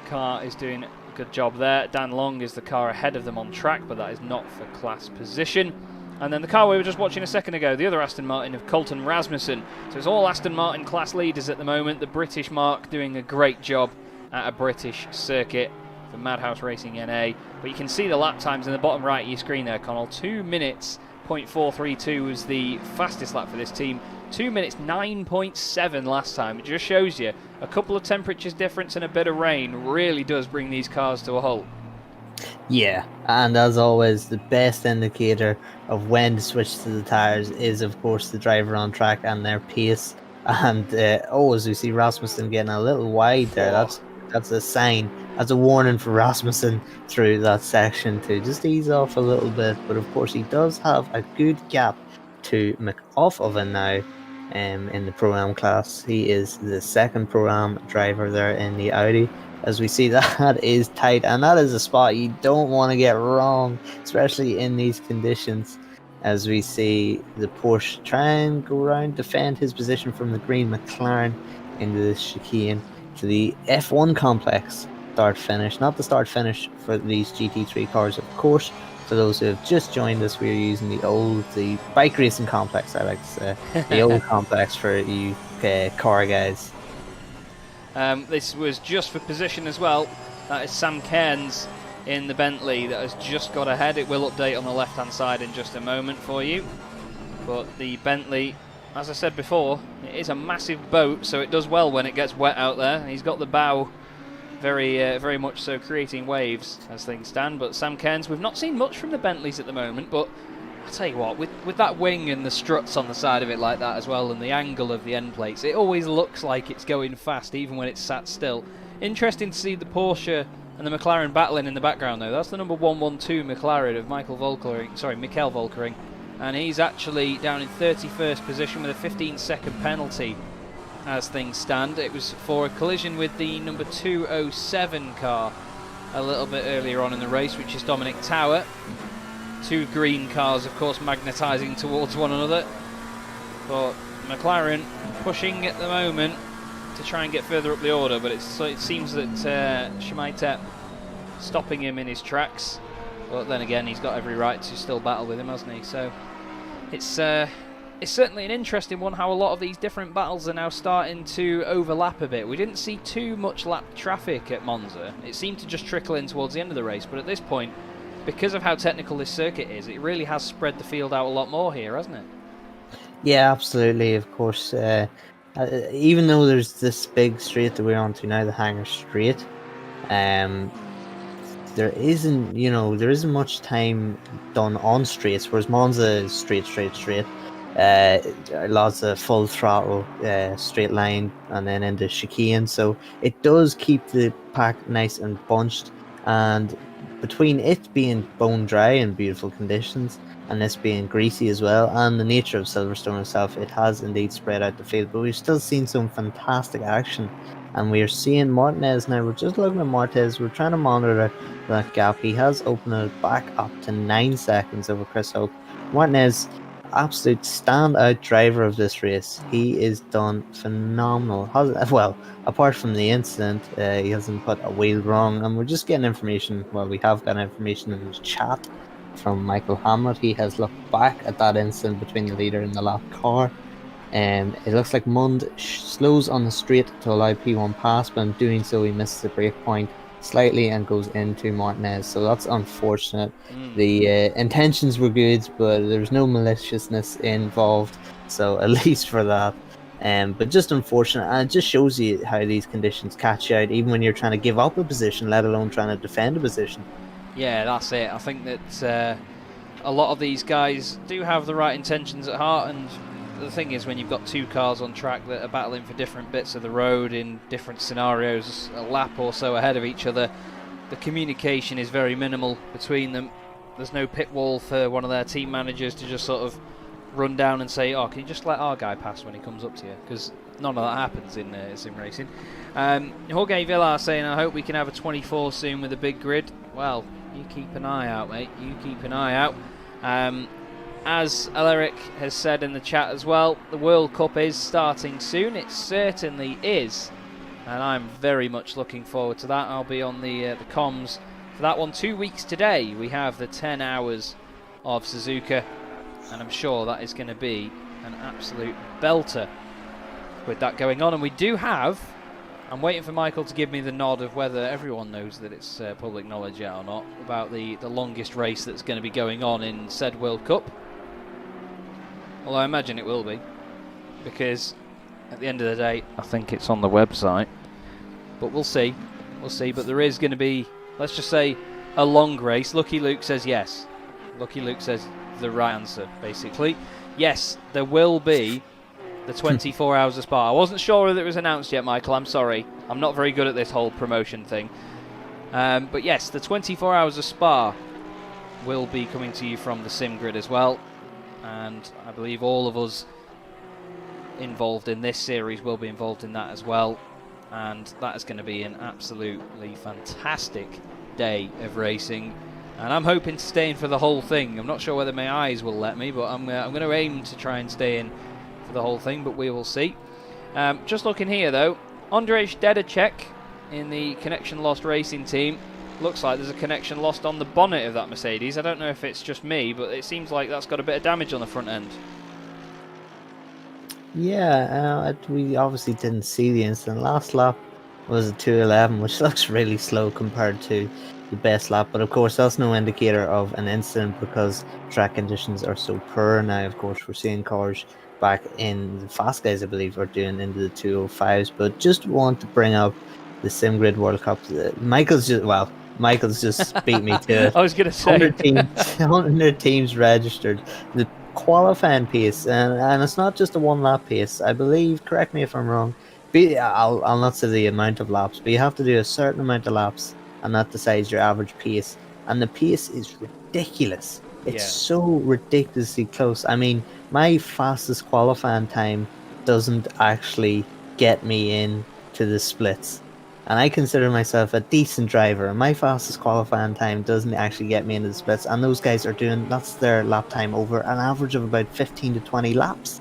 car is doing a good job there. Dan Long is the car ahead of them on track, but that is not for class position. And then the car we were just watching a second ago, the other Aston Martin of Colton Rasmussen. So it's all Aston Martin class leaders at the moment. The British Mark doing a great job at a British circuit for Madhouse Racing NA. But you can see the lap times in the bottom right of your screen there, Connall. 2 minutes 0.432 was the fastest lap for this team. 2 minutes 9.7 last time. It just shows you a couple of temperatures difference and a bit of rain really does bring these cars to a halt. Yeah, and as always, the best indicator of when to switch to the tyres is, of course, the driver on track and their pace. And as we see Rasmussen getting a little wide there, that's a sign, that's a warning for Rasmussen through that section to just ease off a little bit. But of course, he does have a good gap to McOffoven now in the Pro-Am class. He is the second Pro-Am driver there in the Audi. As we see, that is tight, and that is a spot you don't want to get wrong, especially in these conditions. As we see the Porsche try and go around, defend his position from the green McLaren into the chicane to the F1 complex start-finish. Not the start-finish for these GT3 cars, of course. For those who have just joined us, we're using the bike racing complex, I like to say. The old complex for you car guys. This was just for position as well. That is Sam Cairns in the Bentley that has just got ahead. It will update on the left hand side in just a moment for you. But the Bentley, as I said before, it is a massive boat, so it does well when it gets wet out there. He's got the bow very much so creating waves as things stand. But Sam Cairns, we've not seen much from the Bentleys at the moment, but I'll tell you what, with that wing and the struts on the side of it like that as well, and the angle of the end plates, it always looks like it's going fast even when it's sat still. Interesting to see the Porsche and the McLaren battling in the background though. That's the number 112 McLaren of Mikael Volkering, and he's actually down in 31st position with a 15-second penalty as things stand. It was for a collision with the number 207 car a little bit earlier on in the race, which is Dominic Tower. Two green cars, of course, magnetising towards one another. But McLaren pushing at the moment to try and get further up the order, but it seems that Shemaitep stopping him in his tracks. But then again, he's got every right to still battle with him, hasn't he? So it's certainly an interesting one how a lot of these different battles are now starting to overlap a bit. We didn't see too much lap traffic at Monza. It seemed to just trickle in towards the end of the race, but at this point, because of how technical this circuit is, it really has spread the field out a lot more here, hasn't it? Yeah, absolutely, of course. Even though there's this big straight that we're on to now, the Hangar Straight, there isn't much time done on straights, whereas Monza is straight. Lots of full throttle, straight line, and then into chicane, so it does keep the pack nice and bunched. And between it being bone dry in beautiful conditions and this being greasy as well, and the nature of Silverstone itself, it has indeed spread out the field. But we've still seen some fantastic action And we are seeing Martinez now. We're just looking at Martinez. We're trying to monitor that gap. He has opened it back up to 9 seconds over Chris Hope. Martinez, absolute standout driver of this race. He is done phenomenal. Well, apart from the incident, he hasn't put a wheel wrong. And we're just getting information. Well, we have got information in the chat from Michael Hamlet. He has looked back at that incident between the leader and the lap car. It looks like Mund slows on the straight to allow P1 pass, but in doing so he misses the brake point slightly and goes into Martinez, so that's unfortunate. The intentions were good, but there's no maliciousness involved, so at least for that. But just unfortunate, and it just shows you how these conditions catch you out, even when you're trying to give up a position, let alone trying to defend a position. Yeah, that's it. I think that a lot of these guys do have the right intentions at heart, and the thing is, when you've got two cars on track that are battling for different bits of the road in different scenarios, a lap or so ahead of each other, the communication is very minimal between them. There's no pit wall for one of their team managers to just sort of run down and say, oh, can you just let our guy pass when he comes up to you? Because none of that happens in sim racing. Jorge Villar saying, I hope we can have a 24 soon with a big grid. Well, you keep an eye out, mate. You keep an eye out. As Alaric has said in the chat as well, the World Cup is starting soon. It certainly is. And I'm very much looking forward to that. I'll be on the comms for that one. 2 weeks today, we have the 10 hours of Suzuka. And I'm sure that is going to be an absolute belter with that going on. And we do have, I'm waiting for Michael to give me the nod of whether everyone knows that it's public knowledge yet or not, about the longest race that's going to be going on in said World Cup. Well, I imagine it will be, because at the end of the day, I think it's on the website. But we'll see. We'll see. But there is going to be, let's just say, a long race. Lucky Luke says yes. Lucky Luke says the right answer, basically. Yes, there will be the 24 hours of Spa. I wasn't sure whether it was announced yet, Michael. I'm sorry. I'm not very good at this whole promotion thing. But yes, the 24 hours of Spa will be coming to you from the Sim Grid as well. And I believe all of us involved in this series will be involved in that as well. And that is going to be an absolutely fantastic day of racing. And I'm hoping to stay in for the whole thing. I'm not sure whether my eyes will let me, but I'm going to aim to try and stay in for the whole thing, but we will see. Just looking here, though, Andrzej Dedacek in the Connection Lost Racing team. Looks like there's a connection lost on the bonnet of that Mercedes. I don't know if it's just me, but it seems like that's got a bit of damage on the front end. Yeah, we obviously didn't see the incident. Last lap was a 2:11, which looks really slow compared to the best lap. But of course, that's no indicator of an incident because track conditions are so poor now. Of course, we're seeing cars back in the fast guys, I believe, are doing into the 205s. But just want to bring up the SimGrid World Cup. Michael's just beat me to it. I was going to say 100 teams registered. The qualifying pace, and it's not just a one lap pace. I believe, correct me if I'm wrong, I'll not say the amount of laps, but you have to do a certain amount of laps, and that decides your average pace. And the pace is ridiculous. It's so ridiculously close. I mean, my fastest qualifying time doesn't actually get me in to the splits. And I consider myself a decent driver, and my fastest qualifying time doesn't actually get me into the splits. And those guys are doing, that's their lap time over an average of about 15 to 20 laps.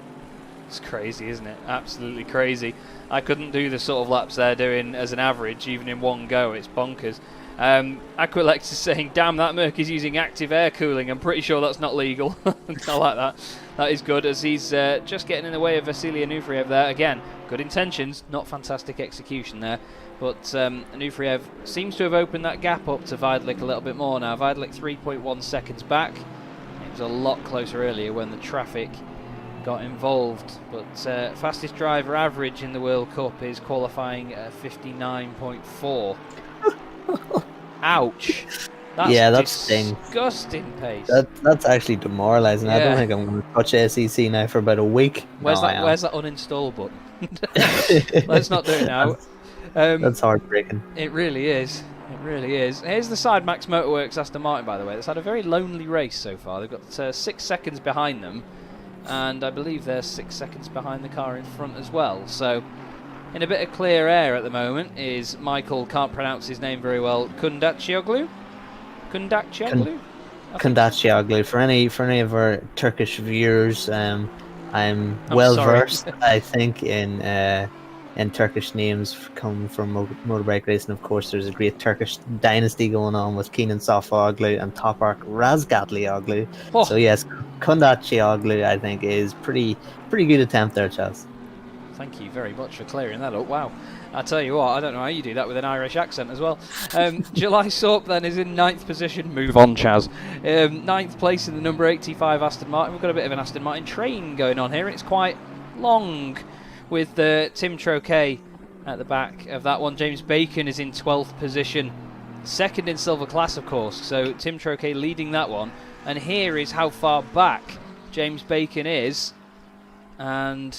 It's crazy, isn't it? Absolutely crazy. I couldn't do the sort of laps they're doing as an average, even in one go. It's bonkers. Aquilex is saying, damn, that Merc is using active air cooling. I'm pretty sure that's not legal. I like that. That is good, as he's just getting in the way of Vasily Anuferev there. Again, good intentions, not fantastic execution there. But Anuferev seems to have opened that gap up to Weidlich a little bit more now. Weidlich 3.1 seconds back. It was a lot closer earlier when the traffic got involved. But fastest driver average in the World Cup is qualifying at 59.4. Ouch. That's disgusting pace. That's actually demoralising. I don't think I'm going to touch SEC now for about a week. Where's that uninstall button? Let's not do it now. That's heartbreaking. It really is. It really is. Here's the side Max Motorworks Aston Martin, by the way. That's had a very lonely race so far. They've got 6 seconds behind them, and I believe they're 6 seconds behind the car in front as well. So in a bit of clear air at the moment is Michael, can't pronounce his name very well, Kundakcioglu? Kondacioglu. For any of our Turkish viewers, I'm well sorry. versed, I think, in Turkish names come from motorbike racing. Of course, there's a great Turkish dynasty going on with Kenan Safoglu and Toprak Razgatlioglu. Oh. So yes, Kondacioglu, I think, is pretty good attempt there, Chaz. Thank you very much for clearing that up. Wow. I tell you what, I don't know how you do that with an Irish accent as well. July Sorp then is in 9th position. Move on, Chaz. 9th place in the number 85 Aston Martin. We've got a bit of an Aston Martin train going on here. It's quite long with Tim Troquet at the back of that one. James Bacon is in 12th position. Second in silver class, of course. So Tim Troquet leading that one. And here is how far back James Bacon is. And,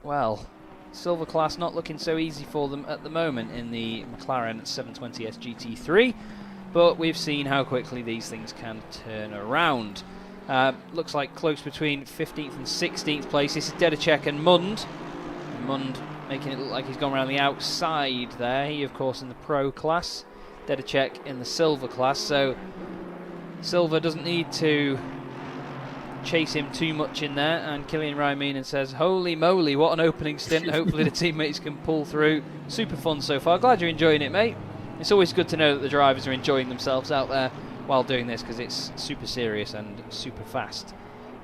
well, silver class not looking so easy for them at the moment in the McLaren 720S GT3, but we've seen how quickly these things can turn around. Looks like close between 15th and 16th place. This is Dedicek and Mund. Mund making it look like he's gone around the outside there. He, of course, in the pro class. Dedicek in the silver class. So silver doesn't need to chase him too much in there, and Killian Raiminen says, holy moly, what an opening stint. Hopefully the teammates can pull through. Super fun so far. Glad you're enjoying it, mate. It's always good to know that the drivers are enjoying themselves out there while doing this, because it's super serious and super fast,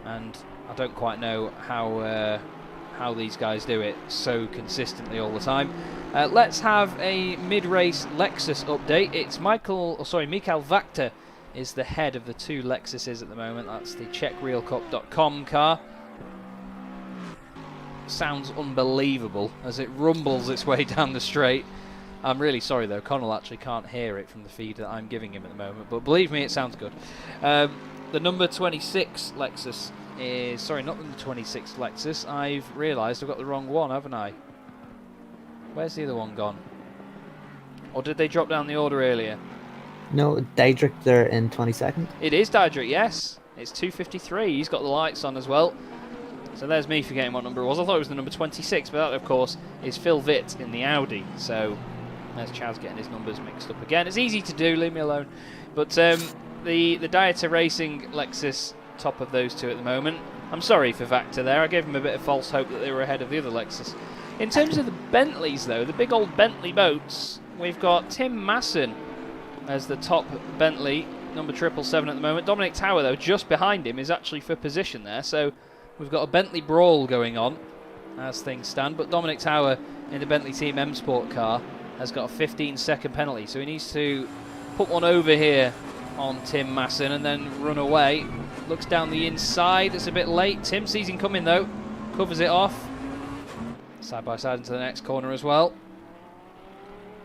and I don't quite know how these guys do it so consistently all the time. Let's have a mid-race Lexus update. It's Mikael Vactor is the head of the two Lexuses at the moment. That's the CzechRealCup.com car. Sounds unbelievable as it rumbles its way down the straight. I'm really sorry though, Connall actually can't hear it from the feed that I'm giving him at the moment, but believe me, it sounds good. The number 26 Lexus is... Sorry, not the number 26 Lexus. I've realised I've got the wrong one, haven't I? Where's the other one gone? Or did they drop down the order earlier? No, Diedrich there in 22nd. It is Diedrich, yes. It's 253. He's got the lights on as well. So there's me forgetting what number it was. I thought it was the number 26, but that, of course, is Phil Vitt in the Audi. So there's Chaz getting his numbers mixed up again. It's easy to do, leave me alone. But the Dieter Racing Lexus, top of those two at the moment. I'm sorry for Vactor there. I gave him a bit of false hope that they were ahead of the other Lexus. In terms of the Bentleys, though, the big old Bentley boats, we've got Tim Masson as the top Bentley, number 777 at the moment. Dominic Tower, though, just behind him, is actually for position there. So we've got a Bentley brawl going on as things stand. But Dominic Tower in the Bentley Team M Sport car has got a 15-second penalty. So he needs to put one over here on Tim Masson and then run away. Looks down the inside. It's a bit late. Tim sees him coming, though. Covers it off. Side by side into the next corner as well.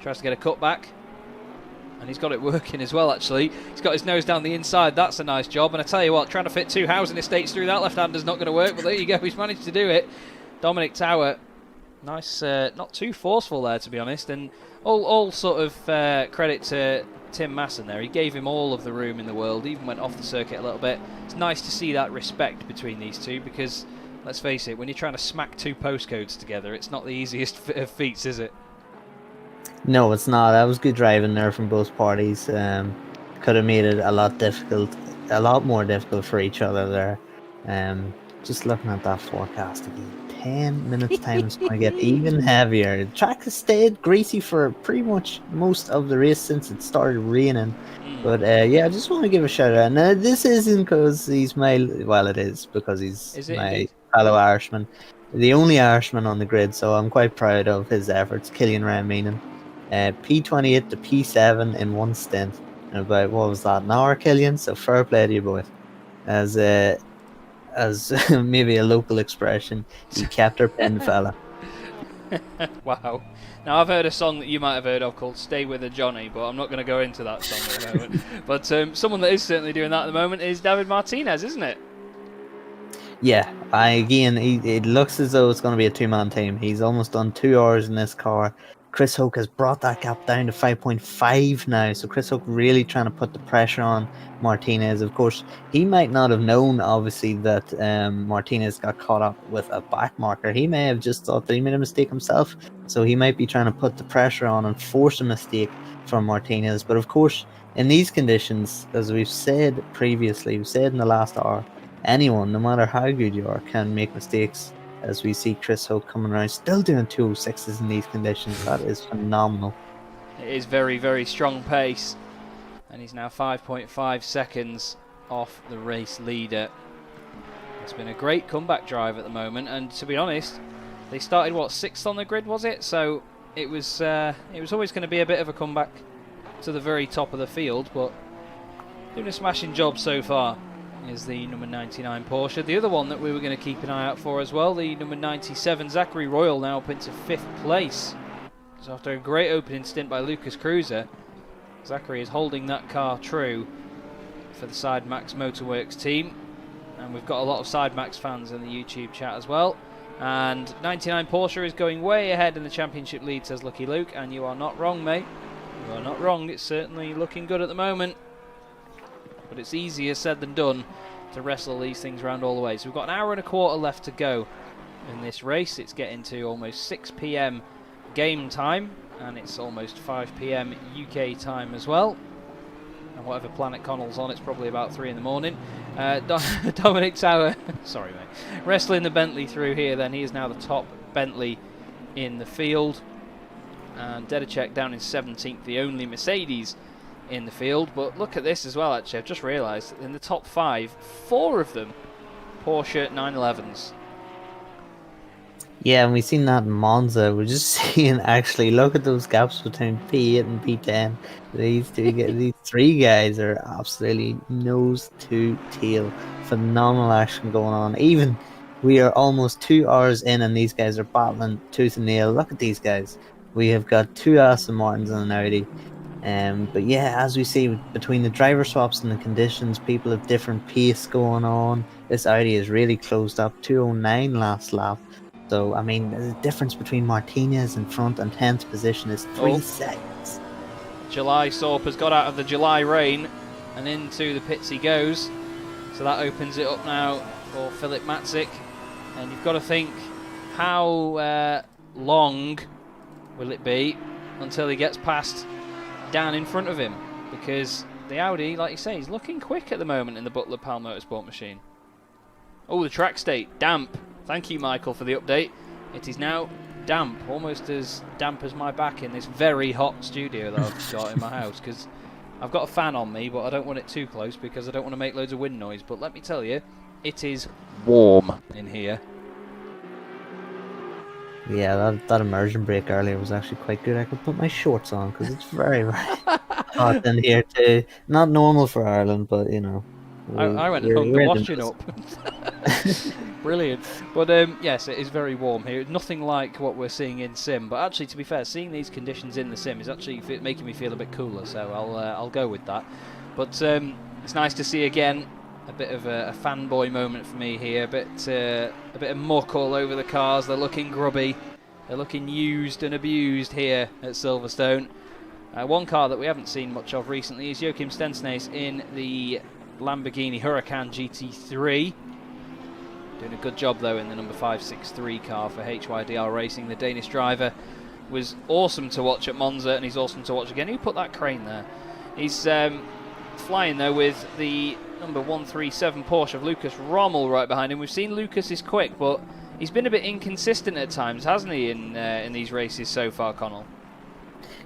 Tries to get a cut back. And he's got it working as well, actually. He's got his nose down the inside. That's a nice job. And I tell you what, trying to fit two housing estates through that left-hander's not going to work. But there you go. He's managed to do it. Dominic Tower. Nice. Not too forceful there, to be honest. And all sort of credit to Tim Masson there. He gave him all of the room in the world. Even went off the circuit a little bit. It's nice to see that respect between these two because, let's face it, when you're trying to smack two postcodes together, it's not the easiest of feats, is it? No, it's not. That was good driving there from both parties. Could have made it a lot more difficult for each other there. Just looking at that forecast again, 10 minutes time is going to get even heavier. The track has stayed greasy for pretty much most of the race since it started raining. But yeah, I just want to give a shout out. Now, this isn't because he's my... Well, it is because he's my fellow Irishman. The only Irishman on the grid, so I'm quite proud of his efforts. Killian Raiminen. P28 to P7 in one stint. And about, what was that, an hour, Killian? So fair play to you both. As maybe a local expression, he kept her pen, fella. Wow. Now, I've heard a song that you might have heard of called Stay With a Johnny, but I'm not going to go into that song at the moment. But someone that is certainly doing that at the moment is David Martinez, isn't it? Yeah, it looks as though it's going to be a two-man team. He's almost done 2 hours in this car. Chris Hoke has brought that gap down to 5.5 now. So Chris Hoke really trying to put the pressure on Martinez. Of course, he might not have known, obviously, that Martinez got caught up with a back marker. He may have just thought that he made a mistake himself. So he might be trying to put the pressure on and force a mistake from Martinez. But of course, in these conditions, as we've said previously, we've said in the last hour, anyone, no matter how good you are, can make mistakes. As we see Chris Hoke coming around, still doing 206s in these conditions. That is phenomenal. It is very, very strong pace. And he's now 5.5 seconds off the race leader. It's been a great comeback drive at the moment. And to be honest, they started, what, 6th on the grid, was it? So it was always going to be a bit of a comeback to the very top of the field. But doing a smashing job so far is the number 99 Porsche. The other one that we were going to keep an eye out for as well, the number 97 Zachary Royal, now up into 5th place. So after a great opening stint by Lucas Cruiser, Zachary is holding that car true for the Sidemax Motorworks team. And we've got a lot of Sidemax fans in the YouTube chat as well. And 99 Porsche is going way ahead in the championship lead, says Lucky Luke. And you are not wrong, mate. You are not wrong. It's certainly looking good at the moment. But it's easier said than done to wrestle these things around all the way. So we've got an hour and a quarter left to go in this race. It's getting to almost 6 PM game time, and it's almost 5 PM UK time as well. And whatever planet Connall's on, it's probably about 3 in the morning. Dominic Tower, sorry mate, wrestling the Bentley through here then. He is now the top Bentley in the field. And Dedicek down in 17th, the only Mercedes in the field. But look at this as well, actually. I've just realised in the top 5, 4 of them Porsche 911s. Yeah, and we've seen that in Monza. We're just seeing, actually, look at those gaps between P8 and P10. These three guys are absolutely nose to tail. Phenomenal action going on. Even we are almost 2 hours in and these guys are battling tooth and nail. Look at these guys. We have got 2 Aston Martins and an Audi. But yeah, as we see, between the driver swaps and the conditions, people have different pace going on. This Audi is really closed up. 209 last lap. So, I mean, the difference between Martinez in front and 10th position is 3 seconds. July Sorp has got out of the July rain and into the pits he goes. So that opens it up now for Philip Matzik. And you've got to think, how long will it be until he gets past down in front of him? Because the Audi, like you say, is looking quick at the moment in the Butler Pal Motorsport machine. Oh, the track state, damp. Thank you, Michael, for the update. It is now damp, almost as damp as my back in this very hot studio that I've got in my house, because I've got a fan on me, but I don't want it too close because I don't want to make loads of wind noise. But let me tell you, it is warm in here. Yeah, that immersion break earlier was actually quite good. I could put my shorts on because it's very, very hot in here too. Not normal for Ireland, but you know. I went and hung the washing up. Brilliant. But yes, it is very warm here. Nothing like what we're seeing in Sim. But actually, to be fair, seeing these conditions in the Sim is actually making me feel a bit cooler. So I'll go with that. But it's nice to see again a bit of a fanboy moment for me here. A bit of muck all over the cars. They're looking grubby. They're looking used and abused here at Silverstone. One car that we haven't seen much of recently is Joachim Stensnes in the Lamborghini Huracan GT3. Doing a good job though in the number 563 car for HYDR Racing. The Danish driver was awesome to watch at Monza, and he's awesome to watch again. Who put that crane there? He's flying though with the number 137 Porsche of Lucas Rommel right behind him. We've seen Lucas is quick, but he's been a bit inconsistent at times, hasn't he, in these races so far, Connall?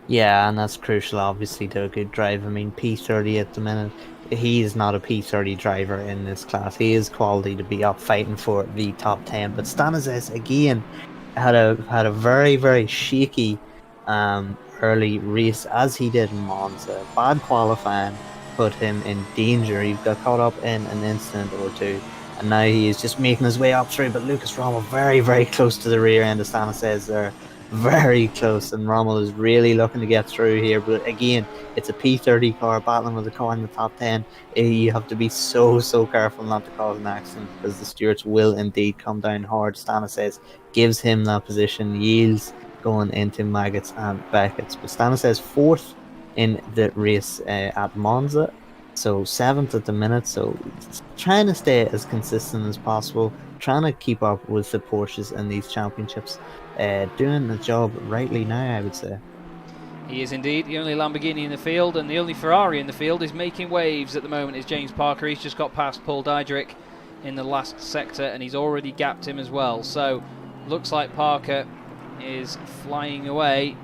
Yeah, and that's crucial, obviously, to a good drive. I mean, P30 at the minute, he is not a P30 driver in this class. He is quality to be up fighting for the top 10. But Stanislas, again, had a very, very shaky early race, as he did in Monza. Bad qualifying put him in danger. He got caught up in an incident or two. And now he is just making his way up through. But Lucas Rommel very, very close to the rear end of Stanislas there. very close, and Rommel is really looking to get through here. But again, it's a P30 car battling with a car in the top 10. You have to be so careful not to cause an accident, because the stewards will indeed come down hard. Stana says gives him that position, yields going into Maggots and Beckett's. But Stana says fourth in the race at Monza, so seventh at the minute. So trying to stay as consistent as possible, trying to keep up with the Porsches in these championships. Doing the job rightly now, I would say. He is indeed. The only Lamborghini in the field and the only Ferrari in the field is making waves at the moment is James Parker. He's just got past Paul Diedrich in the last sector, and he's already gapped him as well. So looks like Parker is flying away,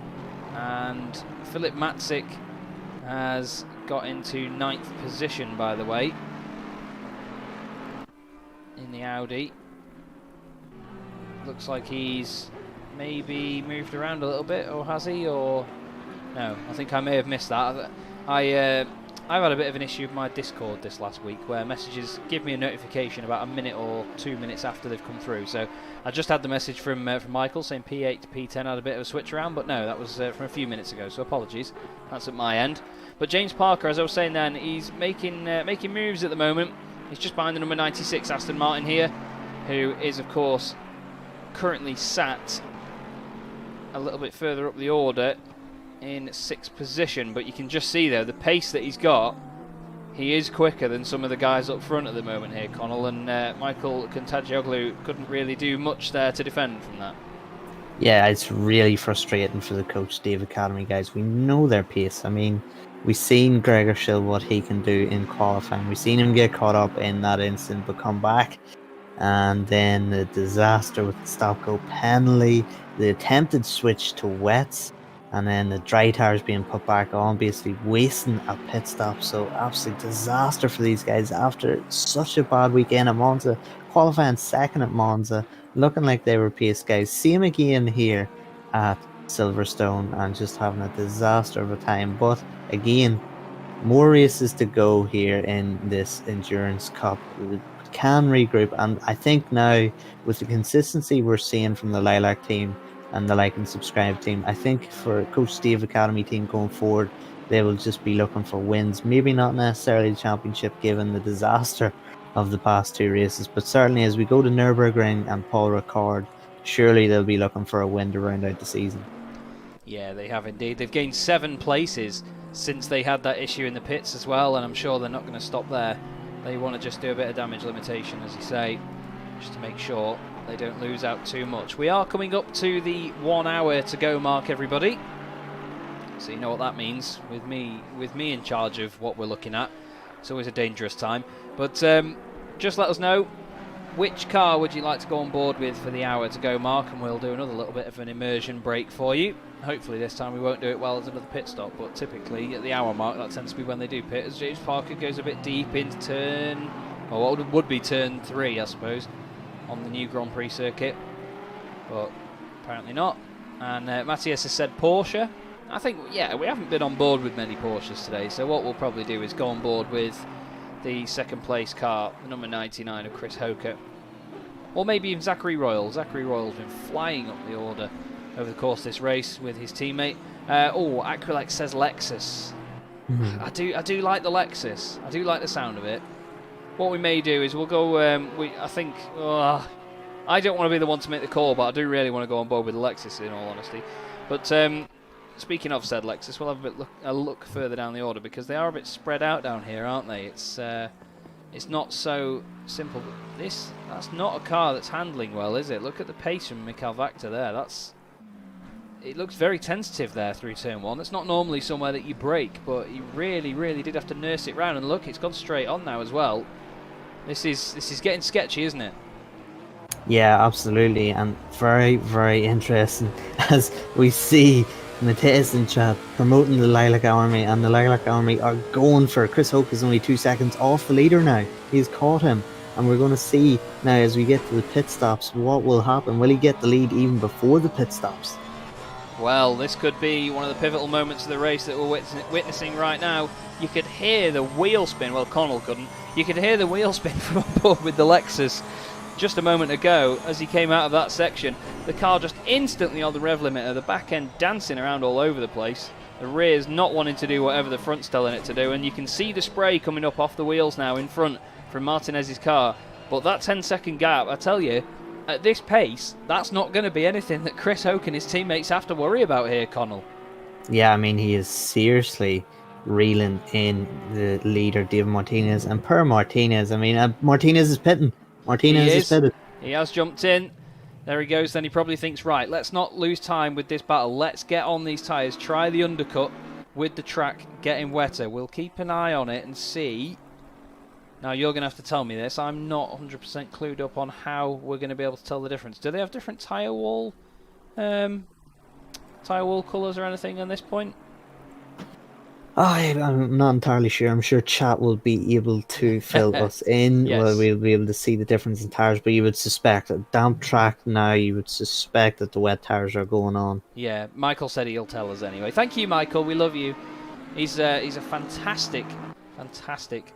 and Philip Matzik has got into 9th position, by the way, in the Audi. Looks like he's maybe moved around a little bit, or has he? Or no, I think I may have missed that. I've had a bit of an issue with my Discord this last week, where messages give me a notification about a minute or 2 minutes after they've come through. So I just had the message from Michael saying P8 to P10 had a bit of a switch around, but no, that was from a few minutes ago. So apologies, that's at my end. But James Parker, as I was saying then, he's making moves at the moment. He's just behind the number 96 Aston Martin here, who is of course currently sat a little bit further up the order in 6th position, but you can just see there the pace that he's got. He is quicker than some of the guys up front at the moment here, Connall, and Michael Contagioglu couldn't really do much there to defend from that. Yeah, it's really frustrating for the Coach Steve Academy guys. We know their pace. I mean, we've seen Gregor Schill, what he can do in qualifying. We've seen him get caught up in that incident but come back, and then the disaster with the stop-go penalty, the attempted switch to wets, and then the dry tires being put back on, basically wasting a pit stop. So absolute disaster for these guys after such a bad weekend at Monza, qualifying second at Monza, looking like they were pace guys. See him again here at Silverstone and just having a disaster of a time. But again, more races to go here in this Endurance Cup. We can regroup, and I think now with the consistency we're seeing from the Lilac team and the Like and Subscribe team, I think for Coach Steve Academy team going forward, they will just be looking for wins. Maybe not necessarily the championship given the disaster of the past 2 races, but certainly as we go to Nurburgring and Paul Ricard, surely they'll be looking for a win to round out the season. Yeah, they have indeed. They've gained 7 places since they had that issue in the pits as well, and I'm sure they're not going to stop there. They want to just do a bit of damage limitation, as you say, just to make sure they don't lose out too much. We are coming up to the 1 hour to go mark, everybody. So you know what that means with me in charge of what we're looking at. It's always a dangerous time. But just let us know, which car would you like to go on board with for the hour to go mark, and we'll do another little bit of an immersion break for you. Hopefully this time we won't do it well as another pit stop, but typically at the hour mark that tends to be when they do pit, as James Parker goes a bit deep into turn, or what would be turn 3 I suppose, on the new Grand Prix circuit, but apparently not. And Matthias has said Porsche. I think, yeah, we haven't been on board with many Porsches today, so what we'll probably do is go on board with the second place car, the number 99 of Chris Hoker, or maybe even Zachary Royal. Zachary Royal's been flying up the order over the course of this race with his teammate. Acrylex says Lexus. I do like the Lexus. I do like the sound of it. What we may do is we'll go. I think I don't want to be the one to make the call, but I do really want to go on board with the Lexus, in all honesty. But speaking of said Lexus, we'll have a look further down the order, because they are a bit spread out down here, aren't they? It's not so simple. That's not a car that's handling well, is it? Look at the pace from Mikael Vactor there. It looks very tentative there through turn 1. That's not normally somewhere that you brake, but he really did have to nurse it round. And look, it's gone straight on now as well. This is getting sketchy, isn't it? Yeah, absolutely, and very interesting as we see Matthias in chat promoting the Lilac Army, and the Lilac Army are going for Chris Hoke is only 2 seconds off the leader now. He's caught him, and we're going to see now as we get to the pit stops what will happen. Will he get the lead even before the pit stops? Well, this could be one of the pivotal moments of the race that we're witnessing right now. You could hear the wheel spin. Well, Connall couldn't. You could hear the wheel spin from on board with the Lexus just a moment ago, as he came out of that section, the car just instantly on the rev limiter, the back end dancing around all over the place, the rear's not wanting to do whatever the front's telling it to do, and you can see the spray coming up off the wheels now in front from Martinez's car. But that 10-second gap, I tell you, at this pace, that's not going to be anything that Chris Hoke and his teammates have to worry about here, Connall. Yeah, I mean, he is seriously reeling in the leader, David Martinez. And per Martinez, I mean, Martinez is pitting. Martinez is pitted. He has jumped in. There he goes. Then he probably thinks, right, let's not lose time with this battle. Let's get on these tyres, try the undercut with the track getting wetter. We'll keep an eye on it and see. Now, you're going to have to tell me this. I'm not 100% clued up on how we're going to be able to tell the difference. Do they have different tyre wall colours or anything at this point? I'm not entirely sure. I'm sure chat will be able to fill us in. Yes. Well, we'll be able to see the difference in tyres, but you would suspect a damp track now, you would suspect that the wet tyres are going on. Yeah, Michael said he'll tell us anyway. Thank you, Michael. We love you. He's a fantastic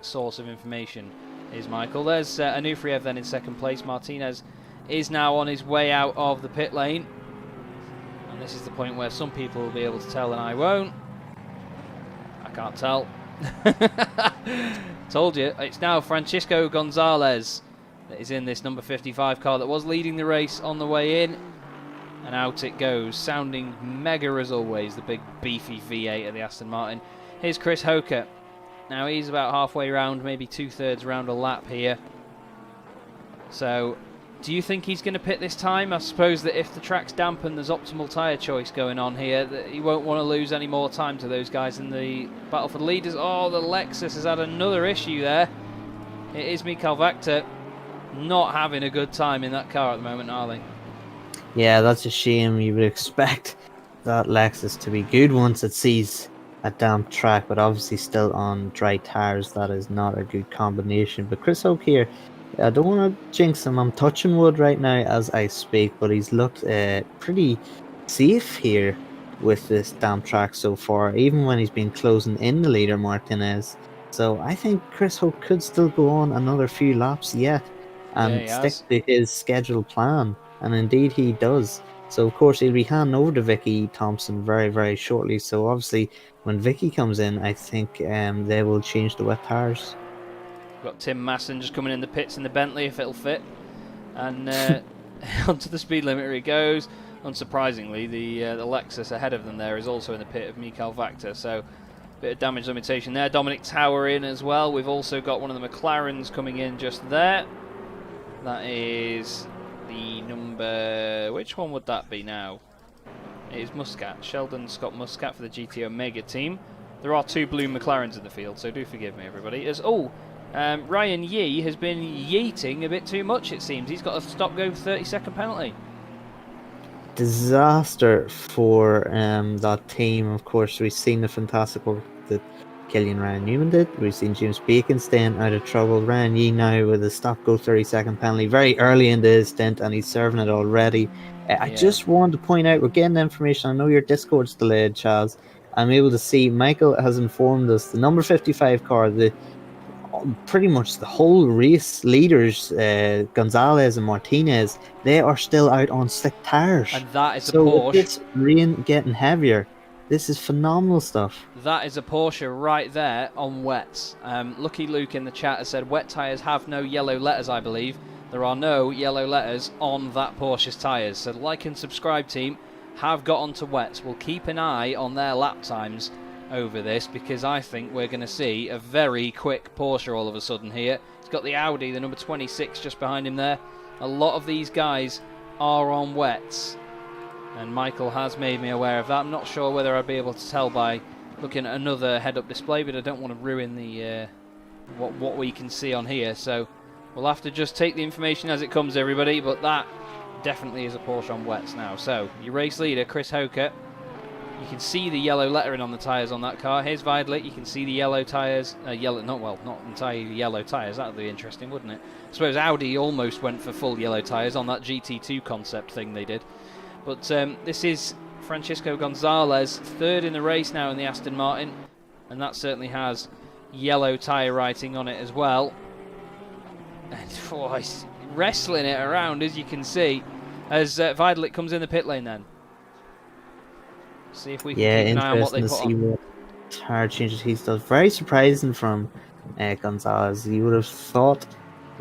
source of information, is Michael. There's Anufriev then in second place. Martinez is now on his way out of the pit lane. And this is the point where some people will be able to tell and I won't. I can't tell. Told you. It's now Francisco Gonzalez that is in this number 55 car that was leading the race on the way in. And out it goes, sounding mega as always, the big beefy V8 of the Aston Martin. Here's Chris Hoke. Now he's about halfway round, maybe 2/3 round a lap here. So, do you think he's going to pit this time? I suppose that if the track's damp and there's optimal tyre choice going on here, that he won't want to lose any more time to those guys in the battle for the leaders. Oh, the Lexus has had another issue there. It is Mikael Vactor not having a good time in that car at the moment, are they? Yeah, that's a shame. You would expect that Lexus to be good once it sees a damp track, but obviously still on dry tyres. That is not a good combination. But Chris Hoke here, I don't want to jinx him. I'm touching wood right now as I speak, but he's looked pretty safe here with this damp track so far, even when he's been closing in the leader, Martinez. So I think Chris Hoke could still go on another few laps yet and stick to his scheduled plan, and indeed he does. So of course he'll be handing over to Vicky Thompson very, very shortly. So obviously when Vicky comes in, I think they will change the wet tyres. Got Tim Masson just coming in the pits in the Bentley if it'll fit. And onto the speed limiter he goes. Unsurprisingly, the Lexus ahead of them there is also in the pit of Mikael Vactor. So bit of damage limitation there. Dominic Tower in as well. We've also got one of the McLarens coming in just there. That is the number... Which one would that be now? It is Muscat. Sheldon Scott Muscat for the GT Omega team. There are two blue McLarens in the field, so do forgive me, everybody. Ryan Yee has been yeeting a bit too much, it seems. He's got a stop-go 30-second penalty. Disaster for that team. Of course, we've seen the fantastic work that Killian Ryan Newman did. We've seen James Bacon staying out of trouble. Ryan Yee now with a stop-go 30-second penalty very early into his stint, and he's serving it already. I just wanted to point out, we're getting the information. I know your Discord's delayed, Chaz. I'm able to see Michael has informed us the number 55 car, pretty much the whole race leaders, Gonzalez and Martinez, they are still out on slick tyres. And that is a Porsche. Porsche. With it's rain getting heavier, this is phenomenal stuff. That is a Porsche right there on wets. Lucky Luke in the chat has said wet tyres have no yellow letters, I believe. There are no yellow letters on that Porsche's tyres. So like and subscribe team have got onto wets. We'll keep an eye on their lap times over this, because I think we're going to see a very quick Porsche all of a sudden here. He's got the Audi, the number 26 just behind him there. A lot of these guys are on wets, and Michael has made me aware of that. I'm not sure whether I'd be able to tell by looking at another head-up display, but I don't want to ruin the what we can see on here, so we'll have to just take the information as it comes, everybody. But that definitely is a Porsche on wets now. So your race leader, Chris Hoke. You can see the yellow lettering on the tyres on that car. Here's Vidlit. You can see the yellow tyres. Not entirely yellow tyres. That would be interesting, wouldn't it? I suppose Audi almost went for full yellow tyres on that GT2 concept thing they did. But this is Francisco Gonzalez, third in the race now in the Aston Martin. And that certainly has yellow tyre writing on it as well. And wrestling it around, as you can see, as Vidalik comes in the pit lane then. See if we can keep an eye on what they interesting put to see on. what tire changes he does. Very surprising from Gonzalez. You would have thought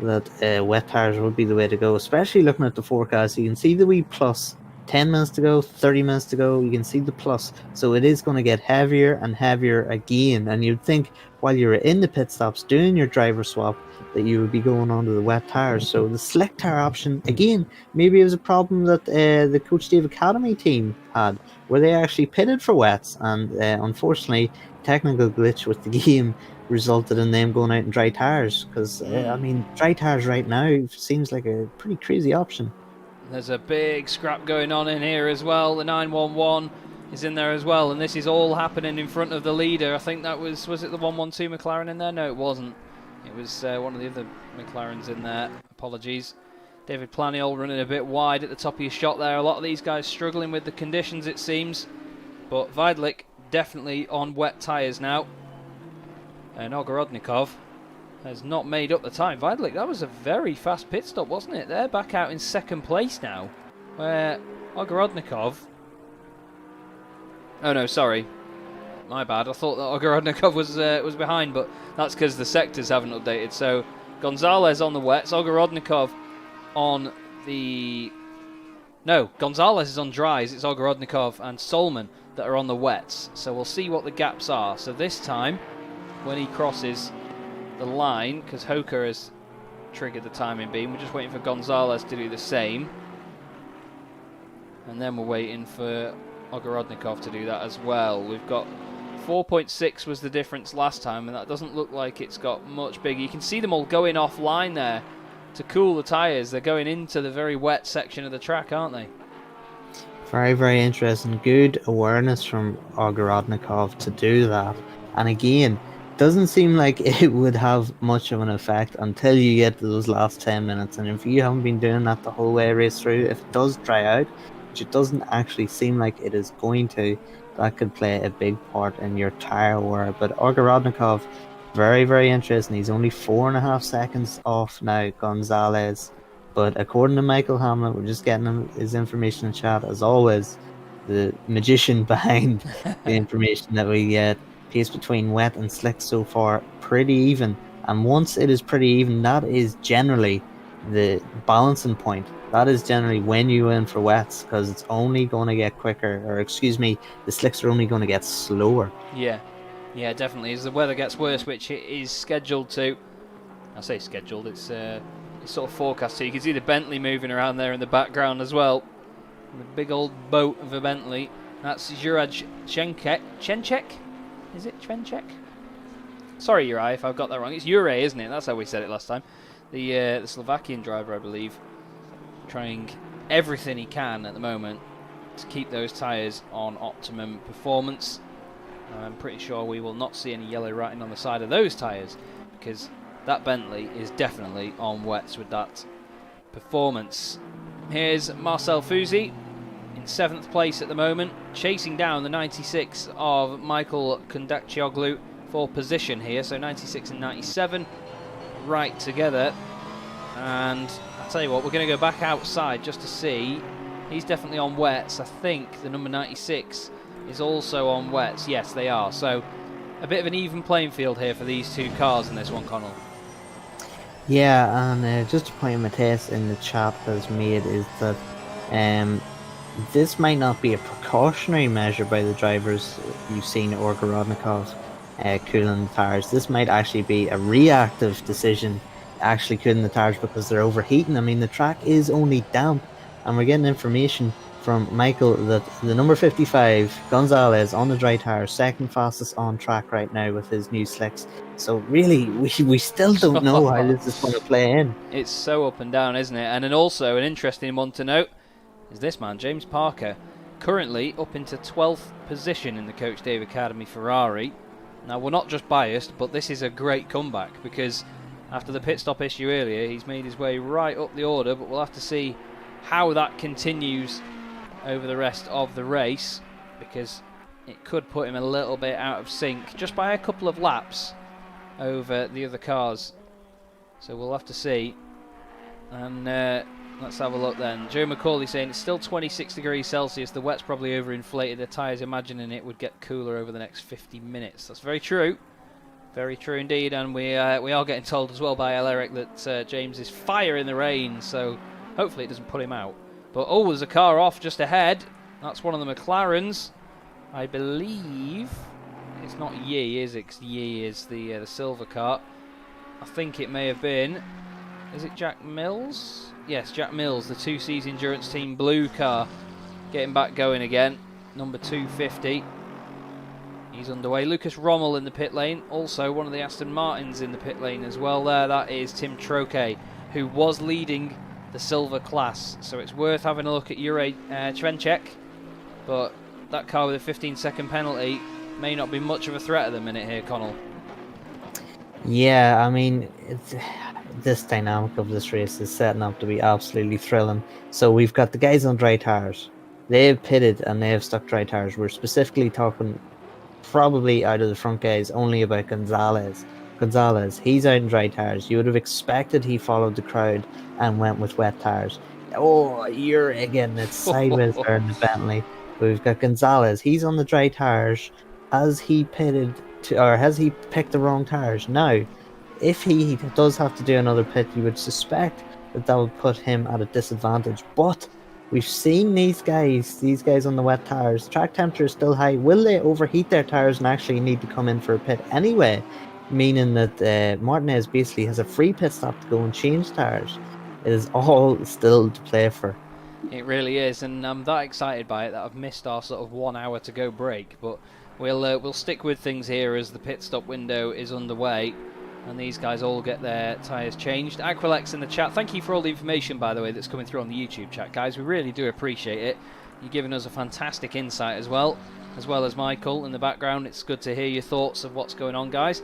that wet tires would be the way to go, especially looking at the forecast. You can see the wee plus. 10 minutes to go, 30 minutes to go, you can see the plus. So it is going to get heavier and heavier again. And you'd think while you're in the pit stops doing your driver swap that you would be going on to the wet tires. So the slick tire option, again, maybe it was a problem that the Coach Dave Academy team had, where they actually pitted for wets. And unfortunately, technical glitch with the game resulted in them going out in dry tires. Because, I mean, dry tires right now seems like a pretty crazy option. There's a big scrap going on in here as well. The 911 is in there as well, and this is all happening in front of the leader. I think that was it the 112 McLaren in there? No, it wasn't. It was one of the other McLarens in there. Apologies. David Planiol running a bit wide at the top of your shot there. A lot of these guys struggling with the conditions, it seems. But Vidalik definitely on wet tyres now. And Ogorodnikov has not made up the time. Vidalik, that was a very fast pit stop, wasn't it? They're back out in second place now, where Ogorodnikov... Oh no, sorry. My bad. I thought that Ogorodnikov was behind, but that's because the sectors haven't updated. So Gonzalez on the wets, Ogorodnikov on the... No, Gonzalez is on dries. It's Ogorodnikov and Solman that are on the wets. So we'll see what the gaps are. So this time, when he crosses the line, because Hoka has triggered the timing beam, we're just waiting for Gonzalez to do the same, and then we're waiting for Ogorodnikov to do that as well. We've got 4.6 was the difference last time, and that doesn't look like it's got much bigger. You can see them all going offline there to cool the tyres. They're going into the very wet section of the track, aren't they? Very, very interesting. Good awareness from Ogorodnikov to do that. And again, doesn't seem like it would have much of an effect until you get to those last 10 minutes. And if you haven't been doing that the whole way race through, if it does dry out, which it doesn't actually seem like it is going to, that could play a big part in your tyre wear. But Ogorodnikov, very, very interesting. He's only 4.5 seconds off now, Gonzalez. But according to Michael Hamlet, we're just getting his information in chat, as always, the magician behind the information that we get. Pace between wet and slick so far pretty even, and once it is pretty even, that is generally the balancing point. That is generally when you win for wets, because it's only going to get quicker, or excuse me, the slicks are only going to get slower. Yeah, definitely. As the weather gets worse, which it is scheduled to, I say scheduled, it's sort of forecast to. You can see the Bentley moving around there in the background as well. The big old boat of a Bentley. That's Juraj Chenchek. Is it Chenchek? Sorry, Uri, if I've got that wrong. It's Jure, isn't it? That's how we said it last time. The Slovakian driver, I believe, trying everything he can at the moment to keep those tyres on optimum performance. I'm pretty sure we will not see any yellow writing on the side of those tyres, because that Bentley is definitely on wets with that performance. Here's Marcel Fusi in 7th place at the moment, chasing down the 96 of Michael Kondakcioglu for position here. So 96 and 97 right together. And I'll tell you what, we're going to go back outside just to see. He's definitely on wets. I think the number 96 is also on wets. Yes, they are. So a bit of an even playing field here for these two cars in this one, Connall. Yeah, and just a point Mateus in the chat has made is that this might not be a precautionary measure by the drivers. You've seen Ogorodnikov cooling the tyres. This might actually be a reactive decision, actually cooling the tyres because they're overheating. I mean, the track is only damp, and we're getting information from Michael that the number 55, Gonzalez, on the dry tyres, second fastest on track right now with his new slicks. So really, we still don't know how this is going to play in. It's so up and down, isn't it? And then also an interesting one to note is this man, James Parker, currently up into 12th position in the Coach Dave Academy Ferrari. Now, we're not just biased, but this is a great comeback, because after the pit stop issue earlier, he's made his way right up the order, but we'll have to see how that continues over the rest of the race, because it could put him a little bit out of sync just by a couple of laps over the other cars. So we'll have to see And let's have a look then. Joe McCauley saying it's still 26 degrees Celsius. The wet's probably overinflated. The tyres, imagining it would get cooler over the next 50 minutes. That's very true. Very true indeed. And we are getting told as well by El Eric that James is fire in the rain. So hopefully it doesn't put him out. But oh, there's a car off just ahead. That's one of the McLarens. I believe it's not Yi, is it? 'Cause Yi is the silver car. I think it may have been. Is it Jack Mills? Yes, Jack Mills, the 2C's Endurance Team blue car. Getting back going again. Number 250. He's underway. Lucas Rommel in the pit lane. Also one of the Aston Martins in the pit lane as well there. That is Tim Troche, who was leading the silver class. So it's worth having a look at Jure Čvenček. But that car with a 15-second penalty may not be much of a threat at the minute here, Connall. Yeah, I mean, this dynamic of this race is setting up to be absolutely thrilling. So we've got the guys on dry tyres. They've pitted and they've stuck dry tyres. We're specifically talking, probably out of the front guys, only about Gonzalez. He's out in dry tyres. You would have expected he followed the crowd and went with wet tyres. Oh, you're again, it's sideways there in the Bentley. But we've got Gonzalez. He's on the dry tyres. Has he pitted or has he picked the wrong tyres? Now, if he does have to do another pit, you would suspect that would put him at a disadvantage. But we've seen these guys on the wet tyres. Track temperature is still high. Will they overheat their tyres and actually need to come in for a pit anyway? Meaning that Martinez basically has a free pit stop to go and change tyres. It is all still to play for. It really is, and I'm that excited by it that I've missed our sort of 1 hour to go break. But we'll stick with things here as the pit stop window is underway. And these guys all get their tyres changed. Aquilex in the chat, thank you for all the information, by the way, that's coming through on the YouTube chat, guys. We really do appreciate it. You're giving us a fantastic insight as well as Michael in the background. It's good to hear your thoughts of what's going on, guys.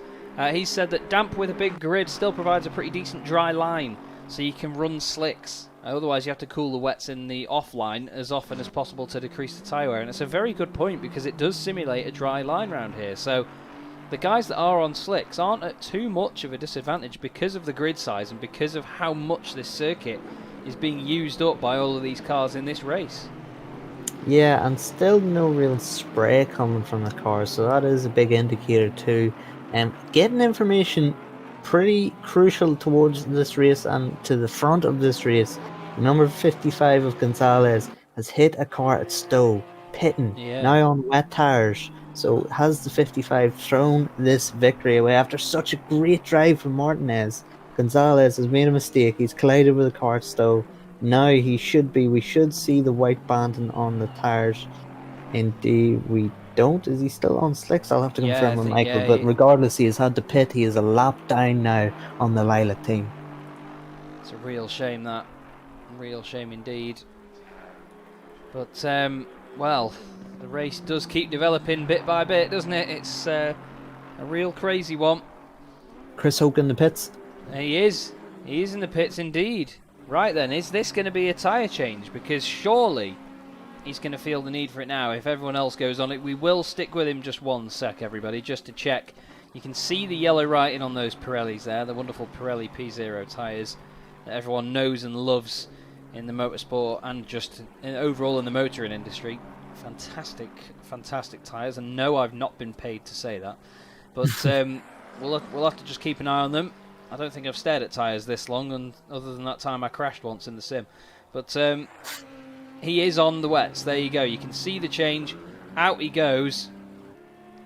He said that damp with a big grid still provides a pretty decent dry line, so you can run slicks. Otherwise, you have to cool the wets in the offline as often as possible to decrease the tyre wear. And it's a very good point because it does simulate a dry line around here. So the guys that are on slicks aren't at too much of a disadvantage because of the grid size and because of how much this circuit is being used up by all of these cars in this race. Yeah, and still no real spray coming from the cars, so that is a big indicator too. Getting information pretty crucial towards this race and to the front of this race. Number 55 of Gonzalez has hit a car at Stowe, pitting, now on wet tyres. So has the 55 thrown this victory away after such a great drive from Martinez? Gonzalez has made a mistake. He's collided with a car at Stowe. Now we should see the white banding on the tyres. Indeed, we don't. Is he still on slicks? I'll have to confirm with Michael. But regardless, he has had to pit. He is a lap down now on the Lilac team. It's a real shame, that. Real shame indeed. But, well, the race does keep developing bit by bit, doesn't it? It's a real crazy one. Chris Hoke in the pits. He is. He is in the pits indeed. Right then, is this going to be a tyre change? Because surely he's going to feel the need for it now. If everyone else goes on it, we will stick with him just 1 sec, everybody, just to check. You can see the yellow writing on those Pirellis there, the wonderful Pirelli P0 tyres that everyone knows and loves in the motorsport and just overall in the motoring industry. Fantastic, fantastic tyres. And no, I've not been paid to say that. But we'll have to just keep an eye on them. I don't think I've stared at tyres this long, and other than that time I crashed once in the sim. But he is on the wets. There you go. You can see the change. Out he goes.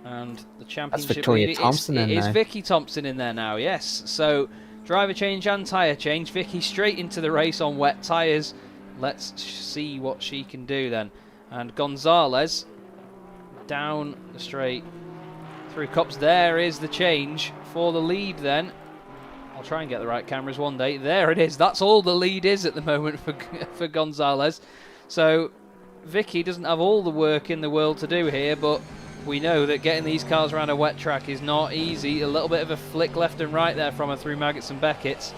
And the championship... That's Victoria Thompson in there. It is Vicky Thompson in there now, yes. So driver change and tyre change. Vicky straight into the race on wet tyres. Let's see what she can do then. And Gonzalez down the straight through Copse. There is the change for the lead then. I'll try and get the right cameras one day. There it is. That's all the lead is at the moment for Gonzalez. So Vicky doesn't have all the work in the world to do here, but we know that getting these cars around a wet track is not easy. A little bit of a flick left and right there from her through Maggots and Beckett's.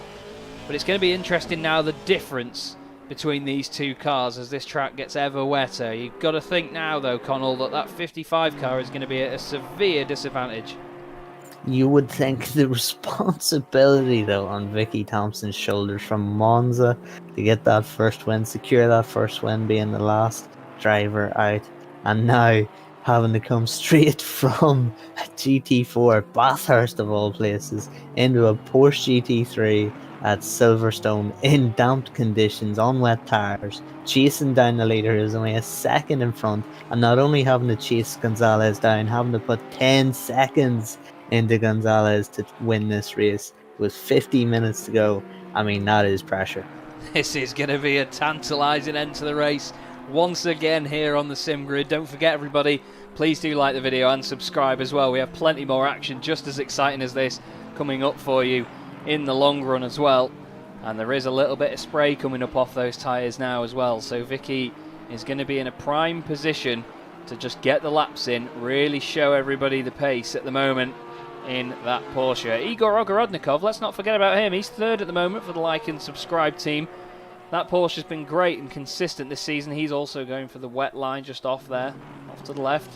But it's going to be interesting now, the difference between these two cars as this track gets ever wetter. You've got to think now, though, Connall, that 55 car is going to be at a severe disadvantage. You would think the responsibility, though, on Vicky Thompson's shoulders from Monza to get that first win, secure that first win, being the last driver out, and now having to come straight from a GT4, Bathurst of all places, into a Porsche GT3 at Silverstone in damped conditions on wet tyres, chasing down the leader who's only a second in front, and not only having to chase Gonzalez down, having to put 10 seconds into Gonzalez to win this race with 50 minutes to go. I mean, that is pressure. This is going to be a tantalising end to the race once again here on the Sim Grid. Don't forget, everybody, please do like the video and subscribe as well. We have plenty more action just as exciting as this coming up for you in the long run as well. And there is a little bit of spray coming up off those tyres now as well. So Vicky is going to be in a prime position to just get the laps in, really show everybody the pace at the moment in that Porsche. Igor Ogorodnikov, let's not forget about him. He's third at the moment for the like and subscribe team. That Porsche has been great and consistent this season. He's also going for the wet line just off there, off to the left,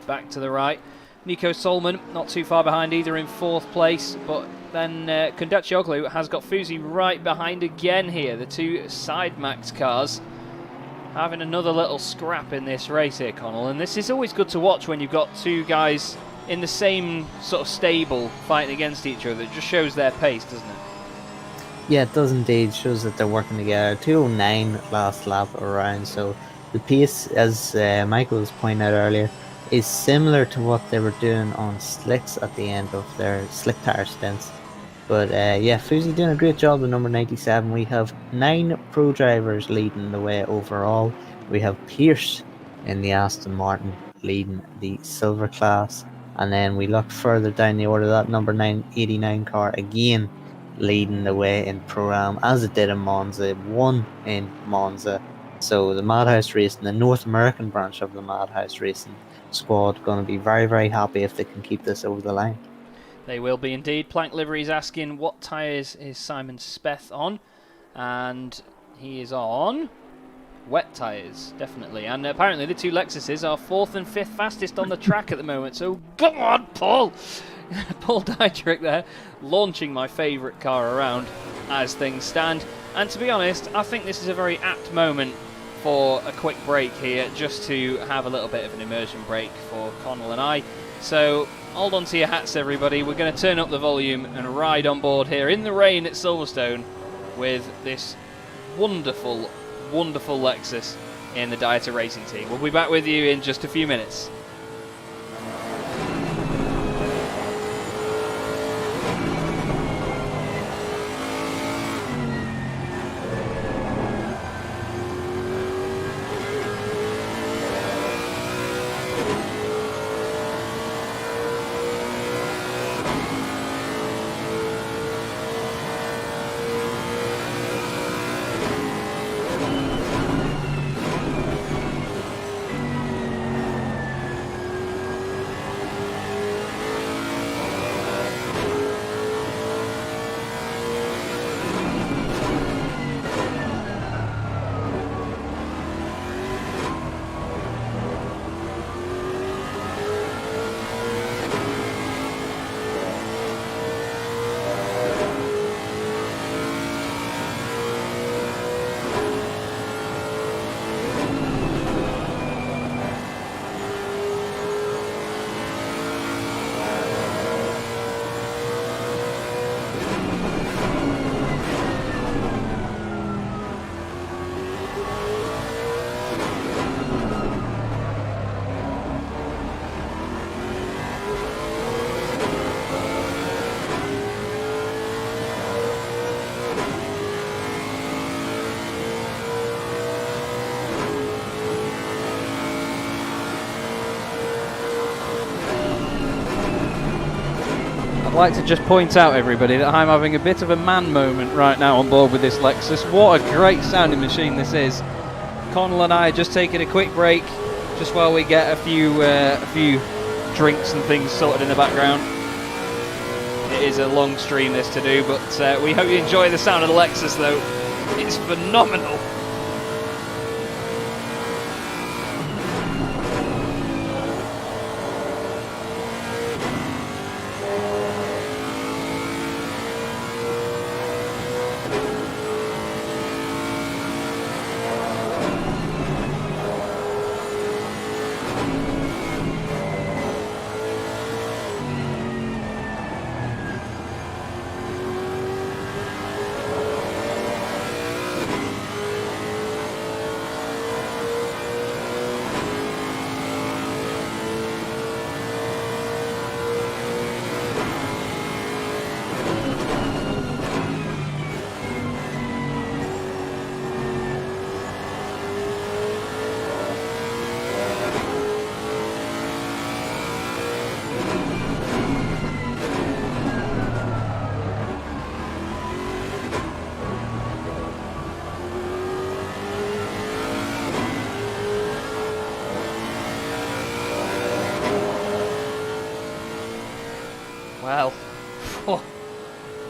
back to the right. Nico Solman not too far behind either in fourth place, but then Kundaccioglu has got Fuzi right behind again here. The two side max cars having another little scrap in this race here, Connall, and this is always good to watch when you've got two guys in the same sort of stable fighting against each other. It just shows their pace, doesn't it? Yeah, it does indeed. Shows that they're working together. 209 last lap around, so the pace, as Michael was pointing out earlier, is similar to what they were doing on slicks at the end of their slick tire stints. But yeah, Fuzi doing a great job with number 97. We have 9 pro drivers leading the way overall. We have Pierce in the Aston Martin leading the silver class. And then we look further down the order, that number 989 car again leading the way in Pro-Am, as it did in Monza. It won in Monza. So the Madhouse Racing, the North American branch of the Madhouse Racing squad, going to be very, very happy if they can keep this over the line. They will be indeed. Plank Livery is asking what tyres is Simon Speth on, and he is on wet tyres, definitely. And apparently the two Lexuses are 4th and 5th fastest on the track at the moment, so go on, Paul! Paul Dietrich there, launching my favourite car around as things stand. And to be honest, I think this is a very apt moment for a quick break here, just to have a little bit of an immersion break for Connall and I. So hold on to your hats, everybody. We're going to turn up the volume and ride on board here in the rain at Silverstone with this wonderful, wonderful Lexus in the Dieter Racing team. We'll be back with you in just a few minutes. I'd like to just point out, everybody, that I'm having a bit of a man moment right now on board with this Lexus. What a great sounding machine this is. Connall and I are just taking a quick break, just while we get a few drinks and things sorted in the background. It is a long stream this to do, but we hope you enjoy the sound of the Lexus though. It's phenomenal.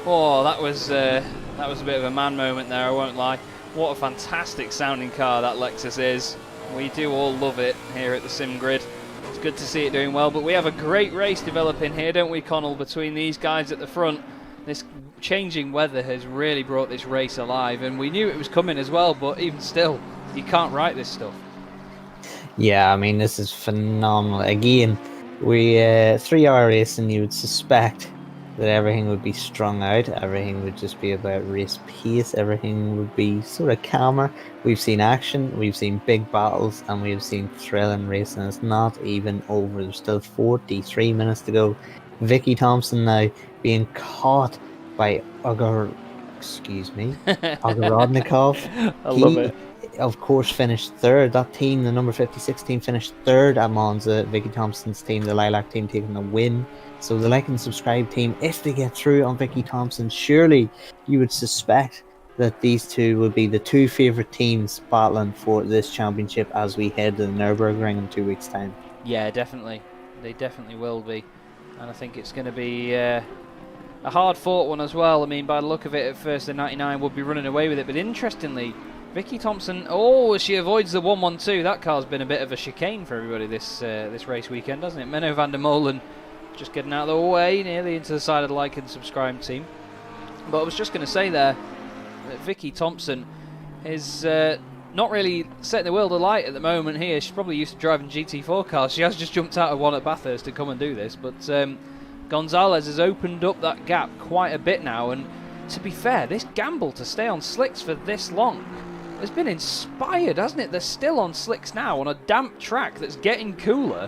Oh, that was a bit of a man moment there, I won't lie. What a fantastic sounding car that Lexus is. We do all love it here at the Sim Grid. It's good to see it doing well, but we have a great race developing here, don't we, Connall, between these guys at the front. This changing weather has really brought this race alive, and we knew it was coming as well, but even still, you can't write this stuff. Yeah, I mean, this is phenomenal. Again, we 3-hour racing, you would suspect that everything would be strung out, everything would just be about race pace, everything would be sort of calmer. We've seen action, we've seen big battles, and we've seen thrilling racing. It's not even over. There's still 43 minutes to go. Vicky Thompson now being caught by Ogorodnikov. I love it. Of course, finished third. That team, the number 56 team, finished third at Monza. Vicky Thompson's team, the Lilac team, taking the win. So the like and subscribe team, if they get through on Vicky Thompson, surely you would suspect that these two would be the two favourite teams battling for this championship as we head to the Nurburgring in 2 weeks' time. Yeah, definitely. They definitely will be. And I think it's going to be a hard-fought one as well. I mean, by the look of it, at first the 99 would be running away with it. But interestingly, Vicky Thompson, she avoids the 112. That car's been a bit of a chicane for everybody this race weekend, hasn't it? Menno van der Molen just getting out of the way, nearly into the side of the like and subscribe team. But I was just going to say there that Vicky Thompson is not really setting the world alight at the moment here. She's probably used to driving GT4 cars. She has just jumped out of one at Bathurst to come and do this. But Gonzalez has opened up that gap quite a bit now. And to be fair, this gamble to stay on slicks for this long has been inspired, hasn't it? They're still on slicks now on a damp track that's getting cooler.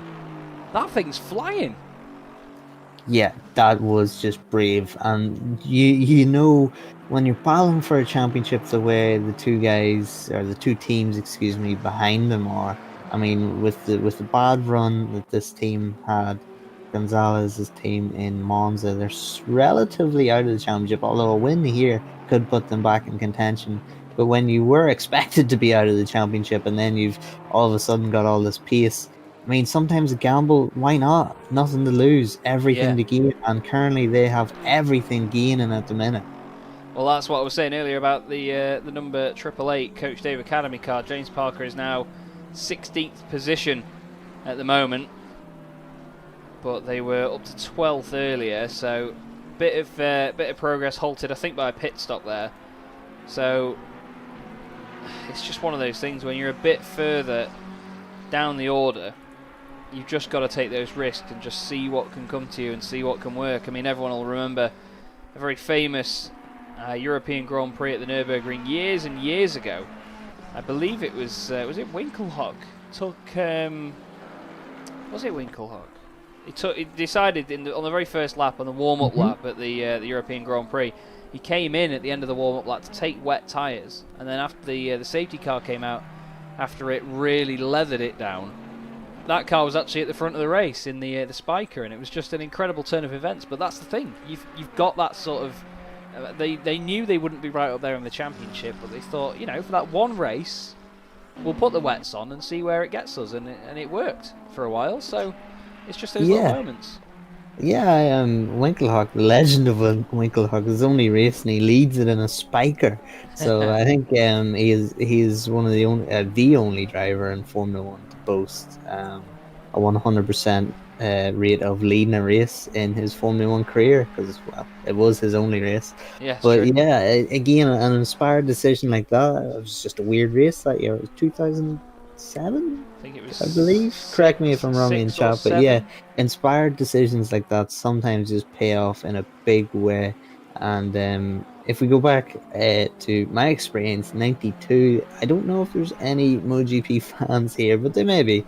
That thing's flying. Yeah, that was just brave. And you know, when you're battling for a championship the way the two guys, or the two teams, excuse me, behind them are, I mean, with the bad run that this team had, Gonzalez's team in Monza, they're relatively out of the championship, although a win here could put them back in contention. But when you were expected to be out of the championship and then you've all of a sudden got all this pace, I mean, sometimes a gamble, why not? Nothing to lose, everything to gain, and currently they have everything gaining at the minute. Well, that's what I was saying earlier about the number 888 Coach Dave Academy car. James Parker is now 16th position at the moment, but they were up to 12th earlier, so bit of progress halted, I think, by a pit stop there. So it's just one of those things when you're a bit further down the order, you've just got to take those risks and just see what can come to you and see what can work. I mean, everyone will remember a very famous European Grand Prix at the Nurburgring years and years ago. I believe it was it Winkelhock took was it Winkelhock? He decided on the very first lap, on the warm-up lap at the European Grand Prix, he came in at the end of the warm-up lap to take wet tyres, and then after the safety car came out, after it really leathered it down, that car was actually at the front of the race in the Spiker, and it was just an incredible turn of events. But that's the thing, you've got that sort of. They knew they wouldn't be right up there in the championship, but they thought, you know, for that one race, we'll put the wets on and see where it gets us, and it worked for a while. So it's just those little moments. Yeah, Winkelhock, the legend of Winkelhock, is only racing. He leads it in a Spiker, so I think he is one of the only driver in Formula One to boast a 100% rate of leading a race in his Formula One career, because it was his only race. Yeah, but true. Yeah, again, an inspired decision like that. It was just a weird race that year. It was 2007. I think it was. I believe. Correct me if I'm wrong in chat, but yeah, inspired decisions like that sometimes just pay off in a big way. And if we go back to my experience, 92, I don't know if there's any MotoGP fans here, but they may be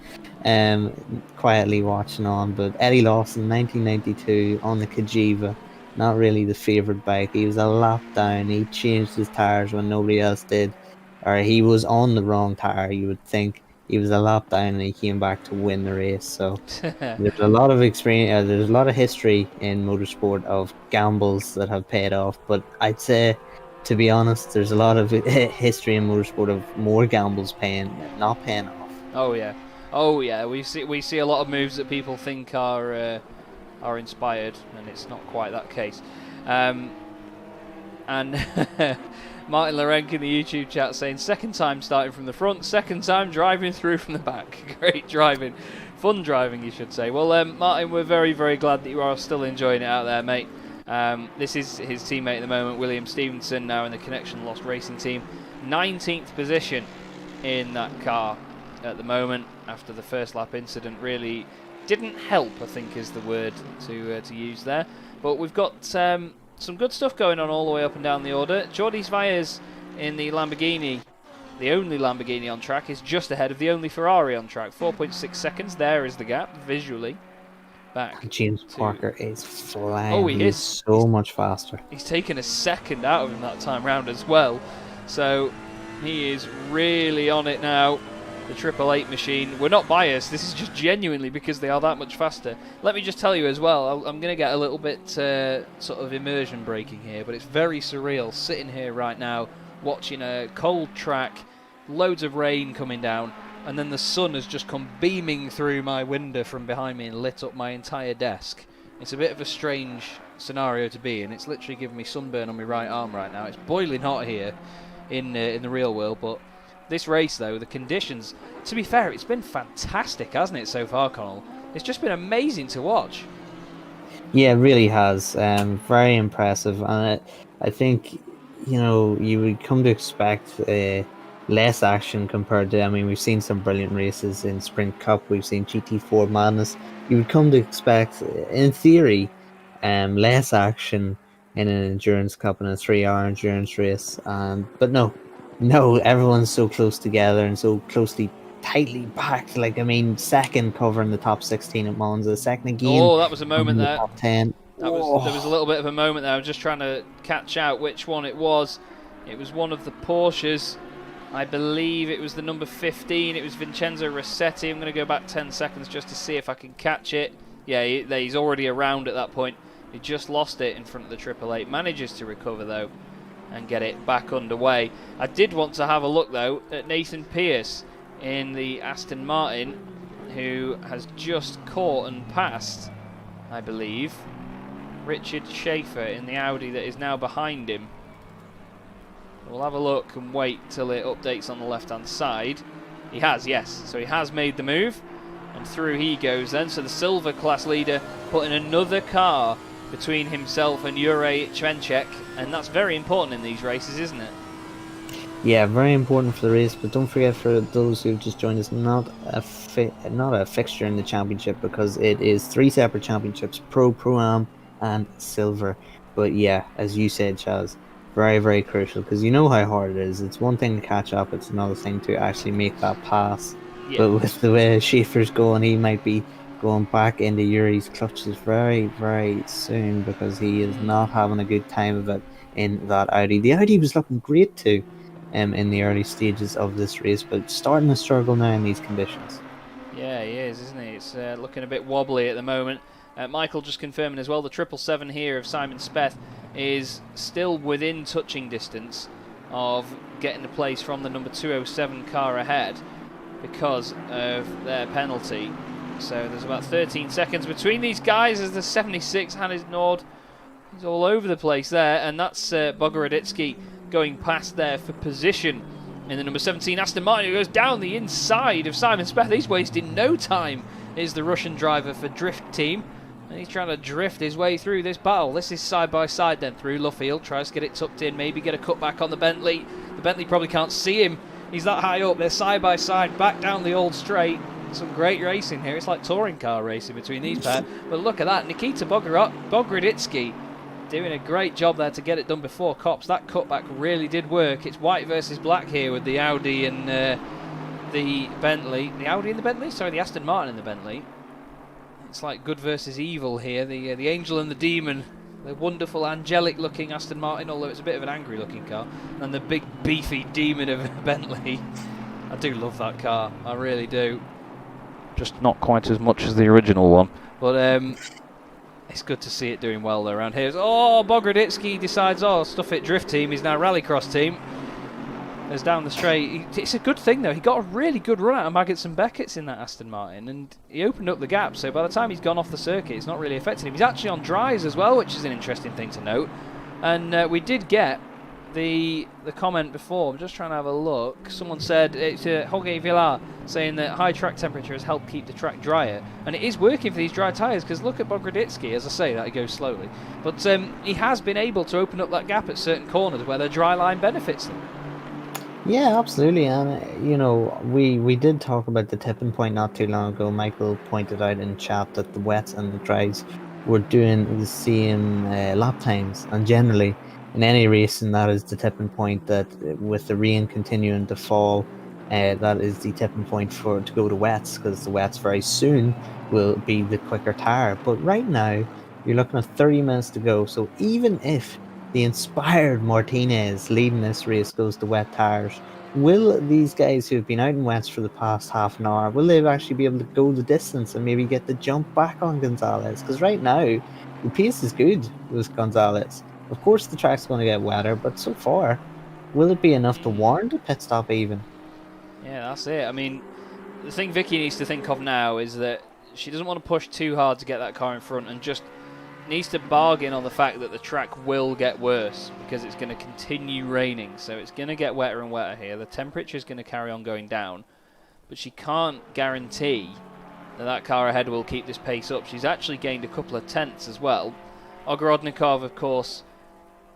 quietly watching on. But Eddie Lawson, 1992, on the Cagiva, not really the favourite bike. He was a lap down. He changed his tyres when nobody else did, or he was on the wrong tyre, you would think. He was a lap down and he came back to win the race. So there's a lot of experience, there's a lot of history in motorsport of gambles that have paid off. But I'd say, to be honest, there's a lot of history in motorsport of more gambles not paying off. Oh yeah. We see a lot of moves that people think are inspired, and it's not quite that case. And Martin Lorenk in the YouTube chat saying, second time starting from the front, second time driving through from the back. Great driving. Fun driving, you should say. Well, Martin, we're very, very glad that you are still enjoying it out there, mate. This is his teammate at the moment, William Stevenson, now in the Connection Lost Racing team. 19th position in that car at the moment after the first lap incident. Really didn't help, I think is the word to use there. But we've got some good stuff going on all the way up and down the order. Jordi Zvaez in the Lamborghini, the only Lamborghini on track, is just ahead of the only Ferrari on track. 4.6 seconds, there is the gap visually. Back James Parker is flying. Oh, he is so much faster. He's taken a second out of him that time round as well. So he is really on it now. The 888 machine. We're not biased. This is just genuinely because they are that much faster. Let me just tell you as well, I'm going to get a little bit sort of immersion breaking here, but it's very surreal sitting here right now watching a cold track, loads of rain coming down, and then the sun has just come beaming through my window from behind me and lit up my entire desk. It's a bit of a strange scenario to be in. It's literally giving me sunburn on my right arm right now. It's boiling hot here in the real world, but this race, though, the conditions, to be fair, it's been fantastic, hasn't it, so far, Connall? It's just been amazing to watch. Yeah, it really has. Very impressive. And I think, you know, you would come to expect less action compared to, I mean, we've seen some brilliant races in Sprint Cup. We've seen GT4 Madness. You would come to expect, in theory, less action in an Endurance Cup and a 3-hour endurance race. But no, everyone's so close together and so closely, tightly packed. Like, I mean, second covering the top 16 at Monza, second again. Oh, that was a moment there. Top 10. There was a little bit of a moment there. I was just trying to catch out which one it was. It was one of the Porsches. I believe it was the number 15. It was Vincenzo Rossetti. I'm going to go back 10 seconds just to see if I can catch it. Yeah, he's already around at that point. He just lost it in front of the 888. Manages to recover, though, and get it back underway. I did want to have a look, though, at Nathan Pearce in the Aston Martin, who has just caught and passed, I believe, Richard Schaefer in the Audi that is now behind him. We'll have a look and wait till it updates on the left-hand side. He has, yes. So he has made the move, and through he goes then. So the silver class leader putting another car between himself and Juraj Čvenček, and that's very important in these races, isn't it? Yeah, very important for the race, but don't forget, for those who've just joined us, not a fixture in the championship, because it is 3 separate championships: Pro, Pro-Am and Silver. But yeah, as you said, Chaz, very, very crucial, because you know how hard it is. It's one thing to catch up, it's another thing to actually make that pass. Yeah. But with the way Schaefer's going, he might be going back into Yuri's clutches very, very soon, because he is not having a good time of it in that Audi. The Audi was looking great too in the early stages of this race, but starting to struggle now in these conditions. Yeah, he is, isn't he? It's looking a bit wobbly at the moment. Michael just confirming as well, the 777 here of Simon Speth is still within touching distance of getting the place from the number 207 car ahead because of their penalty. So there's about 13 seconds between these guys as the 76 Hannes Nord is all over the place there, and that's Bogoroditsky going past there for position in the number 17 Aston Martin, who goes down the inside of Simon Speth. He's wasting no time, is the Russian driver for Drift Team, and he's trying to drift his way through this battle. This is side by side then through Luffield, tries to get it tucked in, maybe get a cut back on the Bentley. The Bentley probably can't see him, he's that high up. They're side by side back down the old straight. Some great racing here. It's like touring car racing between these pair. But look at that, Nikita Bogoroditsky doing a great job there to get it done before Copse. That cutback really did work. It's white versus black here with the Audi and the Bentley. The Audi and the Bentley? Sorry, the Aston Martin and the Bentley. It's like good versus evil here. The angel and the demon. The wonderful angelic looking Aston Martin, although it's a bit of an angry looking car. And the big beefy demon of Bentley. I do love that car. I really do. Just not quite as much as the original one. But it's good to see it doing well though around here. Oh, Bogoroditsky decides, oh, stuff it, Drift Team. He's now Rallycross Team. There's down the straight. It's a good thing though. He got a really good run out of Maggots and Beckett's in that Aston Martin, and he opened up the gap. So by the time he's gone off the circuit, it's not really affecting him. He's actually on dries as well, which is an interesting thing to note. And we did get the comment before. I'm just trying to have a look. Someone said it's Jorge Villar saying that high track temperature has helped keep the track drier, and it is working for these dry tyres. Because look at Bogroditsky, as I say that he goes slowly, but he has been able to open up that gap at certain corners where the dry line benefits them. Yeah, absolutely. And we did talk about the tipping point not too long ago. Michael pointed out in chat that the wets and the dries were doing the same lap times, and generally in any race, and that is the tipping point. That with the rain continuing to fall, that is the tipping point to go to wets, because the wets very soon will be the quicker tire. But right now you're looking at 30 minutes to go. So even if the inspired Martinez leading this race goes to wet tires, will these guys who have been out in wets for the past half an hour, will they actually be able to go the distance and maybe get the jump back on Gonzalez? Because right now the pace is good with Gonzalez. Of course the track's going to get wetter, but so far, will it be enough to warrant a pit stop even? Yeah, that's it. I mean, the thing Vicky needs to think of now is that she doesn't want to push too hard to get that car in front, and just needs to bargain on the fact that the track will get worse because it's going to continue raining. So it's going to get wetter and wetter here. The temperature is going to carry on going down, but she can't guarantee that car ahead will keep this pace up. She's actually gained a couple of tenths as well. Ogorodnikov, of course,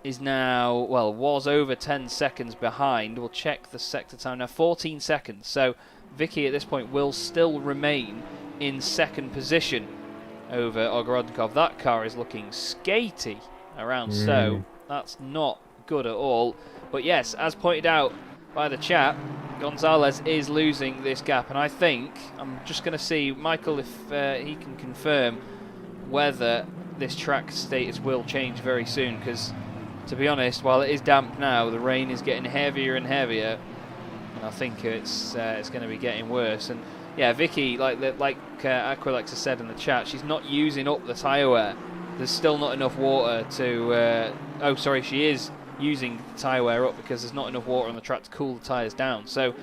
is now, was over 10 seconds behind. We'll check the sector time now, 14 seconds. So Vicky at this point will still remain in second position over Ogorodnikov. That car is looking skatey around so that's not good at all. But yes, as pointed out by the chat, Gonzalez is losing this gap, and I think I'm just going to see Michael if he can confirm whether this track status will change very soon, because to be honest, while it is damp now, the rain is getting heavier and heavier, and I think it's going to be getting worse. And yeah, Vicky, like Aquilex has said in the chat, she's not using up the tyre wear. There's still not enough water to... she is using the tyre wear up because there's not enough water on the track to cool the tyres down. So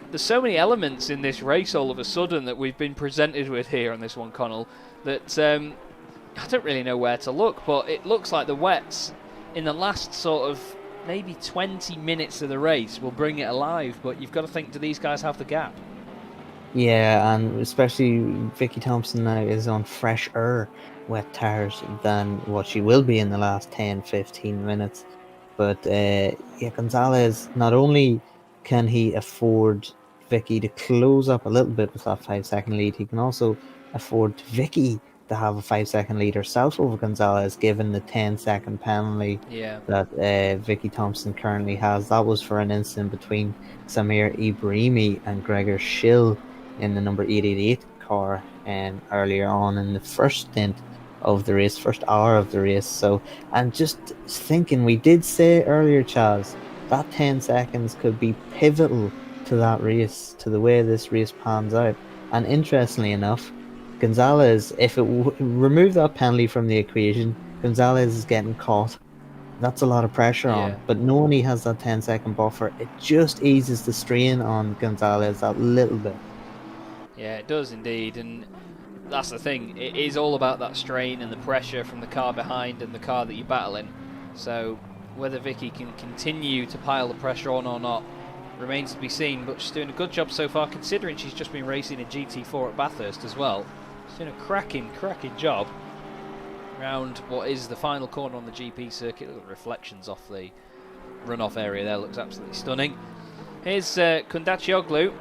there's so many elements in this race all of a sudden that we've been presented with here on this one, Connall, that I don't really know where to look, but it looks like the wets in the last sort of maybe 20 minutes of the race will bring it alive, but you've got to think, do these guys have the gap? Yeah, and especially Vicky Thompson now is on fresher wet tires than what she will be in the last 10-15 minutes. But Gonzalez, not only can he afford Vicky to close up a little bit with that 5-second lead, he can also afford Vicky to have a 5-second lead herself over Gonzalez, given the 10-second penalty that Vicky Thompson currently has. That was for an incident between Samir Ibrahimi and Gregor Schill in the number 888 car earlier on in the first stint of the race, first hour of the race. So I'm just thinking, we did say earlier, Chaz, that 10 seconds could be pivotal to that race, to the way this race pans out. And interestingly enough, Gonzalez, if it remove that penalty from the equation, Gonzalez is getting caught. That's a lot of pressure on. But knowing he has that 10-second buffer, it just eases the strain on Gonzalez that little bit. Yeah, it does indeed, and that's the thing. It is all about that strain and the pressure from the car behind and the car that you're battling. So whether Vicky can continue to pile the pressure on or not remains to be seen, but she's doing a good job so far, considering she's just been racing a GT4 at Bathurst as well. She's doing a cracking job around what is the final corner on the GP circuit. The reflections off the runoff area there looks absolutely stunning. Here's Kundachioglu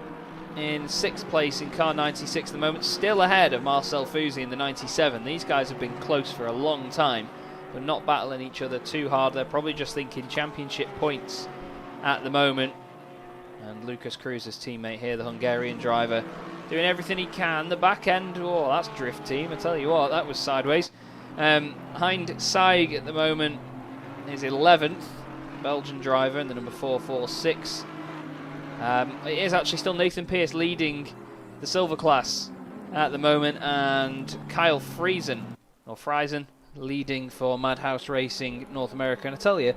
in 6th place in car 96 at the moment, still ahead of Marcel Fusi in the 97. These guys have been close for a long time, but not battling each other too hard. They're probably just thinking championship points at the moment. And Lucas Cruz's teammate here, the Hungarian driver, doing everything he can. The back end, oh, that's drift team, I tell you what, that was sideways. Hind Saig at the moment is 11th, Belgian driver in the number 446. It is actually still Nathan Pearce leading the silver class at the moment, and Kyle Friesen leading for Madhouse Racing North America. And I tell you,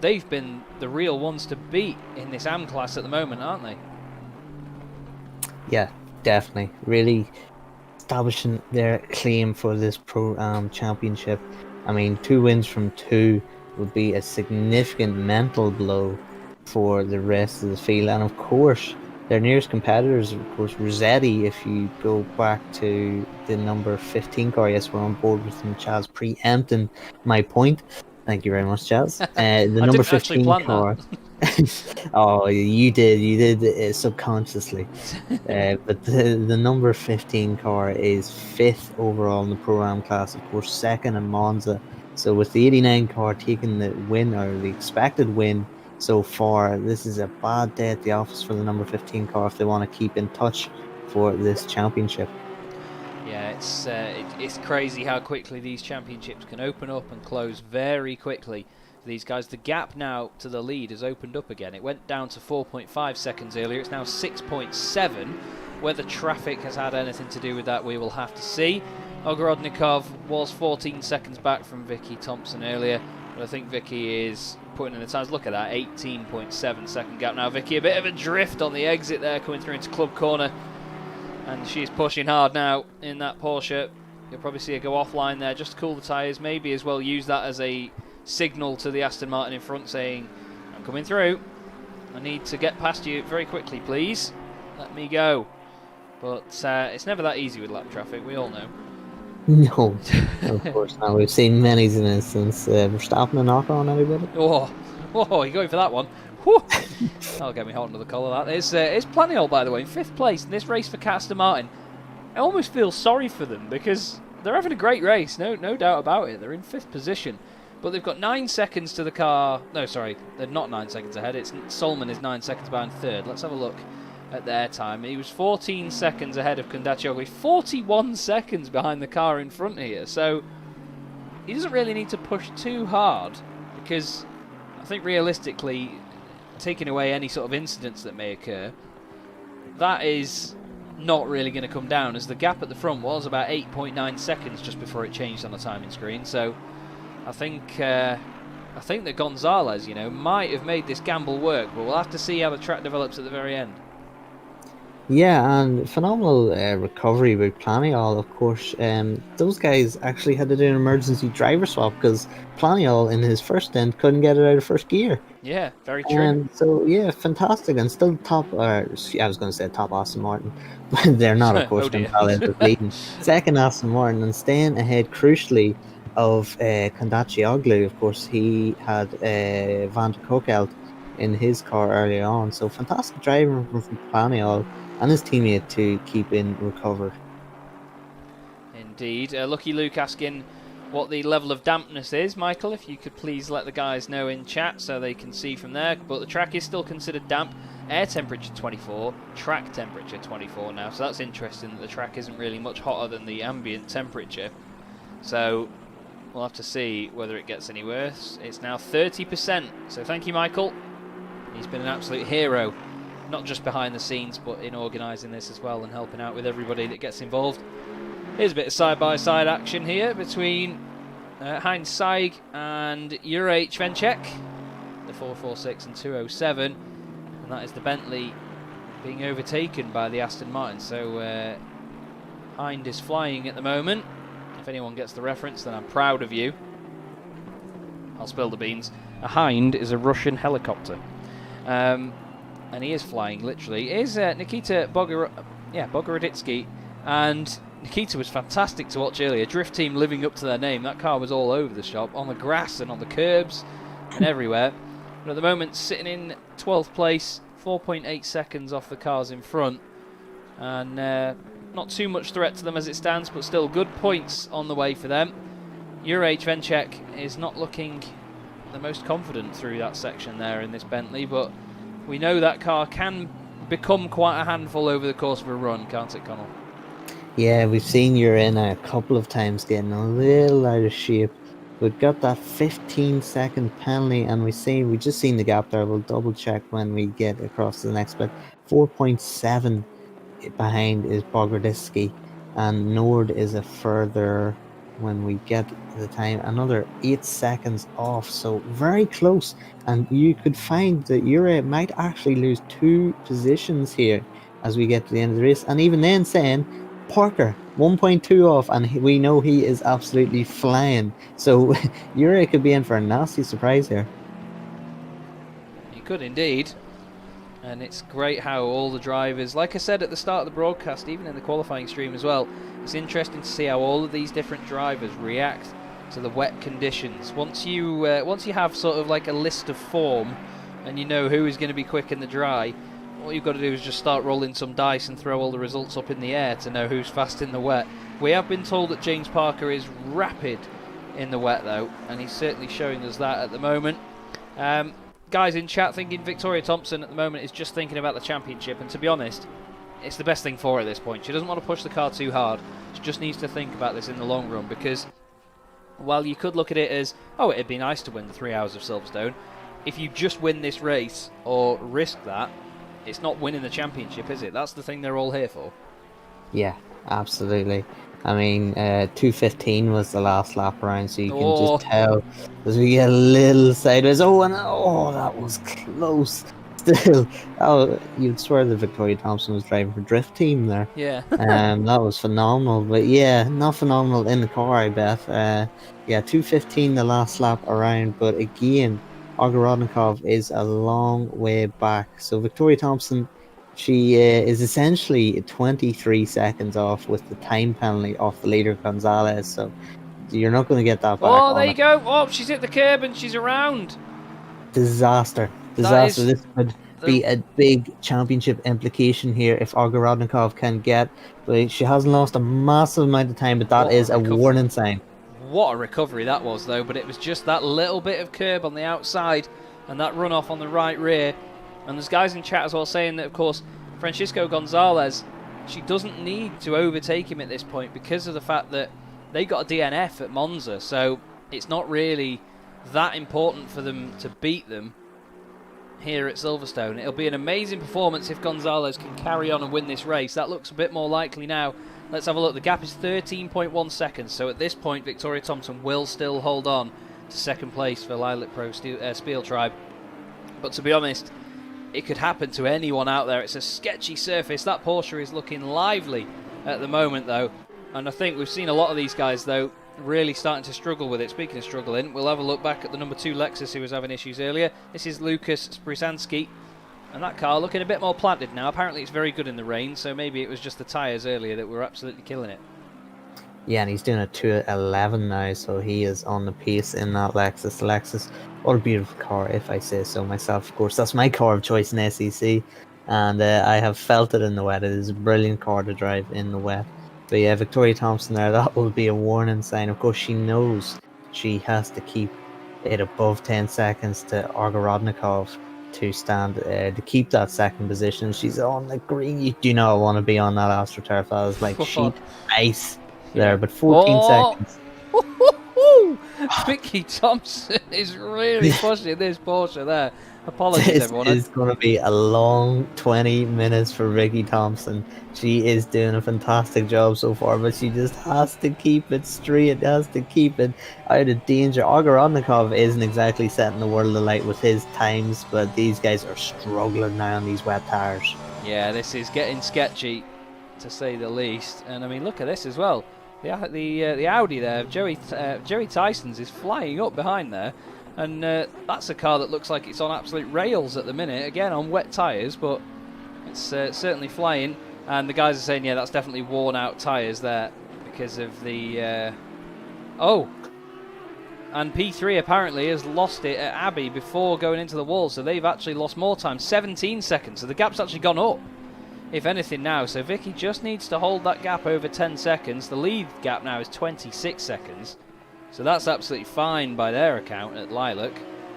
they've been the real ones to beat in this AM class at the moment, aren't they? Yeah, definitely. Really establishing their claim for this Pro-Am championship. I mean, 2 wins from 2 would be a significant mental blow for the rest of the field. And of course, their nearest competitors, of course, Rossetti. If you go back to the number 15 car, yes, we're on board with them, Chaz, preempting my point. Thank you very much, Chaz. The I number didn't actually 15 plan car. that. Oh, you did subconsciously. But the number 15 car is 5th overall in the Pro-Am class, of course, 2nd in Monza. So with the 89 car taking the win, or the expected win so far, this is a bad day at the office for the number 15 car if they want to keep in touch for this championship. Yeah, it's crazy how quickly these championships can open up and close very quickly for these guys. The gap now to the lead has opened up again. It went down to 4.5 seconds earlier. It's now 6.7. Whether traffic has had anything to do with that, we will have to see. Ogorodnikov was 14 seconds back from Vicky Thompson earlier, but I think Vicky is putting in the times. Look at that, 18.7 second gap now. Vicky, a bit of a drift on the exit there, coming through into Club Corner. And she's pushing hard now in that Porsche. You'll probably see her go offline there just to cool the tyres. Maybe as well use that as a signal to the Aston Martin in front saying, I'm coming through. I need to get past you very quickly, please. Let me go. But it's never that easy with lap traffic, we all know. No, of course not. We've seen many instances. Verstappen a knock on anybody? Oh, you're going for that one. Whew. That'll get me hot under the collar, that. It's Planiol, by the way, in 5th place in this race for Aston Martin. I almost feel sorry for them because they're having a great race, no doubt about it. They're in 5th position, but they've got 9 seconds to the car. No, sorry, they're not 9 seconds ahead. Solman is 9 seconds behind 3rd. Let's have a look at their time. He was 14 seconds ahead of Kondaccioglu, 41 seconds behind the car in front here. So he doesn't really need to push too hard because I think realistically, taking away any sort of incidents that may occur, that is not really going to come down, as the gap at the front was about 8.9 seconds just before it changed on the timing screen. So I think that Gonzalez, might have made this gamble work, but we'll have to see how the track develops at the very end. Yeah, and phenomenal recovery by Planiol, of course. Those guys actually had to do an emergency driver swap because Planiol in his first stint couldn't get it out of first gear. Yeah, very true. So yeah, fantastic, and still top. I was going to say top Aston Martin, but they're not, of course. Leading second Aston Martin and staying ahead crucially of Kondaccioglu. Of course, he had Van de Koekeldt in his car earlier on. So fantastic driving from Planiol and his teammate to keep in recover. Indeed. Lucky Luke asking what the level of dampness is. Michael, if you could please let the guys know in chat so they can see from there. But the track is still considered damp. Air temperature 24, track temperature 24 now. So that's interesting that the track isn't really much hotter than the ambient temperature. So we'll have to see whether it gets any worse. It's now 30%. So thank you, Michael. He's been an absolute hero, not just behind the scenes, but in organising this as well and helping out with everybody that gets involved. Here's a bit of side-by-side action here between Heinz Seig and Juraj Vencek, the 446 and 207, and that is the Bentley being overtaken by the Aston Martin. So Hind is flying at the moment. If anyone gets the reference, then I'm proud of you. I'll spill the beans. A Hind is a Russian helicopter. And he is flying, literally. Is Nikita Bogoroditsky, and Nikita was fantastic to watch earlier. Drift team living up to their name. That car was all over the shop, on the grass and on the curbs and everywhere. But at the moment, sitting in 12th place, 4.8 seconds off the cars in front. And not too much threat to them as it stands, but still good points on the way for them. Juraj Vencek is not looking the most confident through that section there in this Bentley, but we know that car can become quite a handful over the course of a run, can't it, Connall? Yeah, we've seen Urena a couple of times getting a little out of shape. We've got that 15-second penalty, and we just seen the gap there. We'll double check when we get across to the next bit. 4.7 behind is Bogoroditsky, and Nord is a further, when we get the time, another 8 seconds off. So very close, and you could find that Ure might actually lose 2 positions here as we get to the end of the race. And even then saying, Parker, 1.2 off, and we know he is absolutely flying. So Uri could be in for a nasty surprise here. He could indeed. And it's great how all the drivers, like I said at the start of the broadcast, even in the qualifying stream as well, it's interesting to see how all of these different drivers react to the wet conditions. Once you have sort of like a list of form and you know who is going to be quick in the dry, all you've got to do is just start rolling some dice and throw all the results up in the air to know who's fast in the wet. We have been told that James Parker is rapid in the wet though, and he's certainly showing us that at the moment. Guys in chat thinking Victoria Thompson at the moment is just thinking about the championship, and to be honest, it's the best thing for her at this point. She doesn't want to push the car too hard. She just needs to think about this in the long run, because while you could look at it as, oh, it'd be nice to win the 3 hours of Silverstone, if you just win this race or risk that, it's not winning the championship, is it? That's the thing they're all here for. Yeah, absolutely. I mean, 2:15 was the last lap around, so you can just tell as we get a little sideways. That was close. Still, you'd swear that Victoria Thompson was driving for Drift Team there. Yeah. That was phenomenal. But yeah, not phenomenal in the car, I bet. 2:15 the last lap around, but again, Ogorodnikov is a long way back. So Victoria Thompson, she is essentially 23 seconds off with the time penalty off the leader Gonzalez. So you're not going to get that back. Oh, there you go. Oh, she's hit the curb and she's around. Disaster. This could be a big championship implication here if Ogorodnikov can get. But she hasn't lost a massive amount of time, but that is a warning sign. What a recovery that was, though. But it was just that little bit of curb on the outside and that runoff on the right rear. And there's guys in chat as well saying that, of course, Francisco Gonzalez, she doesn't need to overtake him at this point because of the fact that they got a DNF at Monza. So it's not really that important for them to beat them here at Silverstone. It'll be an amazing performance if Gonzalez can carry on and win this race. That looks a bit more likely now. Let's have a look. The gap is 13.1 seconds. So at this point, Victoria Thompson will still hold on to second place for Lilac Pro Spiel Tribe. But to be honest, it could happen to anyone out there. It's a sketchy surface. That Porsche is looking lively at the moment, though. And I think we've seen a lot of these guys, though, really starting to struggle with it. Speaking of struggling, we'll have a look back at the number 2 Lexus who was having issues earlier. This is Lucas Sprisanski. And that car looking a bit more planted now. Apparently it's very good in the rain, so maybe it was just the tyres earlier that were absolutely killing it. Yeah, and he's doing a 2:11 now, so he is on the pace in that Lexus. Lexus, what a beautiful car, if I say so myself. Of course, that's my car of choice in SEC, and I have felt it in the wet. It is a brilliant car to drive in the wet. But yeah, Victoria Thompson there, that will be a warning sign. Of course, she knows she has to keep it above 10 seconds to Ogorodnikov to stand, to keep that second position. She's on the green. You do not want to be on that AstroTurf. That is like sheet ice there, but 14 seconds. Vicky Thompson is really pushing this Porsche there. Apologies, everyone. This is going to be a long 20 minutes for Vicky Thompson. She is doing a fantastic job so far, but she just has to keep it straight, has to keep it out of danger. Ogorodnikov isn't exactly setting the world alight with his times, but these guys are struggling now on these wet tires. Yeah, this is getting sketchy, to say the least. And I mean, look at this as well. The Audi there, Jerry Tyson's is flying up behind there. And that's a car that looks like it's on absolute rails at the minute. Again, on wet tyres, but it's certainly flying. And the guys are saying, yeah, that's definitely worn out tyres there because of the... And P3 apparently has lost it at Abbey before going into the wall. So they've actually lost more time, 17 seconds. So the gap's actually gone up, if anything now. So Vicky just needs to hold that gap over 10 seconds. The lead gap now is 26 seconds. So that's absolutely fine by their account at Lilac.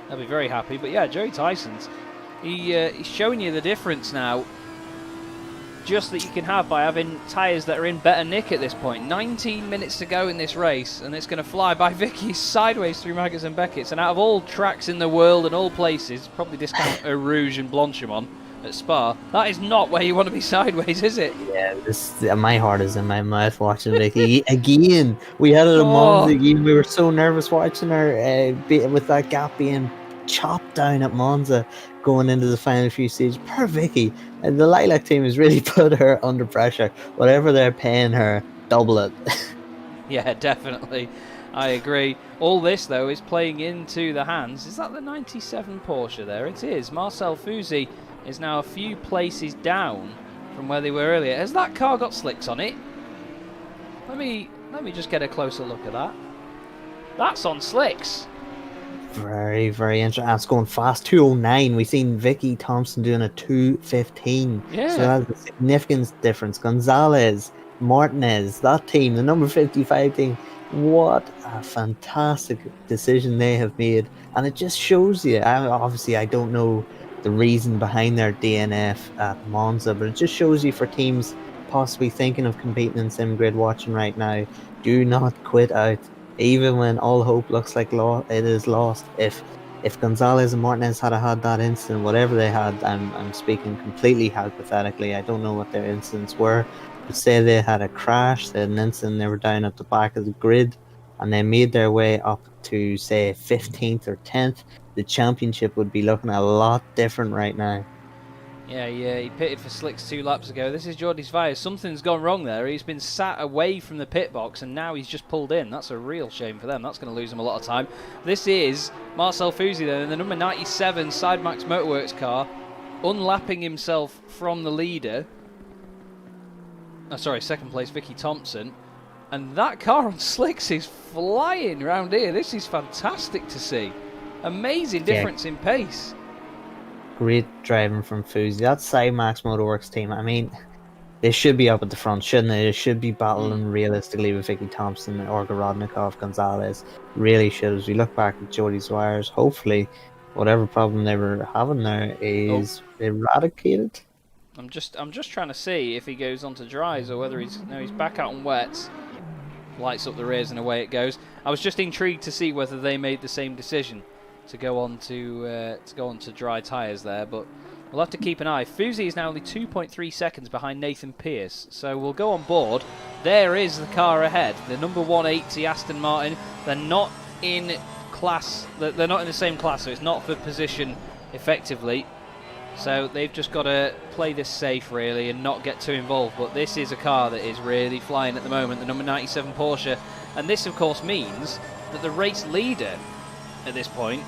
They'll be very happy. But yeah, Joey Tyson's, he's showing you the difference now. Just that you can have by having tyres that are in better nick at this point. 19 minutes to go in this race, and it's going to fly by Vicky sideways through Maggotts and Beckett's. And out of all tracks in the world and all places, probably discount Eau Rouge and Blanchimont at Spa, that is not where you want to be sideways, is it? Yeah, my heart is in my mouth watching Vicky. Again, we had it at Monza again. We were so nervous watching her with that gap being chopped down at Monza going into the final few stages. Poor Vicky. And the Lilac team has really put her under pressure. Whatever they're paying her, double it. Yeah, definitely. I agree. All this, though, is playing into the hands. Is that the 97 Porsche there? It is. Marcel Fusi is now a few places down from where they were earlier. Has that car got slicks on it? Let me just get a closer look at that. That's on slicks. Very, very interesting. It's going fast. 209. We've seen Vicky Thompson doing a 215. Yeah. So that's a significant difference. Gonzalez, Martinez, that team, the number 55 team, what a fantastic decision they have made. And it just shows you, obviously I don't know the reason behind their DNF at Monza, but it just shows you for teams possibly thinking of competing in sim grid watching right now, do not quit out. Even when all hope looks like it is lost. If Gonzalez and Martinez had that incident, whatever they had, I'm speaking completely hypothetically. I don't know what their incidents were. But say they had a crash, they had an incident, they were down at the back of the grid, and they made their way up to say 15th or 10th, the championship would be looking a lot different right now. Yeah, he pitted for slicks 2 laps ago. This is Jordi Zvaja. Something's gone wrong there. He's been sat away from the pit box and now he's just pulled in. That's a real shame for them. That's going to lose them a lot of time. This is Marcel Fusi then in the number 97 Sidemax Motorworks car, unlapping himself from the leader. Oh, sorry, second place Vicky Thompson. And that car on slicks is flying around here. This is fantastic to see. Amazing difference in pace. Great driving from Fusi. That Cymax Motorworks team, I mean, they should be up at the front, shouldn't they? They should be battling realistically with Vicky Thompson, Olga Rodnikov, Gonzalez. Really should. As we look back at Jody's wires, hopefully, whatever problem they were having there is eradicated. I'm just trying to see if he goes on to dries or whether he's back out on wets. Lights up the rears and away it goes. I was just intrigued to see whether they made the same decision to go on to dry tyres there, but we'll have to keep an eye. Fusi is now only 2.3 seconds behind Nathan Pearce, so we'll go on board. There is the car ahead, the number 180 Aston Martin. They're not in class. They're not in the same class, so it's not for position effectively. So they've just got to play this safe really and not get too involved. But this is a car that is really flying at the moment, the number 97 Porsche, and this of course means that the race leader at this point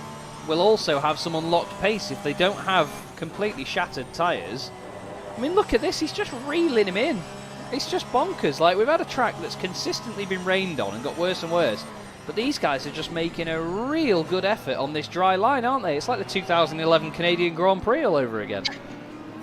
will also have some unlocked pace if they don't have completely shattered tyres. I mean, look at this, he's just reeling him in. It's just bonkers. Like, we've had a track that's consistently been rained on and got worse and worse, but these guys are just making a real good effort on this dry line, aren't they? It's like the 2011 Canadian Grand Prix all over again.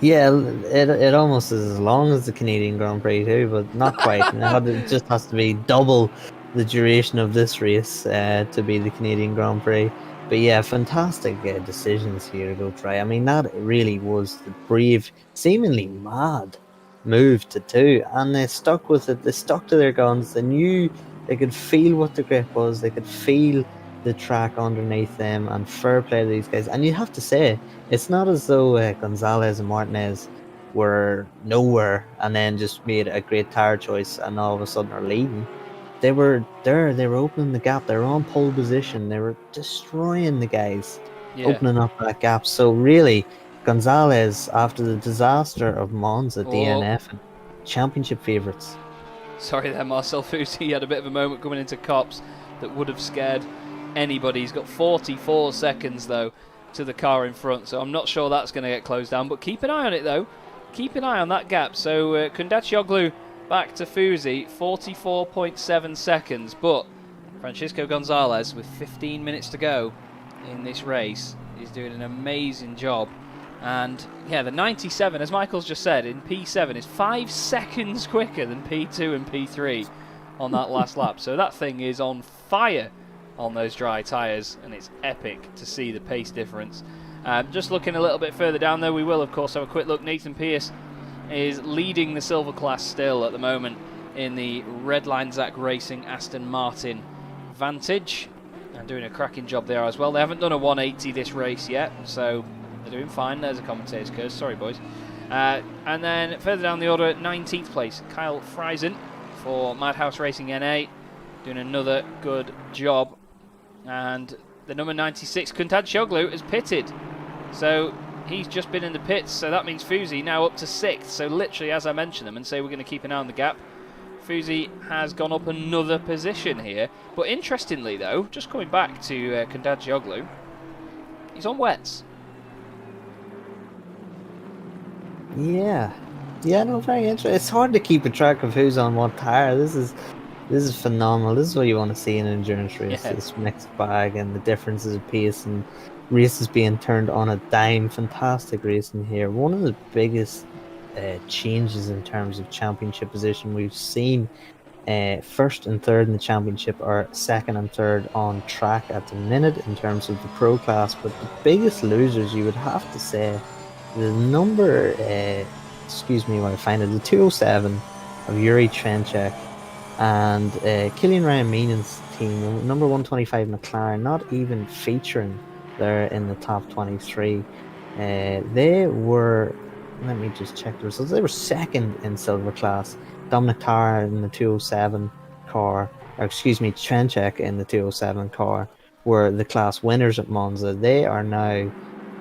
Yeah, it almost is as long as the Canadian Grand Prix too, but not quite. It just has to be double the duration of this race to be the Canadian Grand Prix. But yeah, fantastic decisions here to go try. I mean, that really was the brave, seemingly mad move to do, and they stuck with it. They stuck to their guns. They knew they could feel what the grip was. They could feel the track underneath them, and fair play to these guys. And you have to say, it's not as though Gonzalez and Martinez were nowhere and then just made a great tire choice and all of a sudden are leading. They were there, they were opening the gap, they were on pole position, they were destroying the guys, opening up that gap. So really, Gonzalez, after the disaster of Monza, DNF, and championship favourites. Sorry there, Marcel Fusi had a bit of a moment coming into Copse that would have scared anybody. He's got 44 seconds though to the car in front, so I'm not sure that's going to get closed down, but keep an eye on it though. Keep an eye on that gap. So Kundacioglu back to Fusi, 44.7 seconds, but Francisco Gonzalez with 15 minutes to go in this race is doing an amazing job. And yeah, the 97, as Michael's just said, in P7 is 5 seconds quicker than P2 and P3 on that last lap. So that thing is on fire on those dry tyres, and it's epic to see the pace difference. Just looking a little bit further down though, we will of course have a quick look. Nathan Pearce is leading the silver class still at the moment in the Redline Zach Racing Aston Martin Vantage, and doing a cracking job there as well. They haven't done a 180 this race yet, so they're doing fine. There's a commentator's curse, sorry boys. And then further down the order, 19th place, Kyle Friesen for Madhouse Racing NA, doing another good job. And the number 96, Kundacioglu, has pitted, so he's just been in the pits, so that means Fusi now up to 6th. So literally, as I mentioned them and say we're going to keep an eye on the gap, Fuzi has gone up another position here. But interestingly, though, just coming back to Kondadjioglu, he's on wets. Yeah, no, very interesting. It's hard to keep a track of who's on what tire. This is phenomenal. This is what you want to see in an endurance race. Yeah. This mixed bag and the differences of pace and races being turned on a dime. Fantastic racing here. One of the biggest changes in terms of championship position we've seen. First and third in the championship are second and third on track at the minute in terms of the pro class, but the biggest losers, you would have to say, the number, excuse me while I find it, the 207 of Yuri Trencek and Killian Ryan Meenan's team, number 125 McLaren, not even featuring there in the top 23. They were, let me just check the results, they were second in silver class. Dominic Tarr in the 207 car, or excuse me, Trencek in the 207 car were the class winners at Monza. They are now,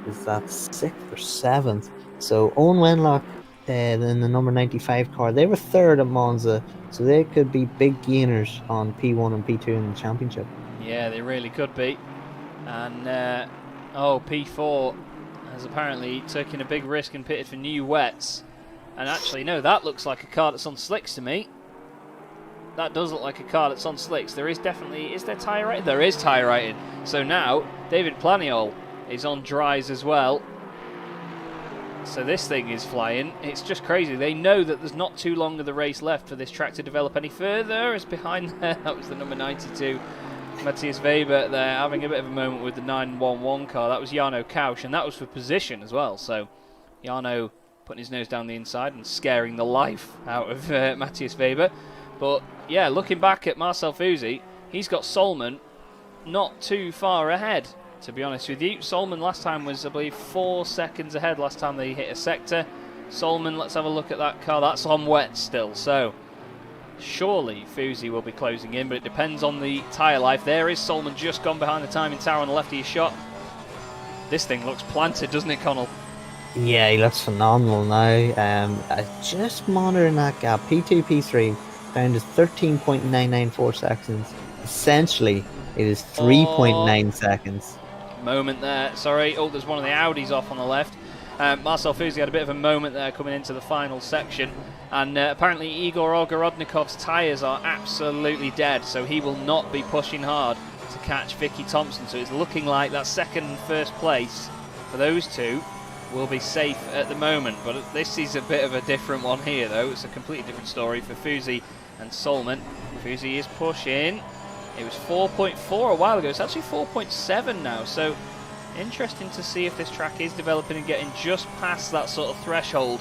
is that 6th or 7th? So Owen Wenlock in the number 95 car, they were third at Monza, so they could be big gainers on P1 and P2 in the championship. Yeah, they really could be. And P4 has apparently taken a big risk and pitted for new wets. And actually, no, that looks like a car that's on slicks to me. That does look like a car that's on slicks. There is definitely, is there tyre rating? There is tyre rating. So now, David Planiol is on dries as well. So this thing is flying. It's just crazy. They know that there's not too long of the race left for this track to develop any further. It's behind there. That was the number 92. Matthias Weber there having a bit of a moment with the 911 car. That was Jarno Kausch, and that was for position as well. So Jarno putting his nose down the inside and scaring the life out of Matthias Weber. But yeah, looking back at Marcel Fuzi, he's got Solman not too far ahead, to be honest with you. Solman last time was, I believe, 4 seconds ahead last time they hit a sector. Solman, let's have a look at that car. That's on wet still, so surely Fuzi will be closing in, but it depends on the tyre life. There is Solman just gone behind the timing tower on the left of your shot. This thing looks planted, doesn't it, Connall? Yeah, he looks phenomenal now. Just monitoring that gap. P2, P3 down to 13.994 seconds. Essentially, it is 3.9 seconds. Moment there. Sorry. Oh, there's one of the Audis off on the left. Marcel Fuzi had a bit of a moment there coming into the final section. And apparently Igor Ogorodnikov's tyres are absolutely dead, so he will not be pushing hard to catch Vicky Thompson. So it's looking like that second and first place for those two will be safe at the moment, but this is a bit of a different one here though. It's a completely different story for Fuzi and Solman. Fuzi is pushing. It was 4.4 a while ago. It's actually 4.7 now, so interesting to see if this track is developing and getting just past that sort of threshold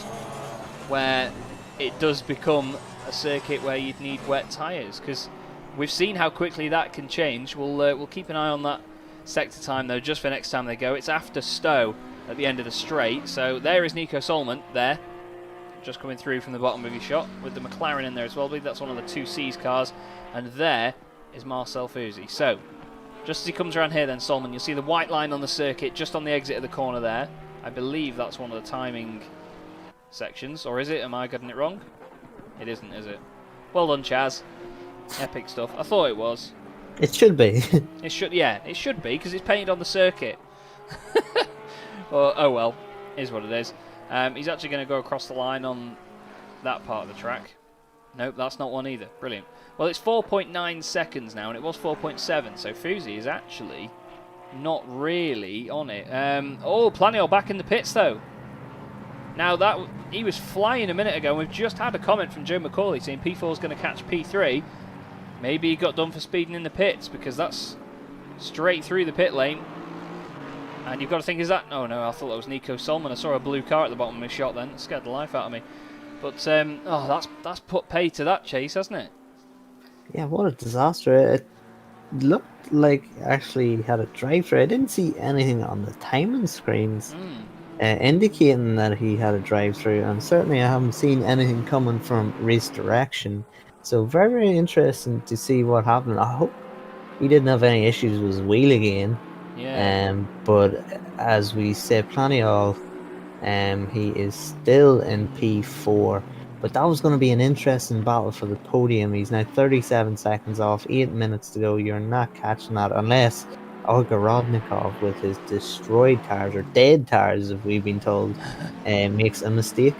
where it does become a circuit where you'd need wet tyres, because we've seen how quickly that can change. We'll keep an eye on that sector time though, just for next time they go. It's after Stowe at the end of the straight. So there is Nico Solman there, just coming through from the bottom of your shot with the McLaren in there as well. I believe that's one of the 2Cs cars. And there is Marcel Fuzi. So just as he comes around here then, Solman, you'll see the white line on the circuit just on the exit of the corner there. I believe that's one of the timing sections, or is it? Am I getting it wrong? It isn't, is it? Well done, Chaz. Epic stuff. I thought it was. It should be. It should, yeah, it should be, because it's painted on the circuit. Well, oh well, is what it is. He's actually going to go across the line on that part of the track. Nope, that's not one either. Brilliant. Well, it's 4.9 seconds now, and it was 4.7, so Fuzi is actually not really on it. Planiol back in the pits, though. Now, that he was flying a minute ago, and we've just had a comment from Joe McCauley saying P4 is going to catch P3. Maybe he got done for speeding in the pits, because that's straight through the pit lane. And you've got to think, is that... Oh, no, I thought that was Nico Solman. I saw a blue car at the bottom of my shot then. It scared the life out of me. But, that's put pay to that chase, hasn't it? Yeah, what a disaster. It looked like actually he had a drive-through. I didn't see anything on the timing screens indicating that he had a drive-through. And certainly I haven't seen anything coming from race direction. So very, very interesting to see what happened. I hope he didn't have any issues with his wheel again. Yeah. But as we said, Planiol, he is still in P4. But that was going to be an interesting battle for the podium. He's now 37 seconds off, 8 minutes to go. You're not catching that unless Ogorodnikov, with his destroyed tires, or dead tires, if we've been told, makes a mistake.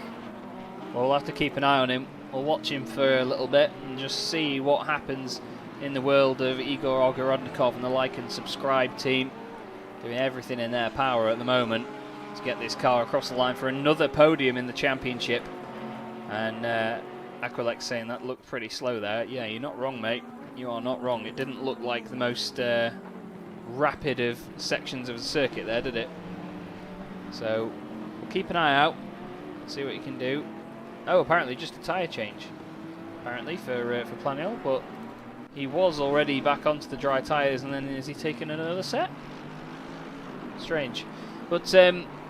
Well, we'll have to keep an eye on him. We'll watch him for a little bit and just see what happens in the world of Igor Ogorodnikov and the like and subscribe team. Doing everything in their power at the moment to get this car across the line for another podium in the championship. And Aqualex saying that looked pretty slow there. Yeah, you're not wrong, mate. You are not wrong. It didn't look like the most rapid of sections of the circuit there, did it? So we'll keep an eye out, see what you can do. Oh, apparently just a tyre change. Apparently for Planiol, but he was already back onto the dry tyres, and then is he taking another set? Strange. But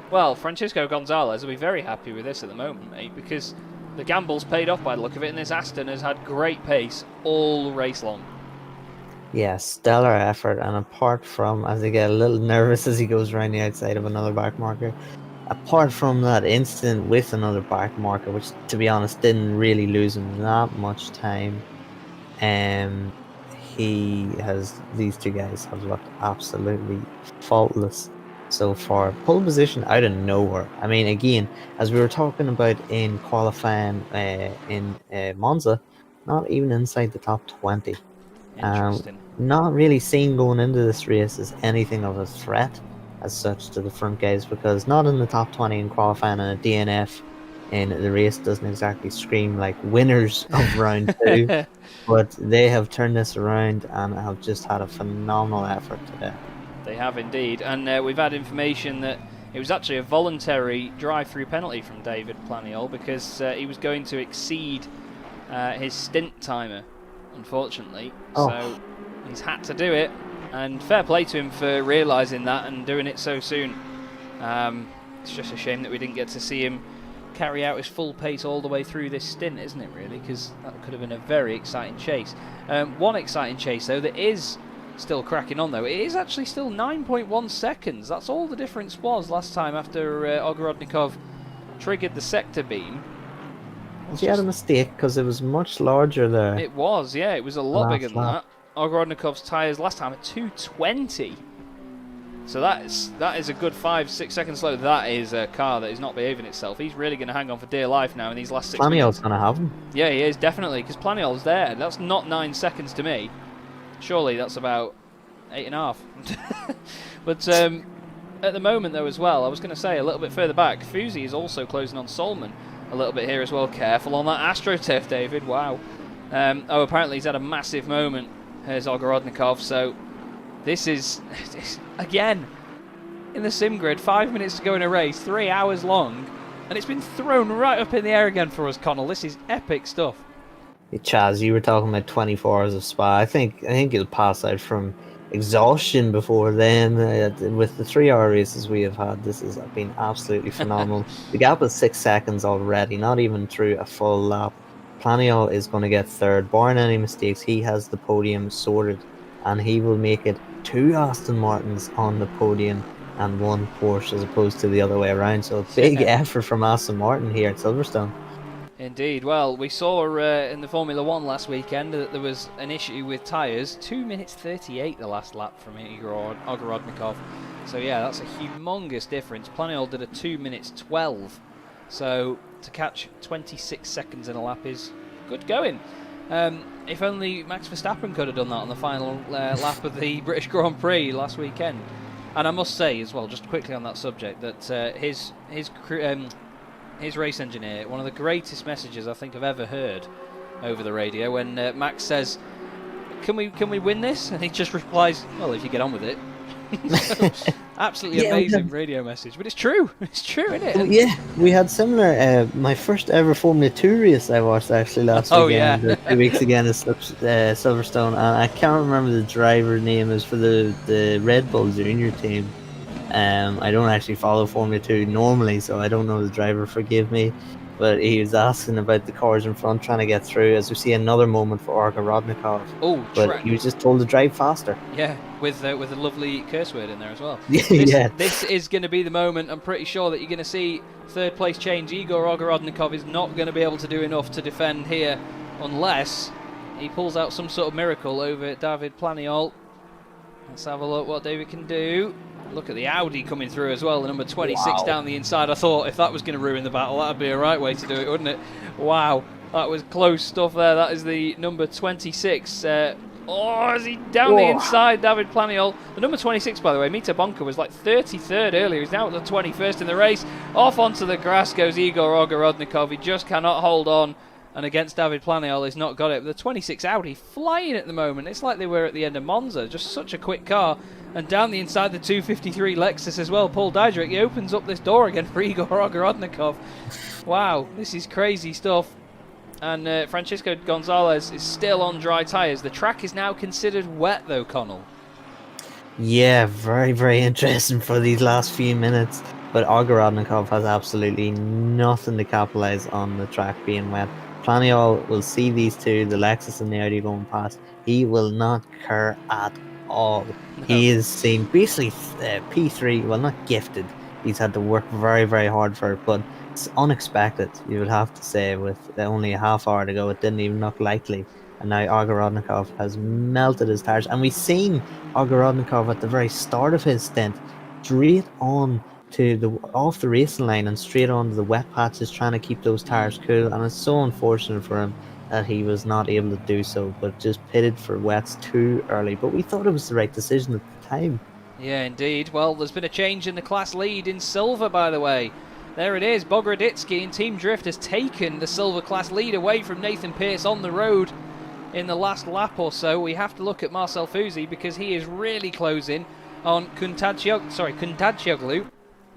well, Francisco Gonzalez will be very happy with this at the moment, mate, because the gamble's paid off by the look of it, and this Aston has had great pace all race long. Yeah, stellar effort, and apart from, as he get a little nervous as he goes around the outside of another back marker, apart from that incident with another back marker, which to be honest didn't really lose him that much time, these two guys have looked absolutely faultless so far. Pole position out of nowhere. I mean, again, as we were talking about in qualifying in Monza, not even inside the top 20. Interesting. Not really seen going into this race as anything of a threat as such to the front guys, because not in the top 20 in qualifying, and a DNF in the race doesn't exactly scream like winners of round 2. But they have turned this around and have just had a phenomenal effort today. They have indeed, and we've had information that it was actually a voluntary drive-through penalty from David Planiol, because he was going to exceed his stint timer, unfortunately. So he's had to do it, and fair play to him for realising that and doing it so soon. It's just a shame that we didn't get to see him carry out his full pace all the way through this stint, isn't it, really? Because that could have been a very exciting chase. One exciting chase, though, that is still cracking on, though. It is actually still 9.1 seconds. That's all the difference was last time after Ogorodnikov triggered the sector beam. He had a mistake because it was much larger there. It was, yeah. It was a lot bigger than that. Ogorodnikov's tyres last time at 220. So that is a good 5-6 seconds slow. That is a car that is not behaving itself. He's really going to hang on for dear life now in these last 6 minutes. Planiol's going to have him. Yeah, he is, definitely, because Planiol's there. That's not 9 seconds to me. Surely that's about 8.5. But at the moment, though, as well, I was going to say a little bit further back, Fuzi is also closing on Solman a little bit here as well. Careful on that AstroTurf, David. Wow. Apparently he's had a massive moment. Here's Ogorodnikov. So this is, again, in the sim grid, 5 minutes to go in a race, 3 hours long, and it's been thrown right up in the air again for us, Connall. This is epic stuff. Hey, Chaz, you were talking about 24 hours of Spa. I think he'll pass out from exhaustion before then. With the 3-hour races we have had, this has been absolutely phenomenal. The gap is 6 seconds already, not even through a full lap. Planiol is going to get third. Barring any mistakes, he has the podium sorted, and he will make it 2 Aston Martins on the podium and 1 Porsche as opposed to the other way around. So a big effort from Aston Martin here at Silverstone. Indeed. Well, we saw in the Formula 1 last weekend that there was an issue with tyres. 2 minutes 38 the last lap from Igor Ogorodnikov. So yeah, that's a humongous difference. Planiol did a 2 minutes 12. So to catch 26 seconds in a lap is good going. If only Max Verstappen could have done that on the final lap of the British Grand Prix last weekend. And I must say as well, just quickly on that subject, that his race engineer, one of the greatest messages I think I've ever heard over the radio, when Max says, can we win this? And he just replies, well, if you get on with it. Absolutely amazing radio message, but it's true. It's true, isn't it? Yeah, we had similar. My first ever Formula 2 race I watched actually last weekend. Yeah. 2 weeks again at Silverstone, and I can't remember the driver name. It was for the Red Bull Junior team. I don't actually follow Formula 2 normally, so I don't know the driver. Forgive me. but he was asking about the cars in front trying to get through, as we see another moment for Arka Rodnikov. Oh, But he was just told to drive faster. Yeah, with a lovely curse word in there as well. Yeah. This is going to be the moment. I'm pretty sure that you're going to see third place change. Igor Ogorodnikov is not going to be able to do enough to defend here unless he pulls out some sort of miracle over David Planiol. Let's have a look what David can do. Look at the Audi coming through as well, the number 26 down the inside. I thought if that was going to ruin the battle, that would be a right way to do it, wouldn't it? Wow, that was close stuff there. That is the number 26. Is he down the inside, David Planiol? The number 26, by the way, Mita Bonka, was like 33rd earlier. He's now at the 21st in the race. Off onto the grass goes Igor Ogorodnikov. He just cannot hold on. And against David Planiol, he's not got it. But the 26 Audi flying at the moment. It's like they were at the end of Monza. Just such a quick car. And down the inside, the 253 Lexus as well. Paul Diedrich, he opens up this door again for Igor Ogorodnikov. Wow, this is crazy stuff. And Francisco Gonzalez is still on dry tyres. The track is now considered wet, though, Connall. Yeah, very, very interesting for these last few minutes. But Ogorodnikov has absolutely nothing to capitalise on the track being wet. Planiol will see these two, the Lexus and the Audi going past. He will not care at all. No. He is seen basically P3, well, not gifted. He's had to work very, very hard for it, but it's unexpected, you would have to say, with only a half hour to go. It didn't even look likely. And now Ogorodnikov has melted his tires. And we've seen Ogorodnikov at the very start of his stint straight on to off the racing line and straight onto the wet patches, trying to keep those tires cool. And it's so unfortunate for him that he was not able to do so, but just pitted for wets too early. But we thought it was the right decision at the time. Yeah, indeed. Well, there's been a change in the class lead in silver, by the way. There it is. Bogroditsky in Team Drift has taken the silver class lead away from Nathan Pearce on the road in the last lap or so. We have to look at Marcel Fusi because he is really closing on Kuntacioglu.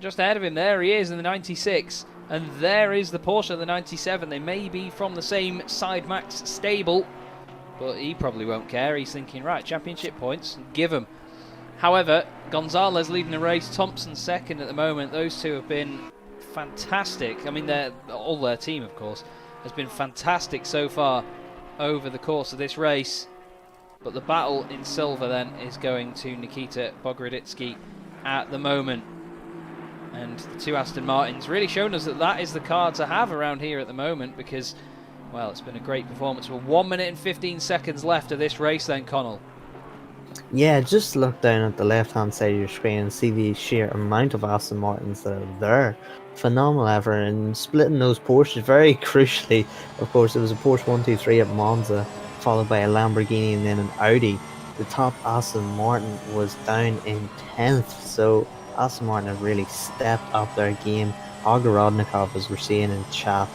Just ahead of him, there he is in the 96, and there is the Porsche of the 97. They may be from the same Side Max stable, but he probably won't care. He's thinking, right, championship points, give him. However, Gonzalez leading the race, Thompson second at the moment. Those two have been fantastic. I mean, all their team, of course, has been fantastic so far over the course of this race. But the battle in silver then is going to Nikita Bogroditsky at the moment. And the two Aston Martins really shown us that that is the car to have around here at the moment, because, well, it's been a great performance. We're 1 minute and 15 seconds left of this race then, Connall. Yeah, just look down at the left-hand side of your screen and see the sheer amount of Aston Martins that are there. Phenomenal effort in splitting those Porsches. Very crucially, of course, it was a Porsche 123 at Monza, followed by a Lamborghini and then an Audi. The top Aston Martin was down in 10th, so Aston Martin have really stepped up their game. Ogorodnikov, as we're seeing in chat,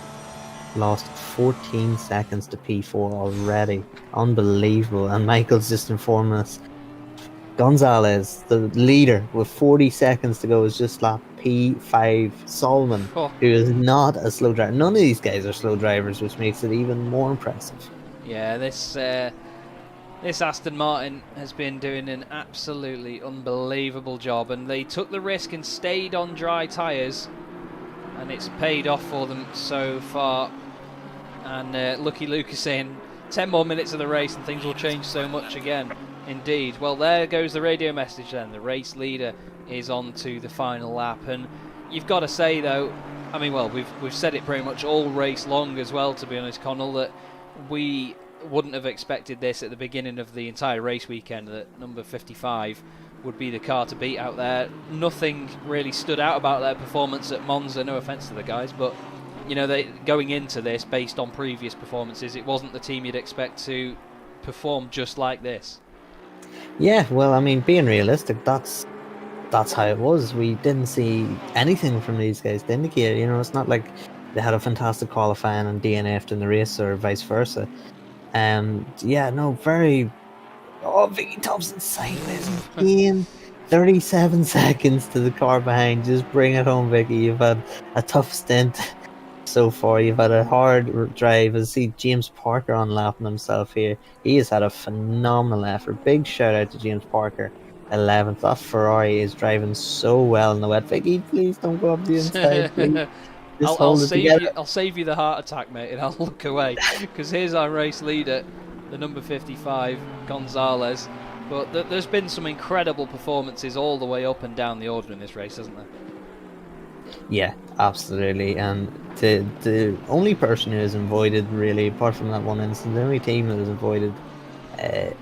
lost 14 seconds to P4 already. Unbelievable. And Michael's just informing us Gonzalez, the leader, with 40 seconds to go, is just like P5 Solomon, who is not a slow driver. None of these guys are slow drivers, which makes it even more impressive. Yeah, this Aston Martin has been doing an absolutely unbelievable job, and they took the risk and stayed on dry tyres, and it's paid off for them so far. And Lucky Luke is saying 10 more minutes of the race and things will change so much again. Indeed. Well, there goes the radio message then. The race leader is on to the final lap, and you've got to say though, I mean, well, we've said it pretty much all race long as well, to be honest, Connall, that we wouldn't have expected this at the beginning of the entire race weekend, that number 55 would be the car to beat out there. Nothing really stood out about their performance at Monza, no offence to the guys, but you know, they going into this based on previous performances, it wasn't the team you'd expect to perform just like this. Yeah, well, I mean, being realistic, that's how it was. We didn't see anything from these guys to indicate, you know, it's not like they had a fantastic qualifying and DNF'd in the race or vice versa. Yeah, no, very... Oh, Vicky Thompson sideways again. 37 seconds to the car behind. Just bring it home, Vicky. You've had a tough stint so far. You've had a hard drive. I see James Parker unlapping himself here. He has had a phenomenal effort. Big shout out to James Parker. 11th. That Ferrari is driving so well in the wet. Vicky, please don't go up the inside, please. Just hold it together. I'll save you the heart attack, mate, and I'll look away because here's our race leader, the number 55, Gonzalez. But there's been some incredible performances all the way up and down the order in this race, hasn't there? Yeah, absolutely. And the only person who has avoided, really, apart from that one incident, the only team that has avoided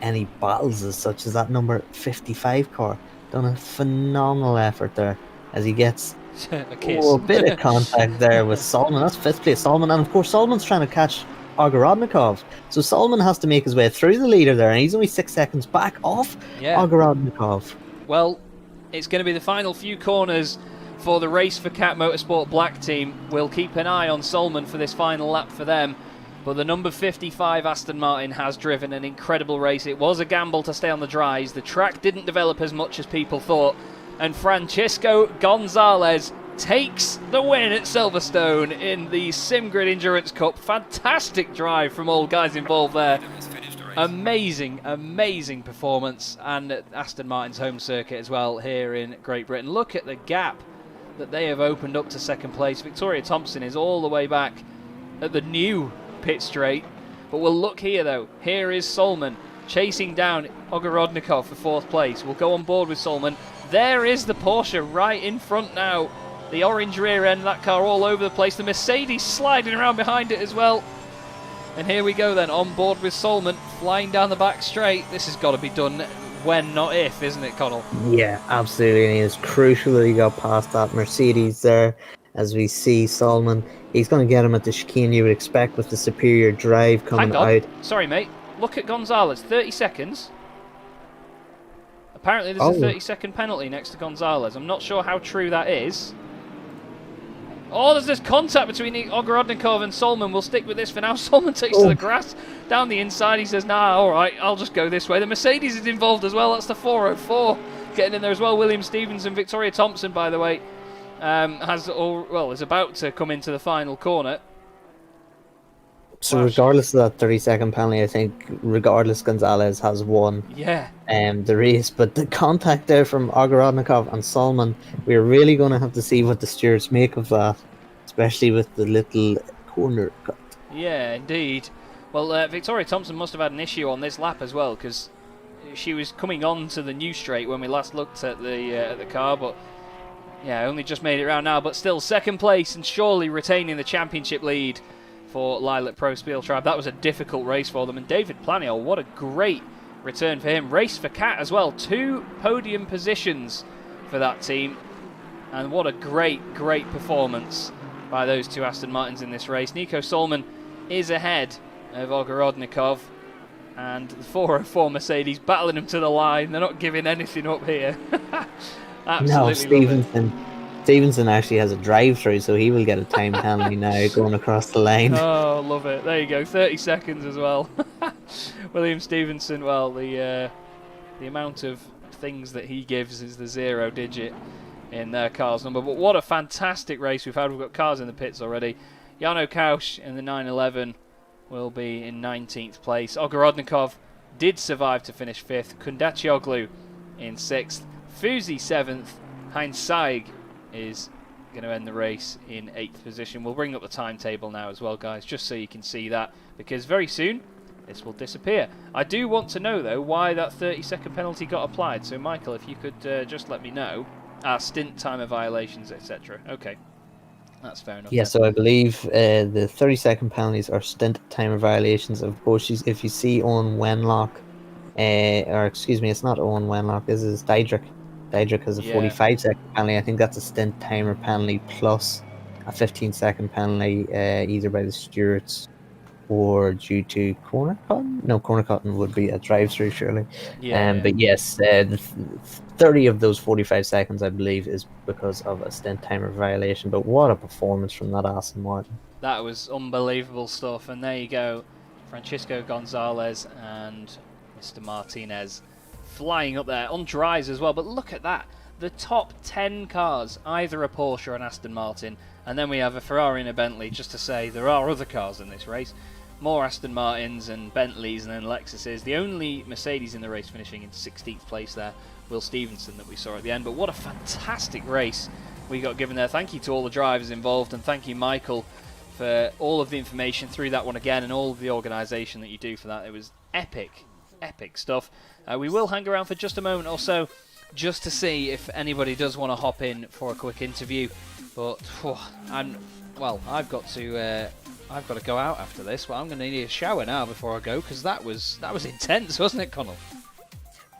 any battles as such as that number 55 car. Done a phenomenal effort there as he gets a kiss. a bit of contact there with Solomon. That's 5th place Solomon, and of course Solomon's trying to catch Ogorodnikov, so Solomon has to make his way through the leader there, and he's only 6 seconds back off Ogorodnikov. Well, it's going to be the final few corners for the Race for Cat Motorsport Black team. We'll keep an eye on Solomon for this final lap for them. But the number 55 Aston Martin has driven an incredible race. It was a gamble to stay on the dries. The track didn't develop as much as people thought. And Francisco Gonzalez takes the win at Silverstone in the SimGrid Endurance Cup. Fantastic drive from all guys involved there. Amazing, amazing performance. And at Aston Martin's home circuit as well here in Great Britain. Look at the gap that they have opened up to second place. Victoria Thompson is all the way back at the new pit straight, but we'll look here though. Here is Solomon chasing down Ogorodnikov for 4th place. We'll go on board with Solomon. There is the Porsche right in front now. The orange rear end, that car all over the place. The Mercedes sliding around behind it as well. And here we go then, on board with Solomon, flying down the back straight. This has got to be done when, not if, isn't it, Connall? Yeah, absolutely. And it's crucial that he got past that Mercedes there. As we see Solomon, he's going to get him at the chicane you would expect with the superior drive coming out. Sorry, mate. Look at Gonzalez. 30 seconds. Apparently there's a 30-second penalty next to Gonzalez. I'm not sure how true that is. Oh, there's this contact between Ogorodnikov and Solomon. We'll stick with this for now. Solomon takes to the grass down the inside. He says, nah, all right, I'll just go this way. The Mercedes is involved as well. That's the 404 getting in there as well. William Stevenson, Victoria Thompson, by the way, is about to come into the final corner. So regardless of that 30-second penalty, I think regardless Gonzalez has won the race. But the contact there from Ogorodnikov and Solomon, we're really going to have to see what the stewards make of that, especially with the little corner cut. Yeah, indeed. Well, Victoria Thompson must have had an issue on this lap as well, because she was coming on to the new straight when we last looked at the car, but yeah, only just made it around now. But still, 2nd place and surely retaining the championship lead for Lilac Pro Spiel Tribe. That was a difficult race for them. And David Planiel, what a great return for him. Race for Cat as well. 2 podium positions for that team. And what a great, great performance by those 2 Aston Martins in this race. Nico Solomon is ahead of Ogorodnikov. And the 404 Mercedes battling him to the line. They're not giving anything up here. Absolutely. No, Stevenson actually has a drive-through, so he will get a time penalty now going across the line. Oh, love it. There you go, 30 seconds as well. William Stevenson, well, the amount of things that he gives is the 0 digit in their car's number. But what a fantastic race we've had. We've got cars in the pits already. Jano Kausch in the 911 will be in 19th place. Ogorodnikov did survive to finish 5th. Kundachioglu in 6th. Fuzi 7th. Heinz Seig is going to end the race in 8th position. We'll bring up the timetable now as well, guys, just so you can see that, because very soon this will disappear. I do want to know, though, why that 30-second penalty got applied. So, Michael, if you could just let me know. Stint timer violations, etc. Okay, that's fair enough. Yeah, so I believe the 30-second penalties are stint timer violations. Of course, if you see Owen Wenlock, or excuse me, it's not Owen Wenlock, this is Diedrich. Diedrich has a 45-second penalty. I think that's a stint timer penalty plus a 15-second penalty, either by the stewards or due to corner cutting. No, corner cutting would be a drive-through, surely. But yes, 30 of those 45 seconds, I believe, is because of a stint timer violation. But what a performance from that Aston Martin. That was unbelievable stuff. And there you go, Francisco Gonzalez and Mr. Martinez flying up there on dries as well. But look at that, the top 10 cars, either a Porsche or an Aston Martin, and then we have a Ferrari and a Bentley, just to say there are other cars in this race. More Aston Martins and Bentleys and then Lexuses. The only Mercedes in the race finishing in 16th place there, Will Stevenson, that we saw at the end. But what a fantastic race we got given there. Thank you to all the drivers involved, and thank you, Michael, for all of the information through that one again, and all of the organisation that you do for that. It was epic stuff. We will hang around for just a moment or so, just to see if anybody does want to hop in for a quick interview. But I've got to go out after this. Well, I'm going to need a shower now before I go, because that was intense, wasn't it, Connall?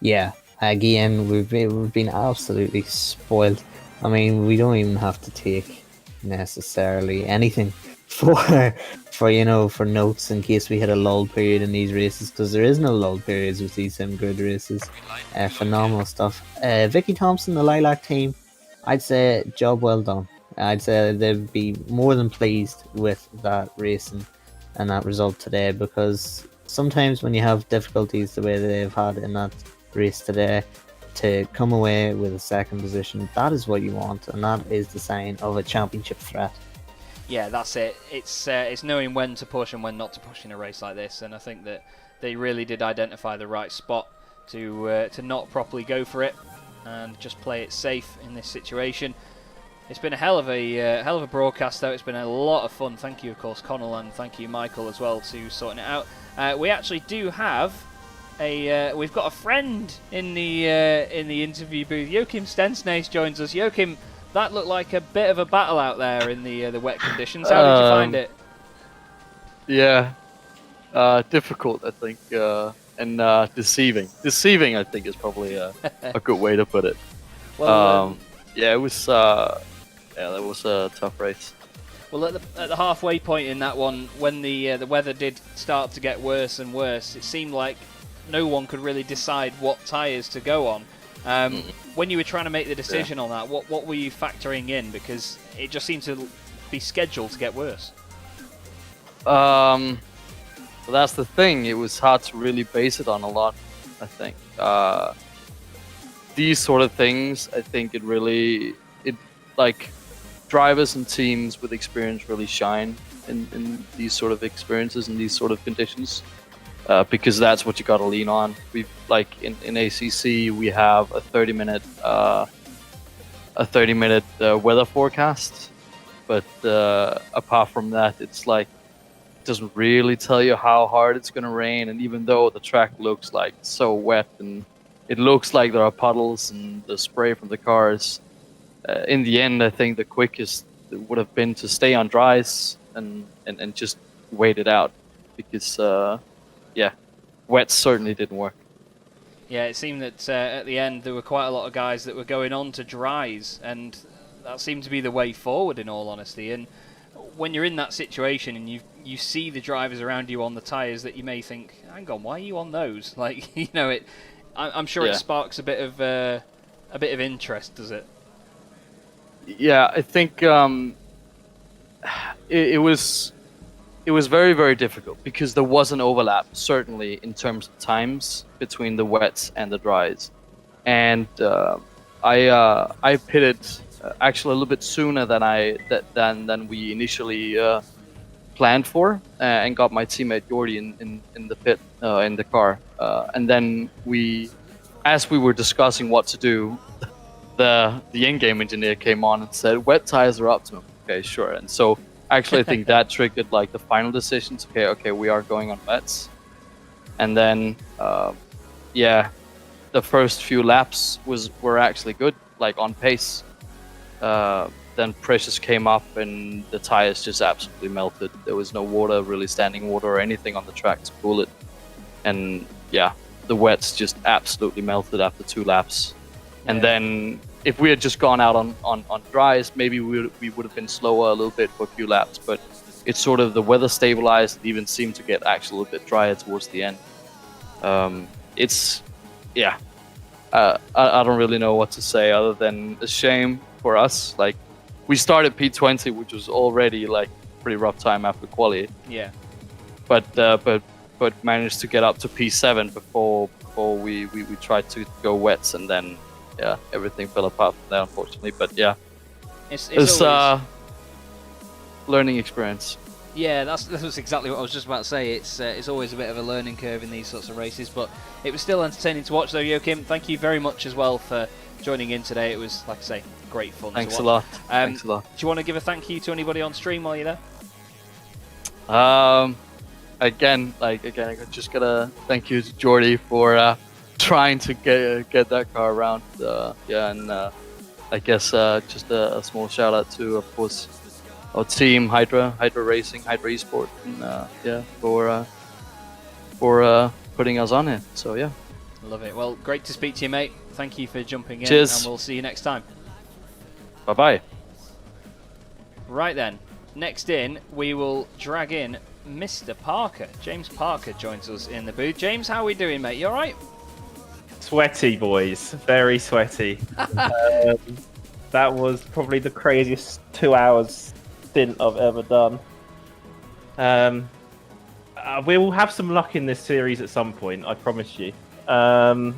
Yeah, again, we've been absolutely spoiled. I mean, we don't even have to take necessarily anything for notes in case we hit a lull period in these races, because there is no lull periods with these sim grid races. Phenomenal stuff. Vicky Thompson, the Lilac team, I'd say job well done. I'd say they'd be more than pleased with that racing and that result today, because sometimes when you have difficulties the way they've had in that race today, to come away with a second position, that is what you want, and that is the sign of a championship threat. Yeah, that's it. It's knowing when to push and when not to push in a race like this, and I think that they really did identify the right spot to not properly go for it and just play it safe in this situation. It's been a hell of a broadcast, though. It's been a lot of fun. Thank you, of course, Connall, and thank you, Michael, as well, to sorting it out. We actually do have we've got a friend in the interview booth. Joachim Stensnace joins us. Joachim, that looked like a bit of a battle out there in the wet conditions. How did you find it? Yeah, difficult, I think, and deceiving. Deceiving, I think, is probably a good way to put it. Well, yeah, it was. That was a tough race. Well, at the halfway point in that one, when the weather did start to get worse and worse, it seemed like no one could really decide what tyres to go on. When you were trying to make the decision on that, what were you factoring in? Because it just seemed to be scheduled to get worse. Well, that's the thing. It was hard to really base it on a lot, I think. These sort of things, I think drivers and teams with experience really shine in these sort of experiences and these sort of conditions. Because that's what you got to lean on. We've in ACC we have a 30-minute weather forecast, but apart from that, it doesn't really tell you how hard it's gonna rain. And even though the track looks like so wet and it looks like there are puddles and the spray from the cars, in the end, I think the quickest would have been to stay on dries and just wait it out, because. Wet certainly didn't work. Yeah, it seemed that at the end there were quite a lot of guys that were going on to dries, and that seemed to be the way forward, in all honesty. And when you're in that situation and you see the drivers around you on the tyres that you may think, hang on, why are you on those? I'm sure it sparks a bit of interest, does it? Yeah, I think it was very, very difficult, because there was an overlap, certainly, in terms of times between the wets and the dries. And I pitted actually a little bit sooner than we initially planned for, and got my teammate Jordi in the pit, in the car. And then as we were discussing what to do, the in-game engineer came on and said, "Wet tires are optimum." Okay, sure. And so actually, I think that triggered the final decisions. Okay, we are going on wets. And then, the first few laps were actually good, on pace. Then pressures came up and the tires just absolutely melted. There was no water, really standing water or anything on the track to cool it. And the wets just absolutely melted after 2 laps. And then if we had just gone out on dries, maybe we would have been slower a little bit for a few laps, but it's sort of the weather stabilized. It even seemed to get actually a little bit drier towards the end. I don't really know what to say other than a shame for us. We started P20, which was already pretty rough time after quali. Yeah. But managed to get up to P7 before we tried to go wets, and then everything fell apart from there, unfortunately. But it's always... learning experience. Yeah, that's exactly what I was just about to say. It's always a bit of a learning curve in these sorts of races, but it was still entertaining to watch though, Joachim. Thank you very much as well for joining in today. It was, like I say, great fun Thanks to a watch. lot. Thanks a lot. Do you want to give a thank you to anybody on stream while you're there? Again, I just gotta thank you to Jordy for trying to get that car around. I guess just a small shout out to, of course, our team, Hydra Racing, Hydra Esport, and for putting us on it. So yeah. Love it. Well, great to speak to you, mate. Thank you for jumping in. Cheers. And we'll see you next time. Bye bye. Right then, next in, we will drag in Mr. Parker. James Parker joins us in the booth. James, how are we doing, mate? You alright? Sweaty, boys. Very sweaty. That was probably the craziest 2 hours stint I've ever done. We will have some luck in this series at some point, I promise you. I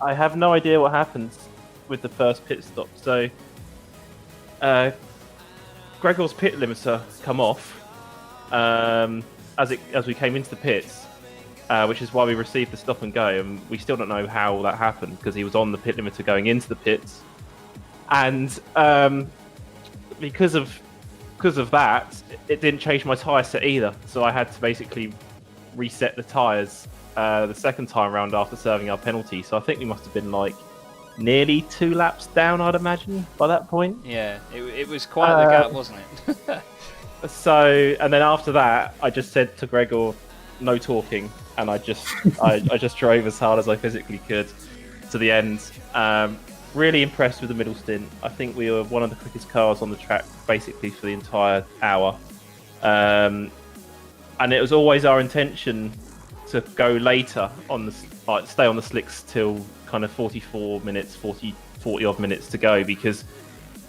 have no idea what happens with the first pit stop. So, Gregor's pit limiter come off as we came into the pits, which is why we received the stop and go, and we still don't know how that happened because he was on the pit limiter going into the pits, and because of that, it didn't change my tyre set either. So I had to basically reset the tyres the second time round after serving our penalty. So I think we must have been like nearly 2 laps down, I'd imagine, by that point. Yeah, it was quite the gap, wasn't it? So, and then after that, I just said to Gregor, no talking, and I just drove as hard as I physically could to the end. Really impressed with the middle stint. I think we were one of the quickest cars on the track basically for the entire hour. And it was always our intention to go later on the stay on the slicks till kind of 44 minutes, 40 odd minutes to go, because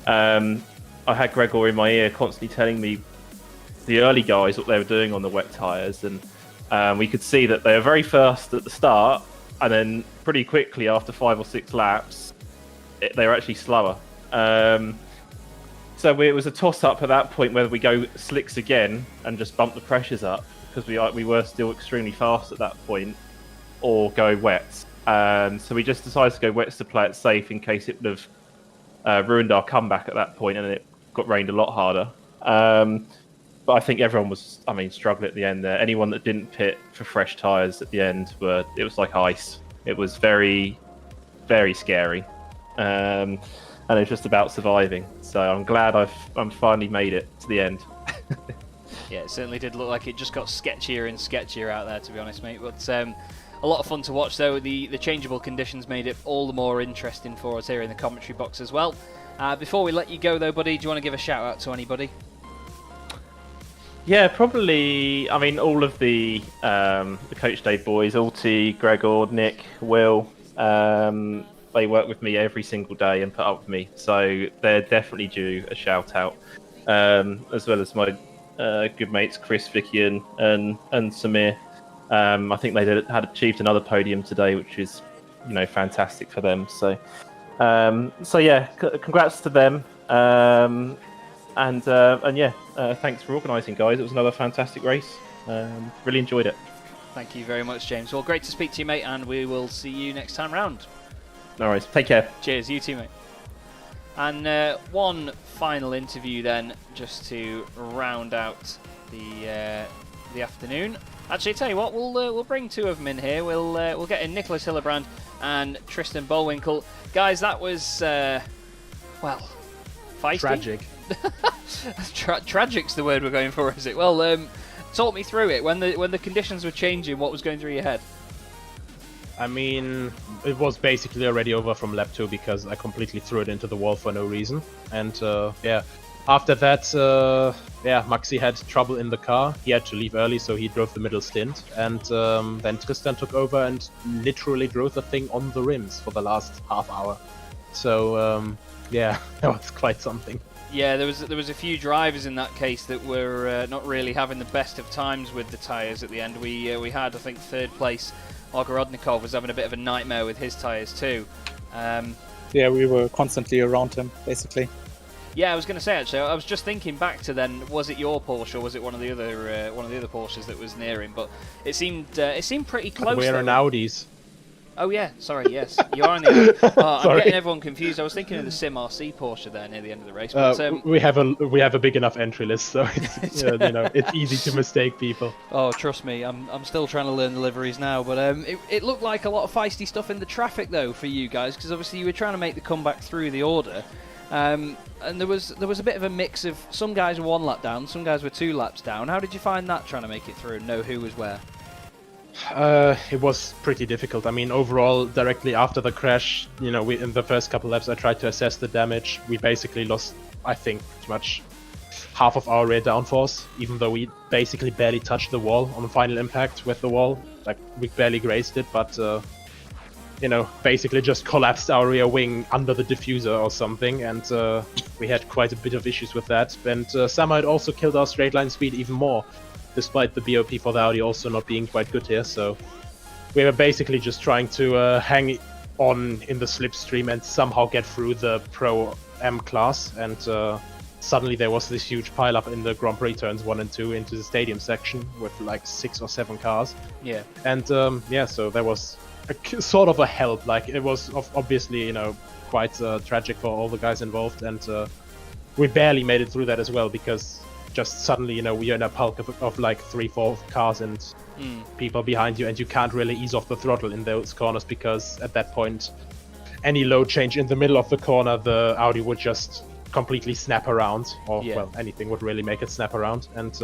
I had Gregor in my ear constantly telling me the early guys what they were doing on the wet tyres, and we could see that they were very fast at the start, and then pretty quickly after 5 or 6 laps they were actually slower. So it was a toss-up at that point whether we go slicks again and just bump the pressures up, because we were still extremely fast at that point, or go wets. So we just decided to go wets to play it safe in case it would have ruined our comeback at that point, and it got rained a lot harder. But I think everyone was, struggling at the end there. Anyone that didn't pit for fresh tyres at the end, it was like ice. It was very, very scary. And it was just about surviving. So I'm glad I'm finally made it to the end. Yeah, it certainly did look like it just got sketchier and sketchier out there, to be honest, mate. But a lot of fun to watch, though. The changeable conditions made it all the more interesting for us here in the commentary box as well. Before we let you go, though, buddy, do you want to give a shout out to anybody? Yeah, probably. All of the Coach Day boys, Alti, Gregor, Nick, Will. They work with me every single day and put up with me, so they're definitely due a shout out. As well as my good mates Chris, Vicky, and Samir. I think they had achieved another podium today, which is fantastic for them. So yeah, congrats to them. And thanks for organising, guys. It was another fantastic race. Really enjoyed it. Thank you very much, James. Well, great to speak to you, mate, and we will see you next time round. No worries. Take care. Cheers. You too, mate. And one final interview then, just to round out the afternoon. Actually, tell you what, we'll bring 2 of them in here. We'll get in Nicholas Hillebrand and Tristan Bullwinkle. Guys, that was feisty. Tragic. Tragic's the word we're going for, is it? Well, talk me through it. When the conditions were changing, what was going through your head? It was basically already over from lap 2 because I completely threw it into the wall for no reason. And after that, Maxi had trouble in the car. He had to leave early, so he drove the middle stint. And then Tristan took over and literally drove the thing on the rims for the last half hour. So that was quite something. Yeah, there was a few drivers in that case that were not really having the best of times with the tyres at the end. We had, I think, 3rd place. Ogorodnikov was having a bit of a nightmare with his tyres too. We were constantly around him, basically. Yeah, I was going to say actually. I was just thinking back to then. Was it your Porsche or was it one of the other Porsches that was near him? But it seemed pretty close. We're in Audis. Oh yeah, sorry. Yes, you are in the. I'm Sorry. getting everyone confused. I was thinking of the Sim RC Porsche there near the end of the race. But, we have a big enough entry list, so it's, it's easy to mistake people. Oh, trust me, I'm still trying to learn the liveries now. But it looked like a lot of feisty stuff in the traffic though for you guys, because obviously you were trying to make the comeback through the order. And there was a bit of a mix of some guys were 1 lap down, some guys were 2 laps down. How did you find that trying to make it through and know who was where? It was pretty difficult. I mean, overall, directly after the crash, we in the first couple laps, I tried to assess the damage. We basically lost, I think, pretty much half of our rear downforce, even though we basically barely touched the wall on the final impact with the wall. Like, we barely grazed it, but, basically just collapsed our rear wing under the diffuser or something, and we had quite a bit of issues with that. And somehow it also killed our straight line speed even more, despite the BOP for the Audi also not being quite good here. So we were basically just trying to hang on in the slipstream and somehow get through the Pro M class. And suddenly there was this huge pileup in the Grand Prix turns 1 and 2 into the stadium section with like 6 or 7 cars. Yeah. And so there was sort of a help. Like, it was obviously, quite tragic for all the guys involved. And we barely made it through that as well, because just suddenly, you're in a bulk of like 3-4 cars and people behind you, and you can't really ease off the throttle in those corners, because at that point, any load change in the middle of the corner, the Audi would just completely snap around, or well, anything would really make it snap around. And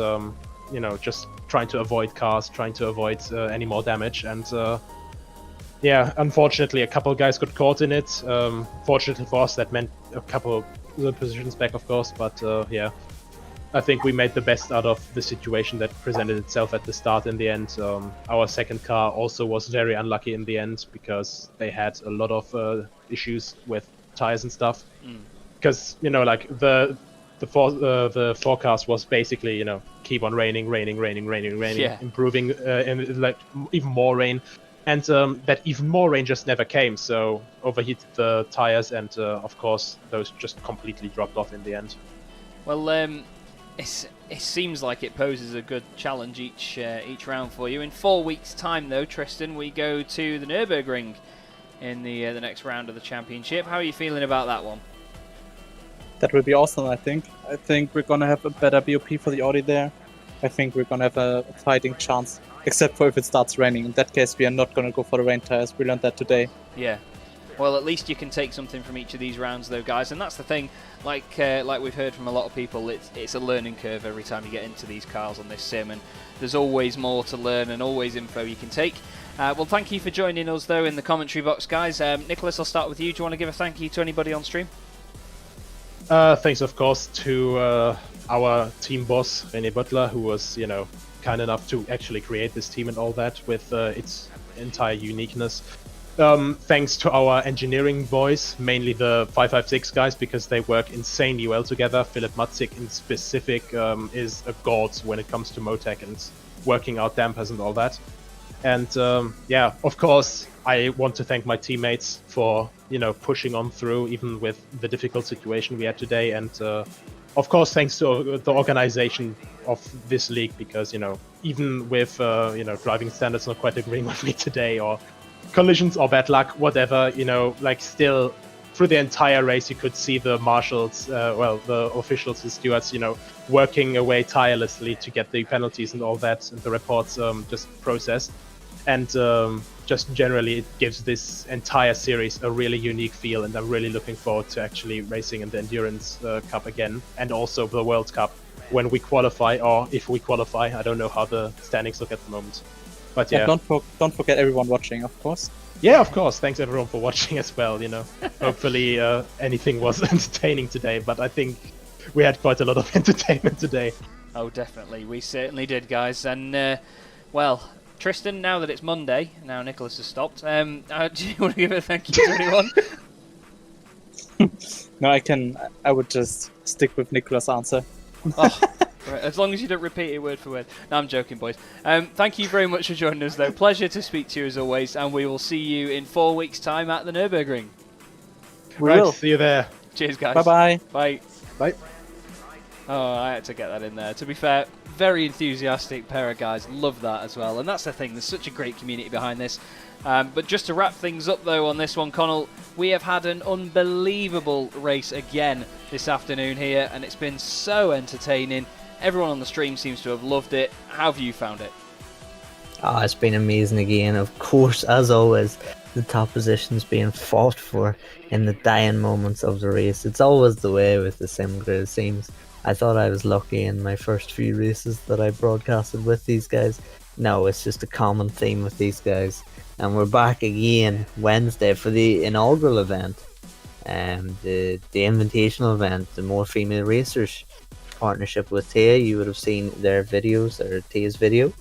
just trying to avoid cars, trying to avoid any more damage. And unfortunately, a couple of guys got caught in it. Fortunately for us, that meant a couple of positions back, of course, but I think we made the best out of the situation that presented itself at the start. In the end, our second car also was very unlucky in the end, because they had a lot of issues with tires and stuff. Because the forecast was basically keep on raining, improving, and like even more rain, and that even more rain just never came. So overheated the tires, and of course those just completely dropped off in the end. Well, it seems like it poses a good challenge each round for you. In 4 weeks' time, though, Tristan, we go to the Nurburgring in the next round of the championship. How are you feeling about that one? That will be awesome, I think. I think we're going to have a better BOP for the Audi there. I think we're going to have a fighting chance, except for if it starts raining. In that case, we are not going to go for the rain tires. We learned that today. Yeah. Well, at least you can take something from each of these rounds, though, guys. And that's the thing, like we've heard from a lot of people, it's a learning curve every time you get into these cars on this sim, and there's always more to learn and always info you can take. Well, thank you for joining us, though, in the commentary box, guys. Nicholas, I'll start with you. Do you want to give a thank you to anybody on stream? Thanks, of course, to our team boss, René Butler, who was, kind enough to actually create this team and all that with its entire uniqueness. Thanks to our engineering boys, mainly the 556 guys, because they work insanely well together. Philip Matzik in specific is a god when it comes to Motec and working out dampers and all that. And of course, I want to thank my teammates for pushing on through even with the difficult situation we had today. And of course, thanks to the organization of this league, because even with driving standards not quite agreeing with me today, or collisions or bad luck, whatever, still through the entire race you could see the marshals, the officials, the stewards, working away tirelessly to get the penalties and all that, and the reports just processed. And just generally it gives this entire series a really unique feel, and I'm really looking forward to actually racing in the Endurance Cup again, and also the World Cup when we qualify, or if we qualify. I don't know how the standings look at the moment. But yeah. And don't forget everyone watching, of course. Yeah, of course. Thanks everyone for watching as well. Hopefully anything was entertaining today, but I think we had quite a lot of entertainment today. Oh, definitely. We certainly did, guys. And, well, Tristan, now that it's Monday, now Nicholas has stopped, do you want to give a thank you to anyone? No, I would just stick with Nicholas' answer. Oh, right, as long as you don't repeat it word for word. No, I'm joking, boys. Thank you very much for joining us, though. Pleasure to speak to you as always, and we will see you in 4 weeks' time at the Nurburgring. We will. See you there. Cheers, guys. Bye-bye. Bye. Bye. Oh, I had to get that in there. To be fair, very enthusiastic pair of guys. Love that as well. And that's the thing. There's such a great community behind this. But just to wrap things up, though, on this one, Connall, we have had an unbelievable race again this afternoon here. And it's been so entertaining. Everyone on the stream seems to have loved it. How have you found it? Oh, it's been amazing again. Of course, as always, the top positions being fought for in the dying moments of the race. It's always the way with the SimGrid, it seems. I thought I was lucky in my first few races that I broadcasted with these guys. No, it's just a common theme with these guys. And we're back again Wednesday for the inaugural event. The invitational event, the More Female Racers partnership with Taya. You would have seen their videos, or Taya's video.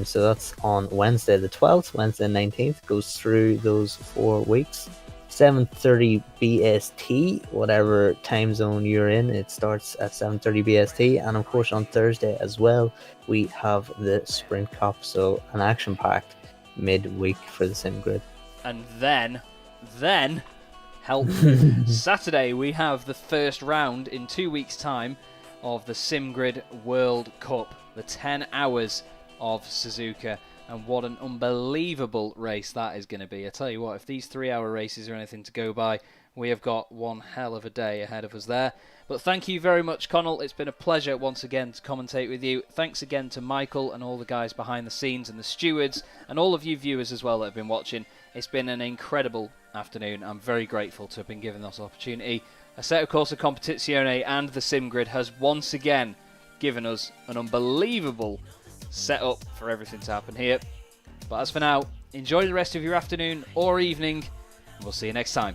So that's on Wednesday the 12th, Wednesday the 19th, goes through those 4 weeks. 7:30 BST, whatever time zone you're in, it starts at 7:30 BST. And of course on Thursday as well, we have the Sprint Cup, so an action-packed midweek for the SimGrid. And then, help, Saturday we have the first round in 2 weeks' time of the SimGrid World Cup, the 10 hours of Suzuka, and what an unbelievable race that is going to be. I tell you what, if these 3-hour races are anything to go by, we have got one hell of a day ahead of us there. But thank you very much, Connall. It's been a pleasure once again to commentate with you. Thanks again to Michael and all the guys behind the scenes and the stewards and all of you viewers as well that have been watching. It's been an incredible afternoon. I'm very grateful to have been given this opportunity. Assetto Corsa Competizione and the SimGrid has once again given us an unbelievable setup for everything to happen here. But as for now, enjoy the rest of your afternoon or evening, and we'll see you next time.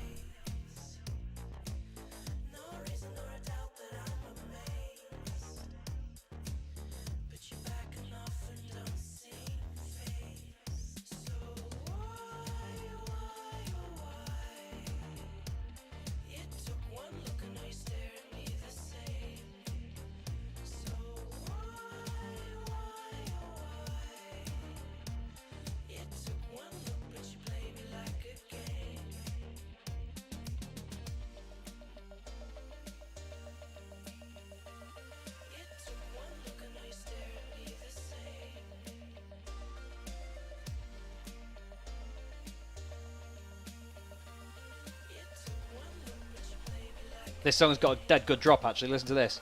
This song's got a dead good drop, actually. Listen to this.